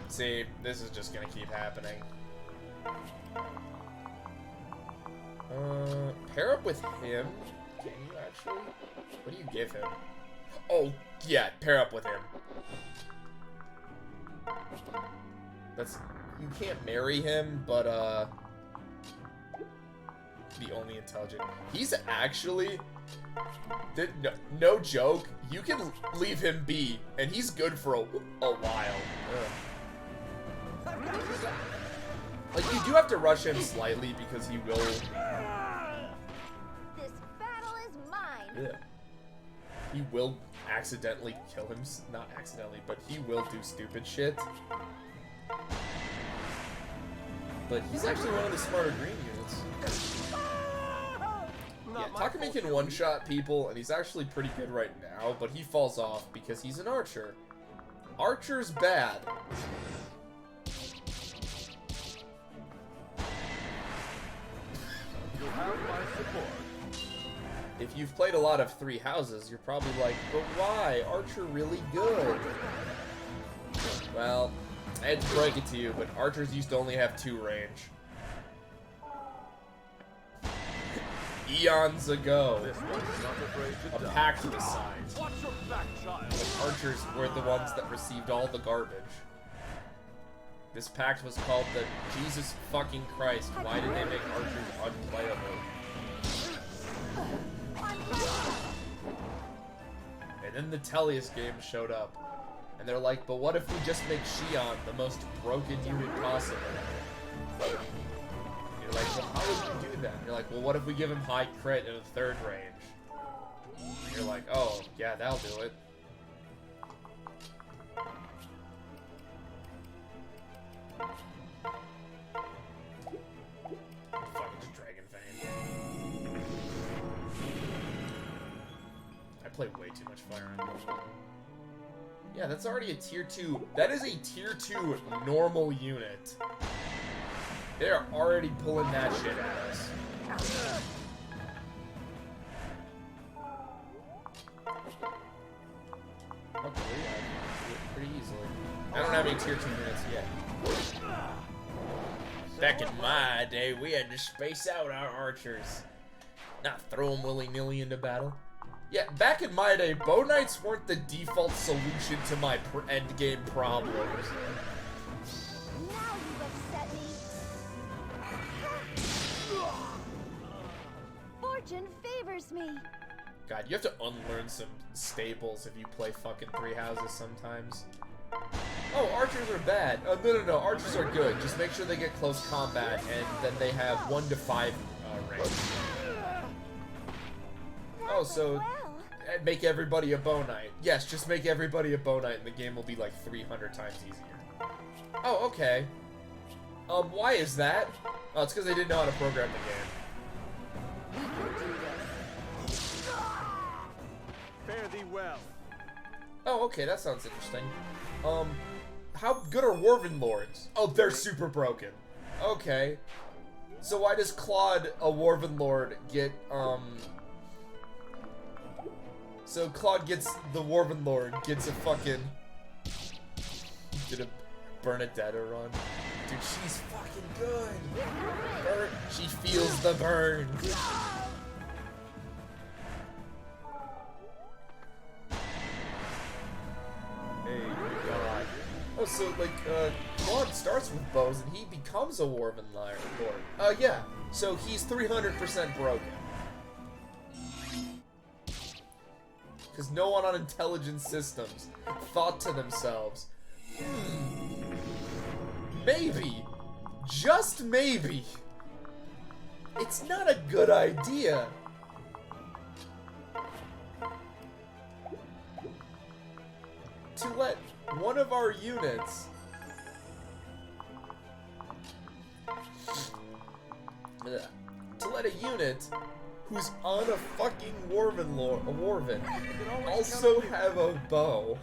Speaker 1: See, this is just gonna keep happening. Pair up with him. Can you actually? What do you give him? Oh, yeah, pair up with him. That's... You can't marry him, but, the only intelligent. He's actually... No joke, you can leave him be, and he's good for a while. Ugh. Like, you do have to rush him slightly because he will...
Speaker 2: This battle is mine.
Speaker 1: Yeah. He will accidentally kill him. Not accidentally, but he will do stupid shit. But he's actually one of the smarter green units. Yeah, Takumi can one-shot people, and he's actually pretty good right now, but he falls off because he's an archer. Archer's bad.
Speaker 3: You'll have my support.
Speaker 1: If you've played a lot of Three Houses, you're probably like, but why? Archer really good. Well, I had to break it to you, but archers used to only have 2 range. Eons ago,
Speaker 3: This one's not afraid to
Speaker 1: a
Speaker 3: die.
Speaker 1: pact was signed.
Speaker 3: Watch your back, child.
Speaker 1: The archers were the ones that received all the garbage. This pact was called the Jesus fucking Christ. Why did they make archers unplayable? And then the Tellius game showed up. And they're like, but what if we just make Xion the most broken unit possible? You're like, well, how would you do that? You're like, well, what if we give him high crit in a 3rd range? You're like, oh, yeah, that'll do it. Fucking Dragon Fang. I play way too much Fire Emblem. Yeah, that's already a tier 2. That is a tier 2 normal unit. They're already pulling that shit at us. Luckily, I can do it pretty easily. I don't have any tier 2 units yet. Back in my day, we had to space out our archers. Not throw them willy-nilly into battle. Yeah, back in my day, bow knights weren't the default solution to my endgame problems.
Speaker 2: Now you've upset me. Fortune favors me.
Speaker 1: God, you have to unlearn some staples if you play fucking Three Houses sometimes. Oh, archers are bad. No, archers are good. Just make sure they get close combat, and then they have 1 to 5 range. Oh, so make everybody a bow knight. Yes, just make everybody a bow knight, and the game will be like 300 times easier. Oh, okay. Why is that? Oh, it's because they didn't know how to program the game.
Speaker 5: Fare thee well.
Speaker 1: Oh, okay, that sounds interesting. How good are Warven Lords? Oh, they're super broken. Okay. So why does Claude, a Warven Lord, get, So Claude gets, the Warven Lord, gets a fucking... Did a Bernadetta run? Dude, she's fucking good. Burn. She feels the burn.
Speaker 5: Hey, God.
Speaker 1: Oh, so, like, Claude starts with bows and he becomes a Dwarven Lord. Yeah. So he's 300% broken. Because no one on intelligence systems thought to themselves, maybe, just maybe, it's not a good idea to let one of our units who's on a fucking Dwarven also have a bow.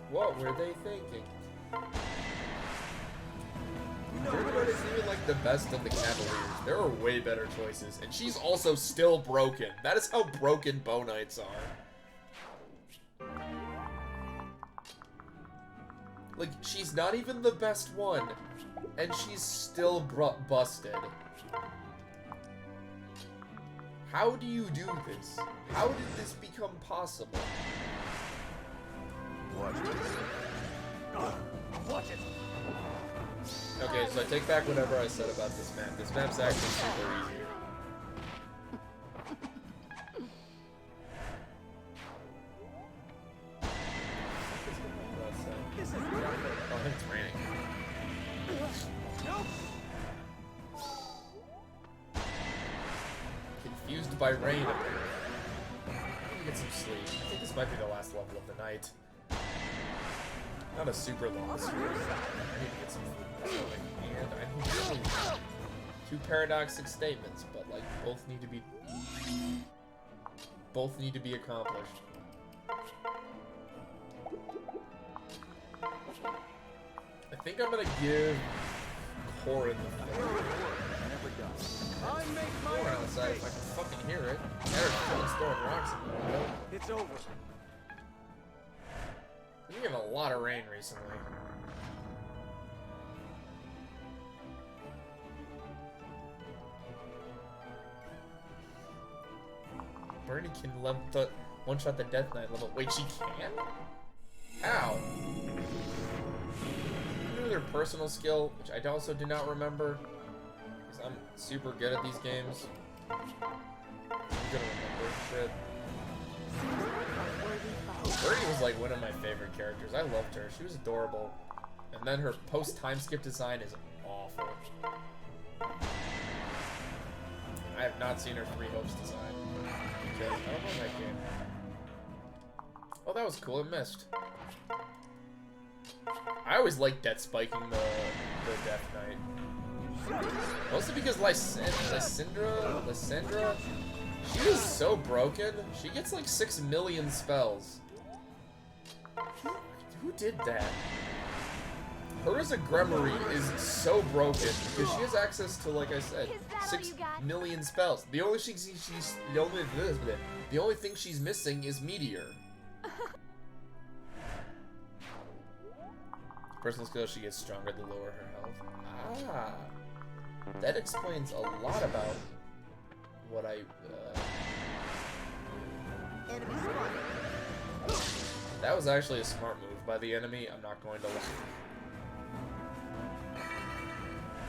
Speaker 1: What were they thinking? Everybody's even like the best of the Cavaliers. There are way better choices, and she's also still broken. That is how broken bow knights are. Like, she's not even the best one, and she's still busted. How do you do this? How did this become possible?
Speaker 5: Watch it.
Speaker 1: Okay, so I take back whatever I said about this map. This map's actually super easy. Oh, I think it's raining. Confused by rain. Let me get some sleep. I think this might be the last level of the night. Not a super long streak. I need to get some food. And I need to sleep. Two paradoxic statements, but like both need to be accomplished. I think I'm gonna give Corin the floor.
Speaker 5: I make my
Speaker 1: Corin
Speaker 5: own
Speaker 1: outside if I
Speaker 5: fate.
Speaker 1: can fucking hear it. There's someone's throwing rocks at me. You know?
Speaker 5: It's over.
Speaker 1: We're getting a lot of rain recently. Bernie can one-shot the Death Knight level. Wait, she can? How? Remember their personal skill, which I also do not remember, because I'm super good at these games. I'm gonna remember shit. Bernie was like one of my favorite characters. I loved her. She was adorable. And then her post-time skip design is awful. I have not seen her Three Hopes design. Because I don't know that game. Oh, that was cool. It missed. I always liked death spiking the Death Knight. Mostly because Lysandra, she is so broken. She gets like 6 million spells. Who did that? Her as a Gremory is so broken because she has access to, like I said, 6 million spells. The only thing she's missing is Meteor. Personal skill, she gets stronger the lower her health. Ah, that explains a lot about what I.
Speaker 2: Enemy spotted.
Speaker 1: That was actually a smart move by the enemy. I'm not going to lie.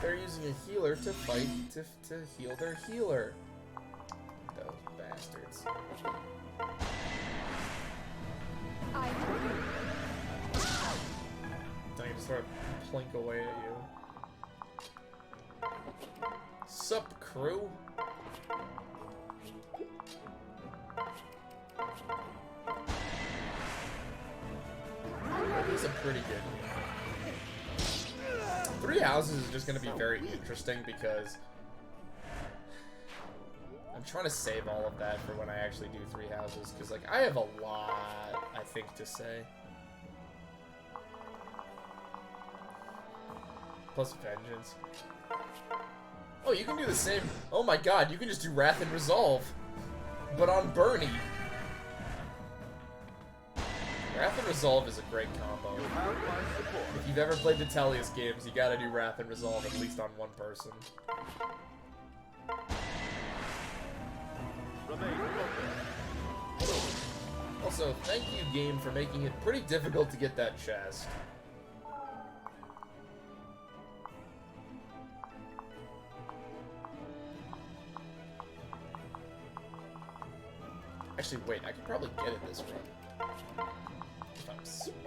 Speaker 1: They're using a healer to fight to heal their healer. Those bastards. Don't you just sort of plink away at you. Sup, crew? He's a pretty good game. Three Houses is just going to be very interesting because I'm trying to save all of that for when I actually do Three Houses, because like I have a lot, I think, to say. Plus Vengeance. Oh, you can do the same. Oh my god, you can just do Wrath and Resolve, but on Bernie. Resolve is a great combo.
Speaker 5: You have my support.
Speaker 1: If you've ever played the Tellius games, you gotta do Wrath and Resolve at least on one person.
Speaker 3: Remain focused.
Speaker 1: Also, thank you, game, for making it pretty difficult to get that chest. Actually, wait, I could probably get it this run. If I'm smart.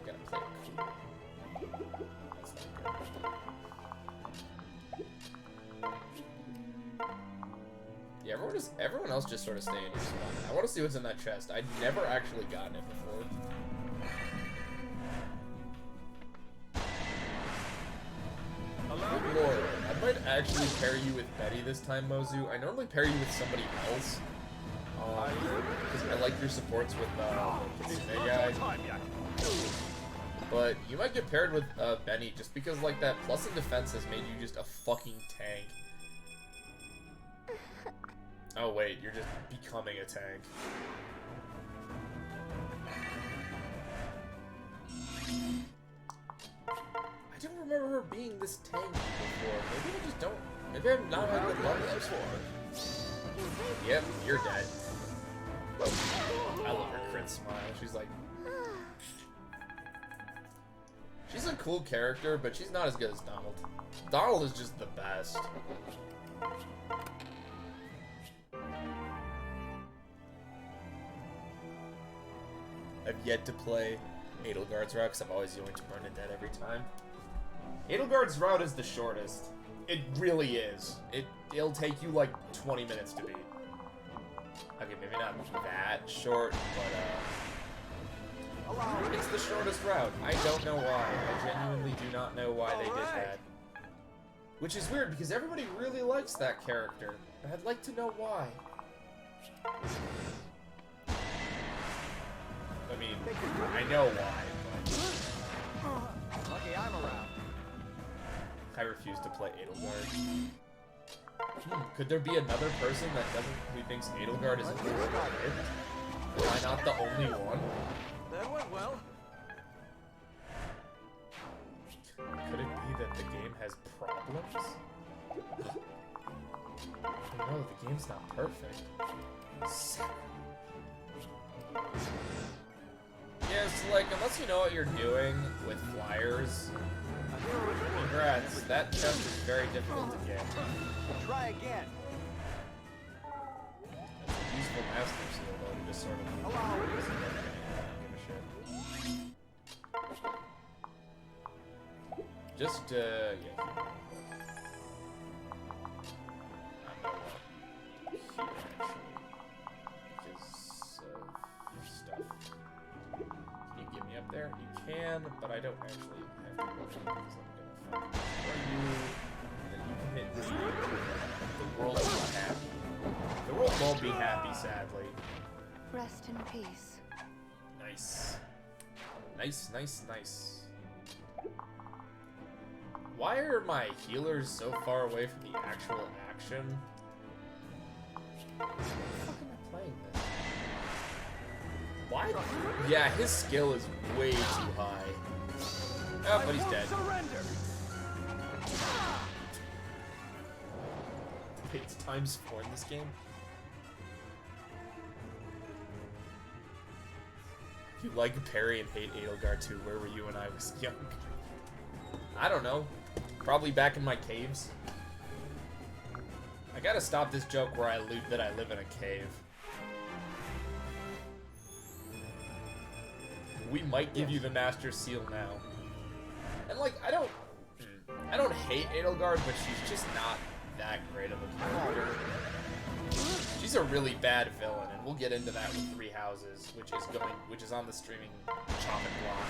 Speaker 1: I gotta play it cool. That's not good. Yeah, everyone else just sort of stay in your spot. I want to see what's in that chest. I'd never actually gotten it before. Good lord, I might actually pair you with Betty this time, Mozu. I normally pair you with somebody else. Because I like your supports with Kitsune guy. But you might get paired with Benny just because like that plus in defense has made you just a fucking tank. Oh wait, you're just becoming a tank. I don't remember her being this tanky before. Maybe I just don't. Maybe I'm not had good luck before. Yep, you're dead. I love her crit smile. She's like... She's a cool character, but she's not as good as Donald. Donald is just the best. I've yet to play Edelgard's route because I'm always going to burn it dead every time. Edelgard's route is the shortest. It really is. It'll take you like 20 minutes to beat. Okay, maybe not that short, but it's the shortest route. I don't know why. I genuinely do not know why they did that. Which is weird because everybody really likes that character. And I'd like to know why. I mean, I know why, but
Speaker 5: Lucky I'm around.
Speaker 1: I refuse to play Edelgard. Could there be another person who thinks Edelgard is a good hit? Am I not the only one?
Speaker 5: That went well.
Speaker 1: Could it be that the game has problems? Oh no, the game's not perfect. Yeah, so like, unless you know what you're doing with flyers, congrats, that chest is very difficult to get.
Speaker 5: Try again.
Speaker 1: It's a useful master seal, though, to just sort of... I don't give a shit. Just, yeah. Here, actually. Because of stuff. Can you get me up there? You can, but I don't actually have to go because I'm gonna fucking destroy you. And then you can hit me. The world is not happy. The world won't be happy, sadly.
Speaker 2: Rest in peace.
Speaker 1: Nice. Nice, nice, nice. Why are my healers so far away from the actual action? How the fuck am I playing this? Why? Yeah, his skill is way too high. Oh, but he's dead.
Speaker 5: Surrender.
Speaker 1: It's ×4 in this game. You like Perry and hate Edelgard too. Where were you when I was young? I don't know. Probably back in my caves. I gotta stop this joke where I live in a cave. We might give you the Master Seal now. And like, I don't hate Edelgard, but she's just not that great of a character. She's a really bad villain, and we'll get into that with Three Houses, which is on the streaming chopping block.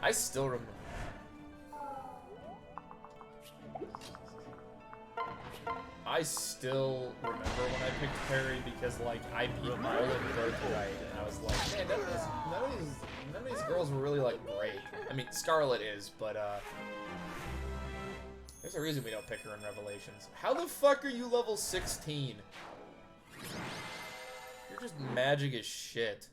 Speaker 1: I still remember. I still remember when I picked Perry because like I beat all of Birthright and I was like, man, none of these girls were really like great. I mean, Scarlet is, but there's a reason we don't pick her in Revelations. How the fuck are you level 16? You're just magic as shit.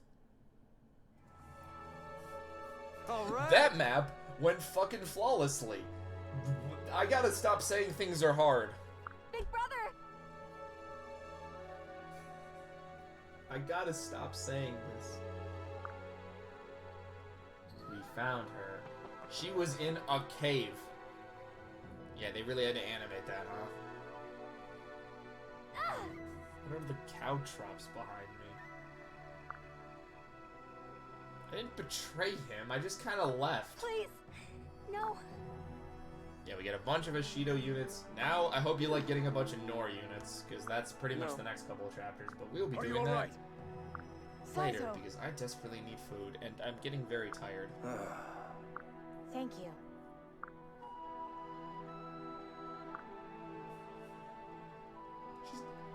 Speaker 5: All right.
Speaker 1: That map went fucking flawlessly. I gotta stop saying things are hard.
Speaker 2: Big brother!
Speaker 1: I gotta stop saying this. We found her. She was in a cave. Yeah, they really had to animate that, huh?
Speaker 2: Ah!
Speaker 1: What are the cow traps behind me? I didn't betray him, I just kind of left.
Speaker 2: Please! No.
Speaker 1: Yeah, we get a bunch of Ashido units. Now, I hope you like getting a bunch of Nor units, because that's pretty much
Speaker 5: No.
Speaker 1: the next couple of chapters, but we'll be
Speaker 5: Are you
Speaker 1: doing that
Speaker 5: alright?
Speaker 1: later,
Speaker 2: Saito.
Speaker 1: because I desperately need food, and I'm getting very tired.
Speaker 2: Thank you.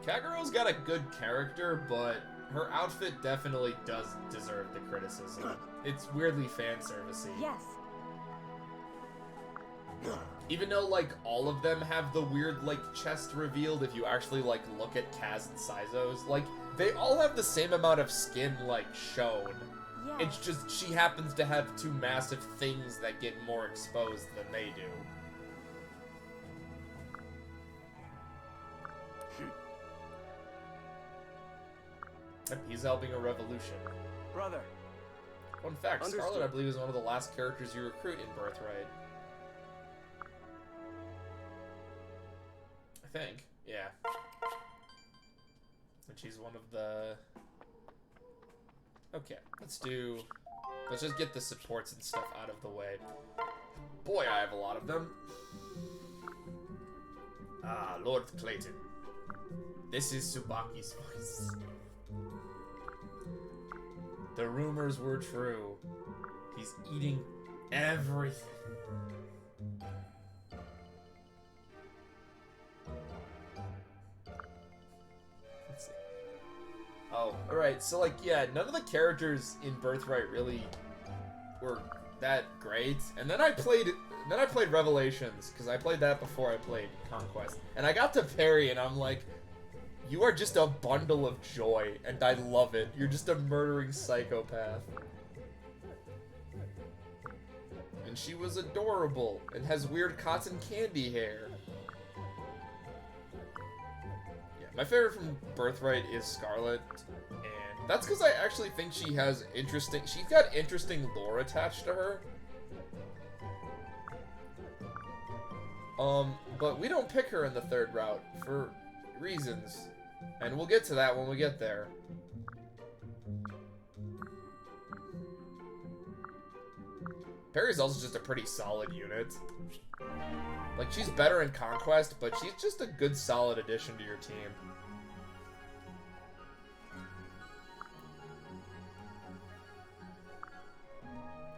Speaker 1: Kagerou's got a good character, but her outfit definitely does deserve the criticism. It's weirdly fan servicey.
Speaker 2: Yes.
Speaker 1: Even though, like, all of them have the weird, like, chest revealed if you actually, like, look at Kaz and Saizo's. Like, they all have the same amount of skin, like, shown.
Speaker 2: Yes.
Speaker 1: It's just she happens to have two massive things that get more exposed than they do. Yep, he's helping a revolution.
Speaker 5: Brother.
Speaker 1: Fun fact,
Speaker 5: Understood.
Speaker 1: Scarlet, I believe, is one of the last characters you recruit in Birthright. I think, yeah. And she's one of the... Okay, let's just get the supports and stuff out of the way. Boy, I have a lot of them. Ah, Lord Clayton. This is Tsubaki's voice. The rumors were true. He's eating everything. Let's see. Oh, alright, so like, yeah, none of the characters in Birthright really were that great. And then I played Revelations, because I played that before I played Conquest. And I got to Perry, and I'm like, you are just a bundle of joy, and I love it. You're just a murdering psychopath. And she was adorable, and has weird cotton candy hair. Yeah, my favorite from Birthright is Scarlet, and that's because I actually think she's got interesting lore attached to her. But we don't pick her in the third route, for reasons. And we'll get to that when we get there. Perry's also just a pretty solid unit. Like, she's better in Conquest, but she's just a good, solid addition to your team.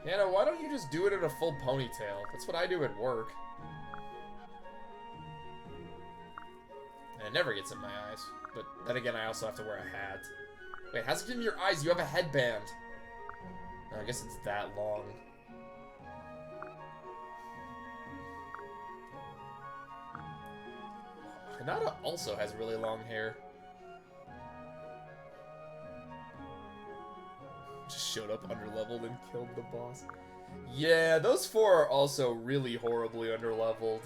Speaker 1: Hannah, why don't you just do it in a full ponytail? That's what I do at work. And it never gets in my eyes. But then again, I also have to wear a hat. Wait, how's it get in your eyes? You have a headband. Oh, I guess it's that long. Hinata also has really long hair. Just showed up underleveled and killed the boss. Yeah, those four are also really horribly underleveled.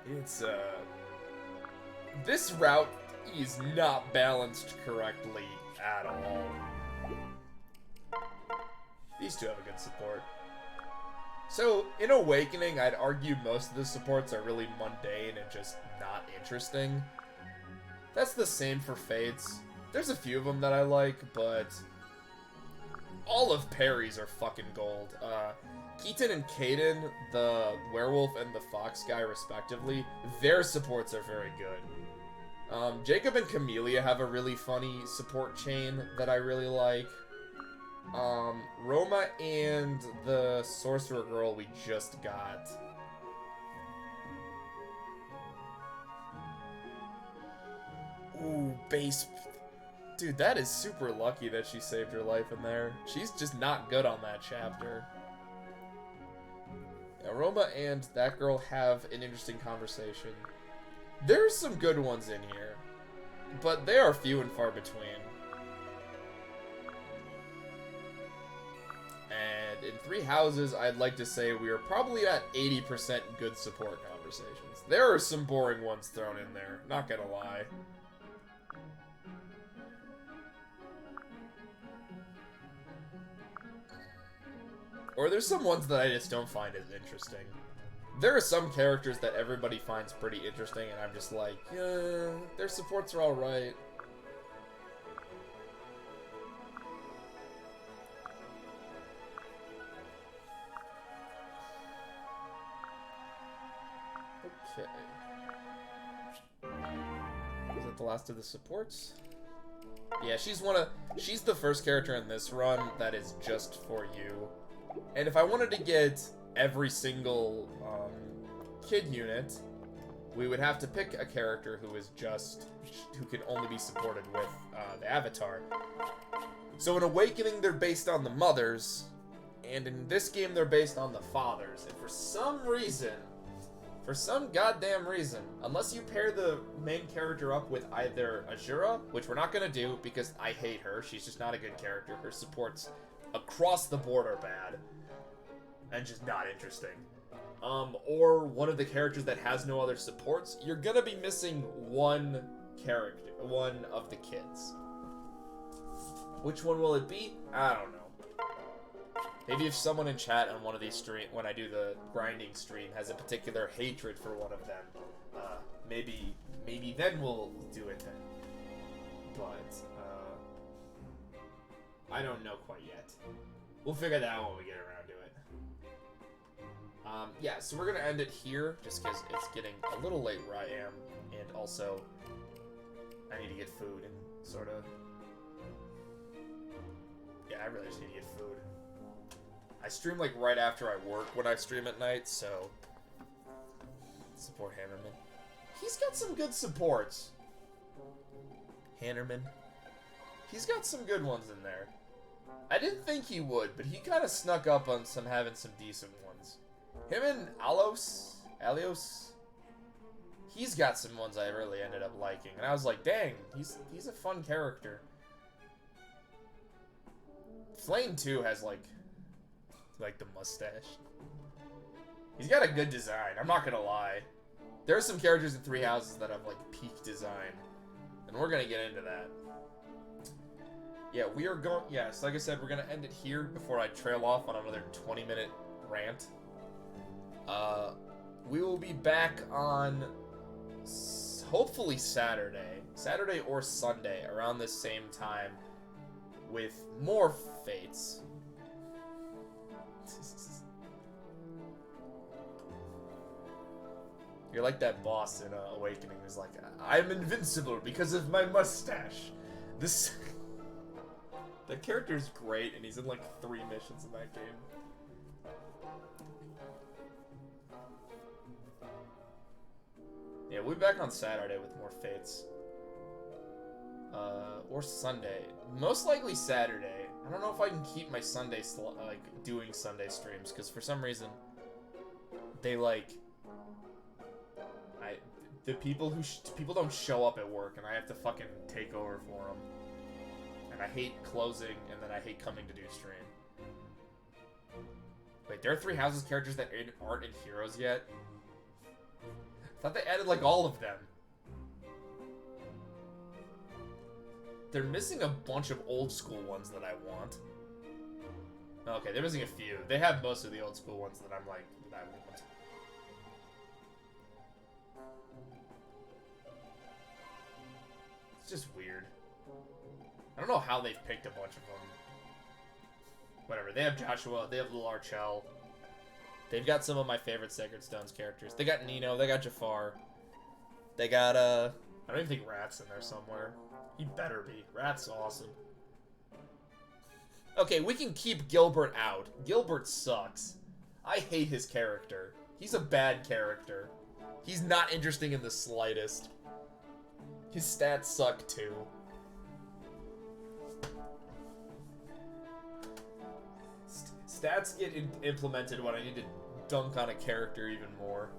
Speaker 1: It's, this route is not balanced correctly at all. These two have a good support. So, in Awakening, I'd argue most of the supports are really mundane and just not interesting. That's the same for Fates. There's a few of them that I like, but all of Perry's are fucking gold. Keaton and Kaden, the werewolf and the fox guy respectively, their supports are very good. Jacob and Camellia have a really funny support chain that I really like. Roma and the sorcerer girl we just got. Ooh, base. Dude, that is super lucky that she saved her life in there. She's just not good on that chapter. Now, Roma and that girl have an interesting conversation. There's some good ones in here. but they are few and far between. And in Three Houses, I'd like to say we are probably at 80% good support conversations. There are some boring ones thrown in there, not gonna lie. Or there's some ones that I just don't find as interesting. There are some characters that everybody finds pretty interesting, and I'm just like, their supports are alright. Okay. Is that the last of the supports? Yeah, she's the first character in this run that is just for you. And if I wanted to get every single kid unit, we would have to pick a character who can only be supported with the avatar. So in Awakening, they're based on the mothers, and in this game, they're based on the fathers. And for some goddamn reason, unless you pair the main character up with either Azura, which we're not gonna do because I hate her, she's just not a good character. Her supports across the board are bad and just not interesting. Or one of the characters that has no other supports, you're gonna be missing one of the kids. Which one will it be? I don't know. Maybe if someone in chat on one of these when I do the grinding stream, has a particular hatred for one of them, maybe then we'll do it then. But, I don't know quite yet. We'll figure that out when we get around to it. Yeah, so we're gonna end it here, just because it's getting a little late where I am, and also, I need to get food and sort of... Yeah, I really just need to get food. I stream like right after I work when I stream at night, so... Support Hammerman. He's got some good supports. Hannerman. He's got some good ones in there. I didn't think he would, but he kind of snuck up on having some decent ones. Him and Alios, he's got some ones I really ended up liking, and I was like, dang, he's a fun character. Flame too has like the mustache. He's got a good design, I'm not gonna lie. There are some characters in Three Houses that have like peak design, and we're gonna get into that. Yeah, we are going. Yes, like I said, we're gonna end it here before I trail off on another 20-minute rant. We will be back on hopefully Saturday or Sunday around this same time with more Fates. You're like that boss in Awakening who's like, I'm invincible because of my mustache. This... That character's great, and he's in like 3 missions in that game. Yeah, we'll be back on Saturday with more Fates. Or Sunday. Most likely Saturday. I don't know if I can keep my Sunday, doing Sunday streams, because for some reason, they, people don't show up at work, and I have to fucking take over for them. And I hate closing, and then I hate coming to do stream. Wait, there are Three Houses characters that aren't in Heroes yet? I thought they added, all of them. They're missing a bunch of old school ones that I want. Okay, they're missing a few. They have most of the old school ones that I'm that I want. It's just weird. I don't know how they've picked a bunch of them. Whatever, they have Joshua, they have Lil Archel. They've got some of my favorite Sacred Stones characters. They got Nino, they got Jafar. They got, I don't even think Rat's in there somewhere. He better be. Rat's awesome. Okay, we can keep Gilbert out. Gilbert sucks. I hate his character. He's a bad character. He's not interesting in the slightest. His stats suck too. Stats get implemented when I need to dunk on a character even more.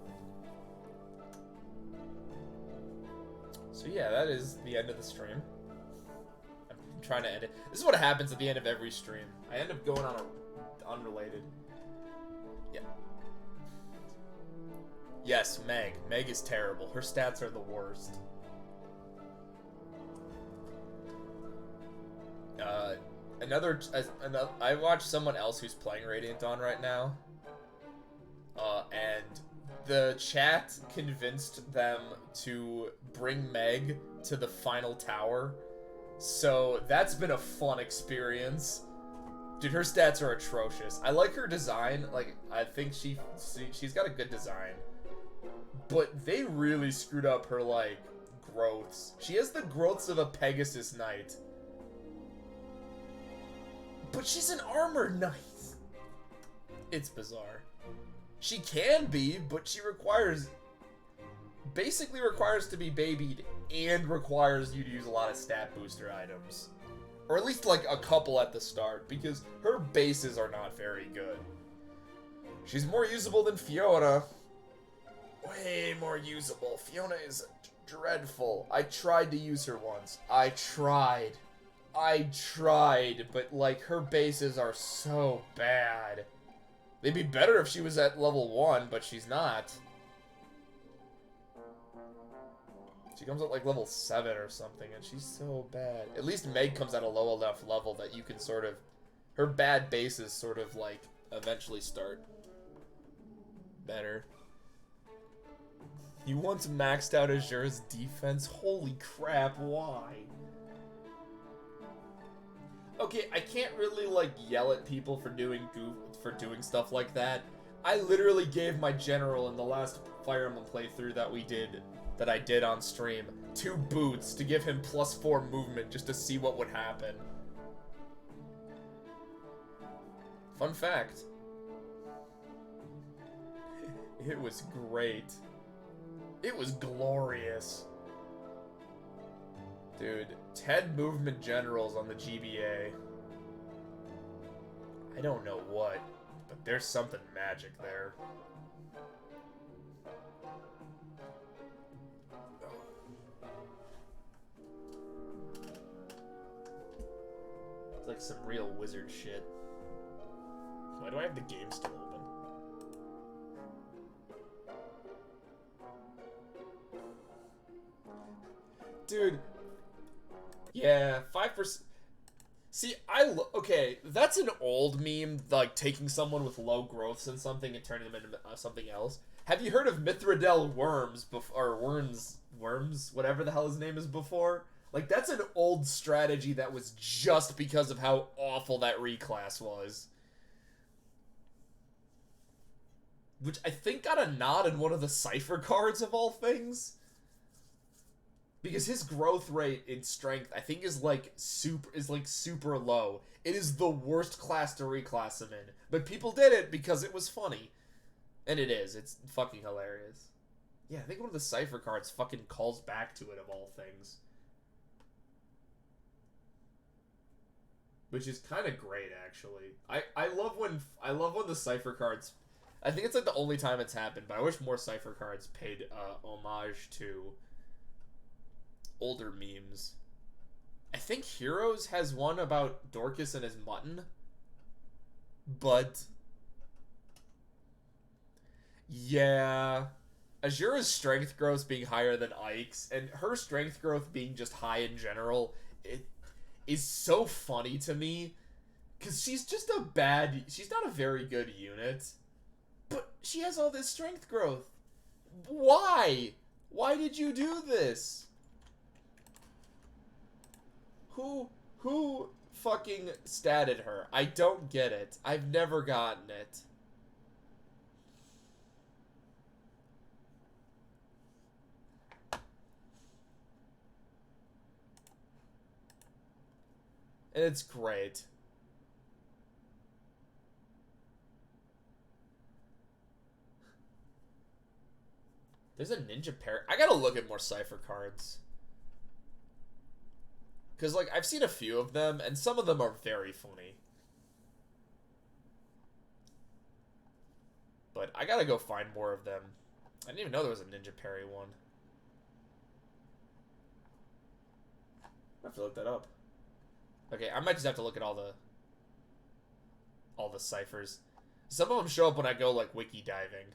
Speaker 1: So yeah, that is the end of the stream. I'm trying to end it. This is what happens at the end of every stream. I end up going on a unrelated. Yeah. Yes, Meg. Meg is terrible. Her stats are the worst. Another, I watched someone else who's playing Radiant Dawn right now. And the chat convinced them to bring Meg to the final tower. So that's been a fun experience. Dude, her stats are atrocious. I like her design. Like, I think she's got a good design. But they really screwed up her, like, growths. She has the growths of a Pegasus Knight. But she's an armored knight. It's bizarre. She can be, but she basically requires to be babied and requires you to use a lot of stat booster items. Or at least like a couple at the start, because her bases are not very good. She's more usable than Fiona. Way more usable. Fiona is dreadful. I tried to use her once. I tried, but like her bases are so bad. They'd be better if she was at level 1, but she's not. She comes at like level 7 or something, and she's so bad. At least Meg comes at a low enough level that you can sort of... Her bad bases sort of like eventually start better. You once maxed out Azure's defense? Holy crap, why? Okay, I can't really like yell at people for doing stuff like that. I literally gave my general in the last Fire Emblem playthrough that I did on stream 2 boots to give him +4 movement just to see what would happen. Fun fact. It was great. It was glorious. Dude, 10 movement generals on the GBA. I don't know what, but there's something magic there. It's like some real wizard shit. Why do I have the game still open? Dude. Yeah, 5%. See, okay, that's an old meme, like taking someone with low growths and something and turning them into something else. Have you heard of Mithridel Worms, or Worms, whatever the hell his name is before? Like, that's an old strategy that was just because of how awful that reclass was. Which I think got a nod in one of the Cypher cards of all things. Because his growth rate in strength, I think, is like super low. It is the worst class to reclass him in. But people did it because it was funny. And it is. It's fucking hilarious. Yeah, I think one of the Cypher cards fucking calls back to it of all things. Which is kind of great, actually. I love when the Cypher cards... I think it's like the only time it's happened, but I wish more Cypher cards paid homage to older memes. I think Heroes has one about Dorcas and his mutton. But... yeah... Azura's strength growth being higher than Ike's, and her strength growth being just high in general, it is so funny to me. Because she's just she's not a very good unit. But she has all this strength growth. Why? Why did you do this? Who fucking statted her? I don't get it. I've never gotten it. And it's great. There's a ninja pair. I gotta look at more Cypher cards. Because, like, I've seen a few of them, and some of them are very funny. But I gotta go find more of them. I didn't even know there was a ninja parry one. I have to look that up. Okay, I might just have to look at all the ciphers. Some of them show up when I go, like, wiki diving.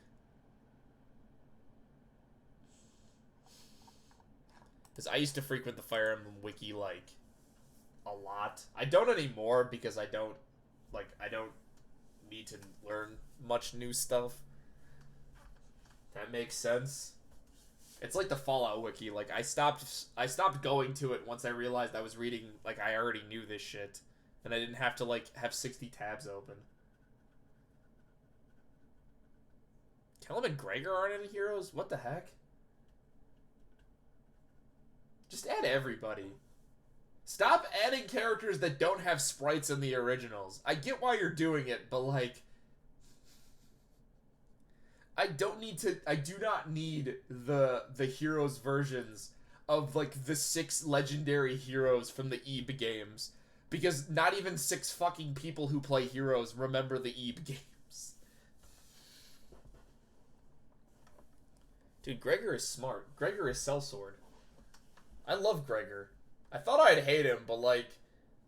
Speaker 1: Because I used to frequent the Fire Emblem wiki, like, a lot. I don't anymore because I don't need to learn much new stuff. That makes sense. It's like the Fallout wiki. Like, I stopped going to it once I realized I was reading, like, I already knew this shit. And I didn't have to, like, have 60 tabs open. Kellum and Gregor aren't any heroes? What the heck? Just add everybody. Stop adding characters that don't have sprites in the originals. I get why you're doing it, but, like, I do not need the heroes versions of, like, the 6 legendary heroes from the Ebe games. Because not even 6 fucking people who play heroes remember the Ebe games. Dude, Gregor is smart. Gregor is sellsword. I love Gregor. I thought I'd hate him, but, like,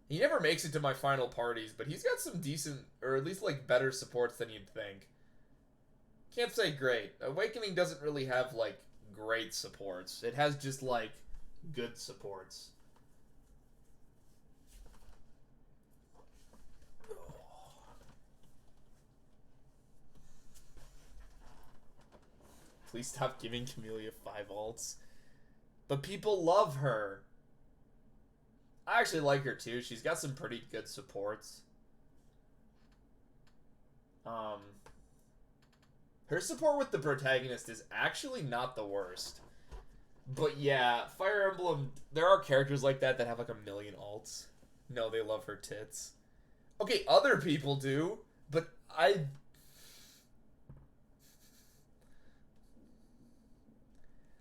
Speaker 1: he never makes it to my final parties, but he's got some decent, or at least, like, better supports than you'd think. Can't say great. Awakening doesn't really have, like, great supports. It has just, like, good supports. Please stop giving Camellia 5 alts. But people love her. I actually like her too. She's got some pretty good supports. Her support with the protagonist is actually not the worst. But yeah, Fire Emblem, there are characters like that that have like 1,000,000 alts. No, they love her tits. Okay, other people do, but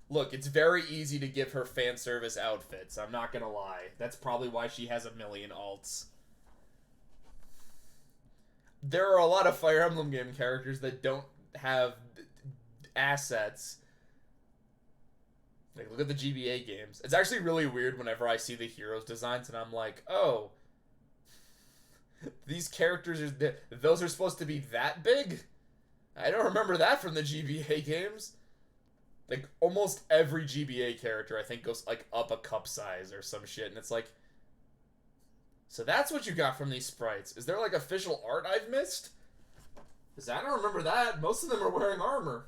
Speaker 1: Look, it's very easy to give her fan service outfits. I'm not gonna lie. That's probably why she has 1,000,000 alts. There are a lot of Fire Emblem game characters that don't have assets. Like, look at the GBA games. It's actually really weird whenever I see the heroes designs and I'm like, oh, these characters those are supposed to be that big? I don't remember that from the GBA games. Like, almost every GBA character, I think, goes, like, up a cup size or some shit. And it's like, so that's what you got from these sprites. Is there, like, official art I've missed? Because I don't remember that. Most of them are wearing armor.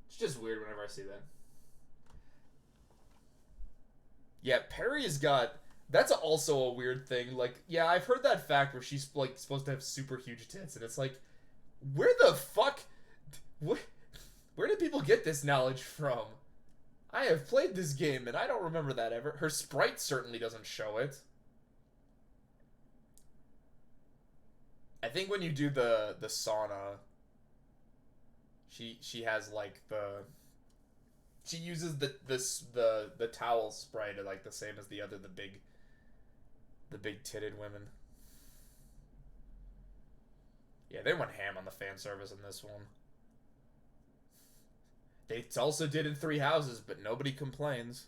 Speaker 1: It's just weird whenever I see that. Yeah, Perry's got... That's also a weird thing. Like, yeah, I've heard that fact where she's, like, supposed to have super huge tits, and it's like, where the fuck... Where did people get this knowledge from? I have played this game, and I don't remember that ever. Her sprite certainly doesn't show it. I think when you do the sauna, she has, like, she uses the towel sprite, like, the same as the big titted women. Yeah, they went ham on the fan service in this one. They also did in Three Houses, but nobody complains.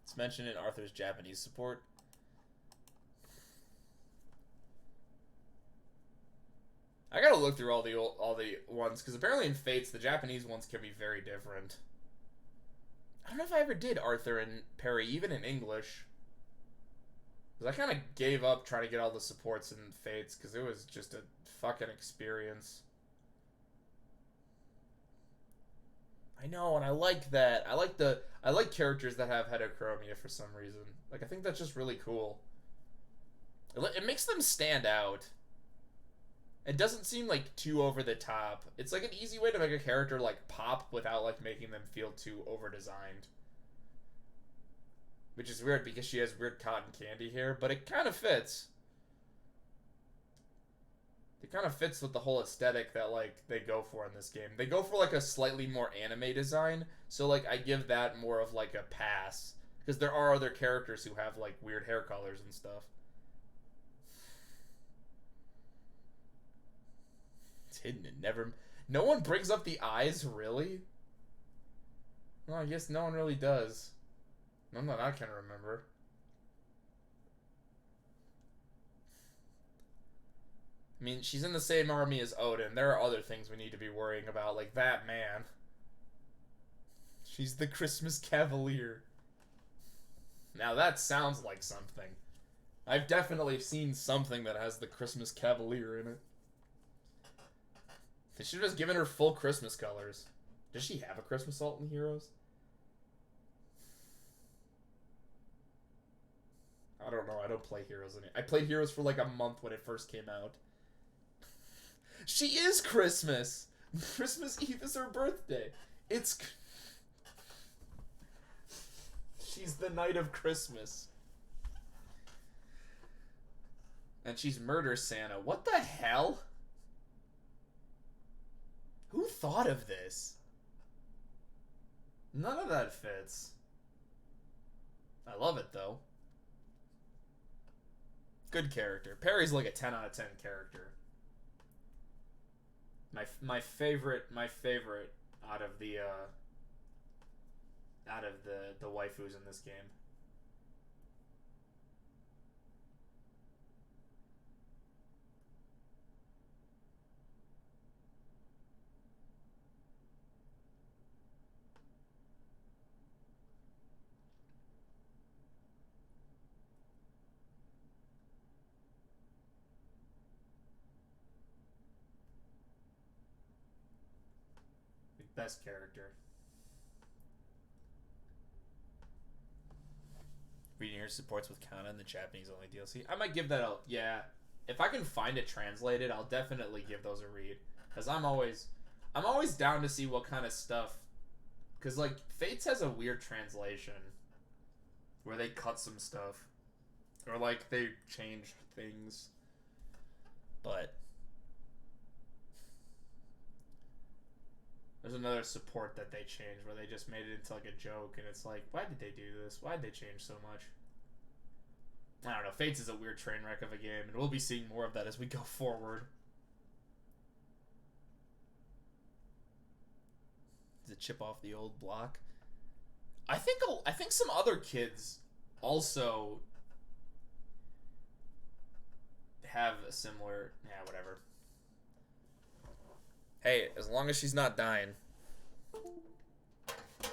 Speaker 1: It's mentioned in Arthur's Japanese support. I gotta look through all the ones, because apparently in Fates, the Japanese ones can be very different. I don't know if I ever did Arthur and Perry, even in English. Because I kind of gave up trying to get all the supports in Fates, because it was just a fucking experience. I know, and I like that. I like characters that have heterochromia for some reason. Like, I think that's just really cool. It makes them stand out. It doesn't seem, like, too over the top. It's, like, an easy way to make a character, like, pop without, like, making them feel too over-designed. Which is weird because she has weird cotton candy hair, but it kind of fits. It kind of fits with the whole aesthetic that, like, they go for in this game. They go for, like, a slightly more anime design, so, like, I give that more of, like, a pass. Because there are other characters who have, like, weird hair colors and stuff. It's hidden and never... No one brings up the eyes, really? Well, I guess no one really does. None that I can remember. I mean, she's in the same army as Odin. There are other things we need to be worrying about, like that man. She's the Christmas Cavalier. Now that sounds like something. I've definitely seen something that has the Christmas Cavalier in it. They should have just given her full Christmas colors. Does she have a Christmas alt in Heroes? I don't know. I don't play Heroes I played Heroes for like a month when it first came out. She is Christmas! Christmas Eve is her birthday. It's... She's the night of Christmas. And she's Murder Santa. What the hell? Who thought of this? None of that fits. I love it, though. Good character. Perry's like a 10 out of 10 character. My favorite out of the waifus in this game. Best character. Reading here supports with Kana and the Japanese only DLC. I might give that a... Yeah. If I can find it translated, I'll definitely give those a read. Because I'm always down to see what kind of stuff... Because, like, Fates has a weird translation. Where they cut some stuff. Or, like, they changed things. But... There's another support that they changed where they just made it into like a joke, and it's like, why did they do this? Why did they change so much? I don't know. Fates is a weird train wreck of a game, and we'll be seeing more of that as we go forward. Does it chip off the old block? I think some other kids also have a similar... Yeah, whatever. Hey, as long as she's not dying.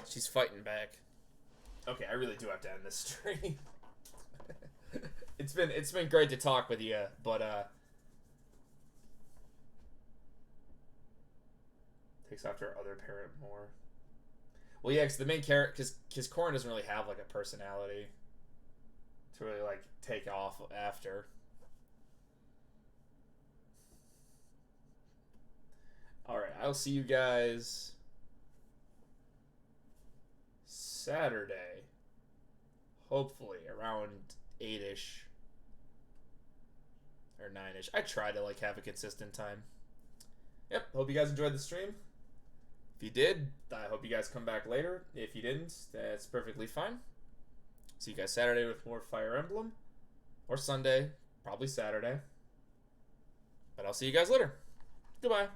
Speaker 1: She's fighting back. Okay, I really do have to end this stream. It's been great to talk with you, but takes after her other parent more. Well, yeah, because the main character, because Corrin doesn't really have like a personality to really like take off after. Alright, I'll see you guys Saturday. Hopefully, around 8-ish. Or 9-ish. I try to, like, have a consistent time. Yep, hope you guys enjoyed the stream. If you did, I hope you guys come back later. If you didn't, that's perfectly fine. See you guys Saturday with more Fire Emblem. Or Sunday. Probably Saturday. But I'll see you guys later. Goodbye.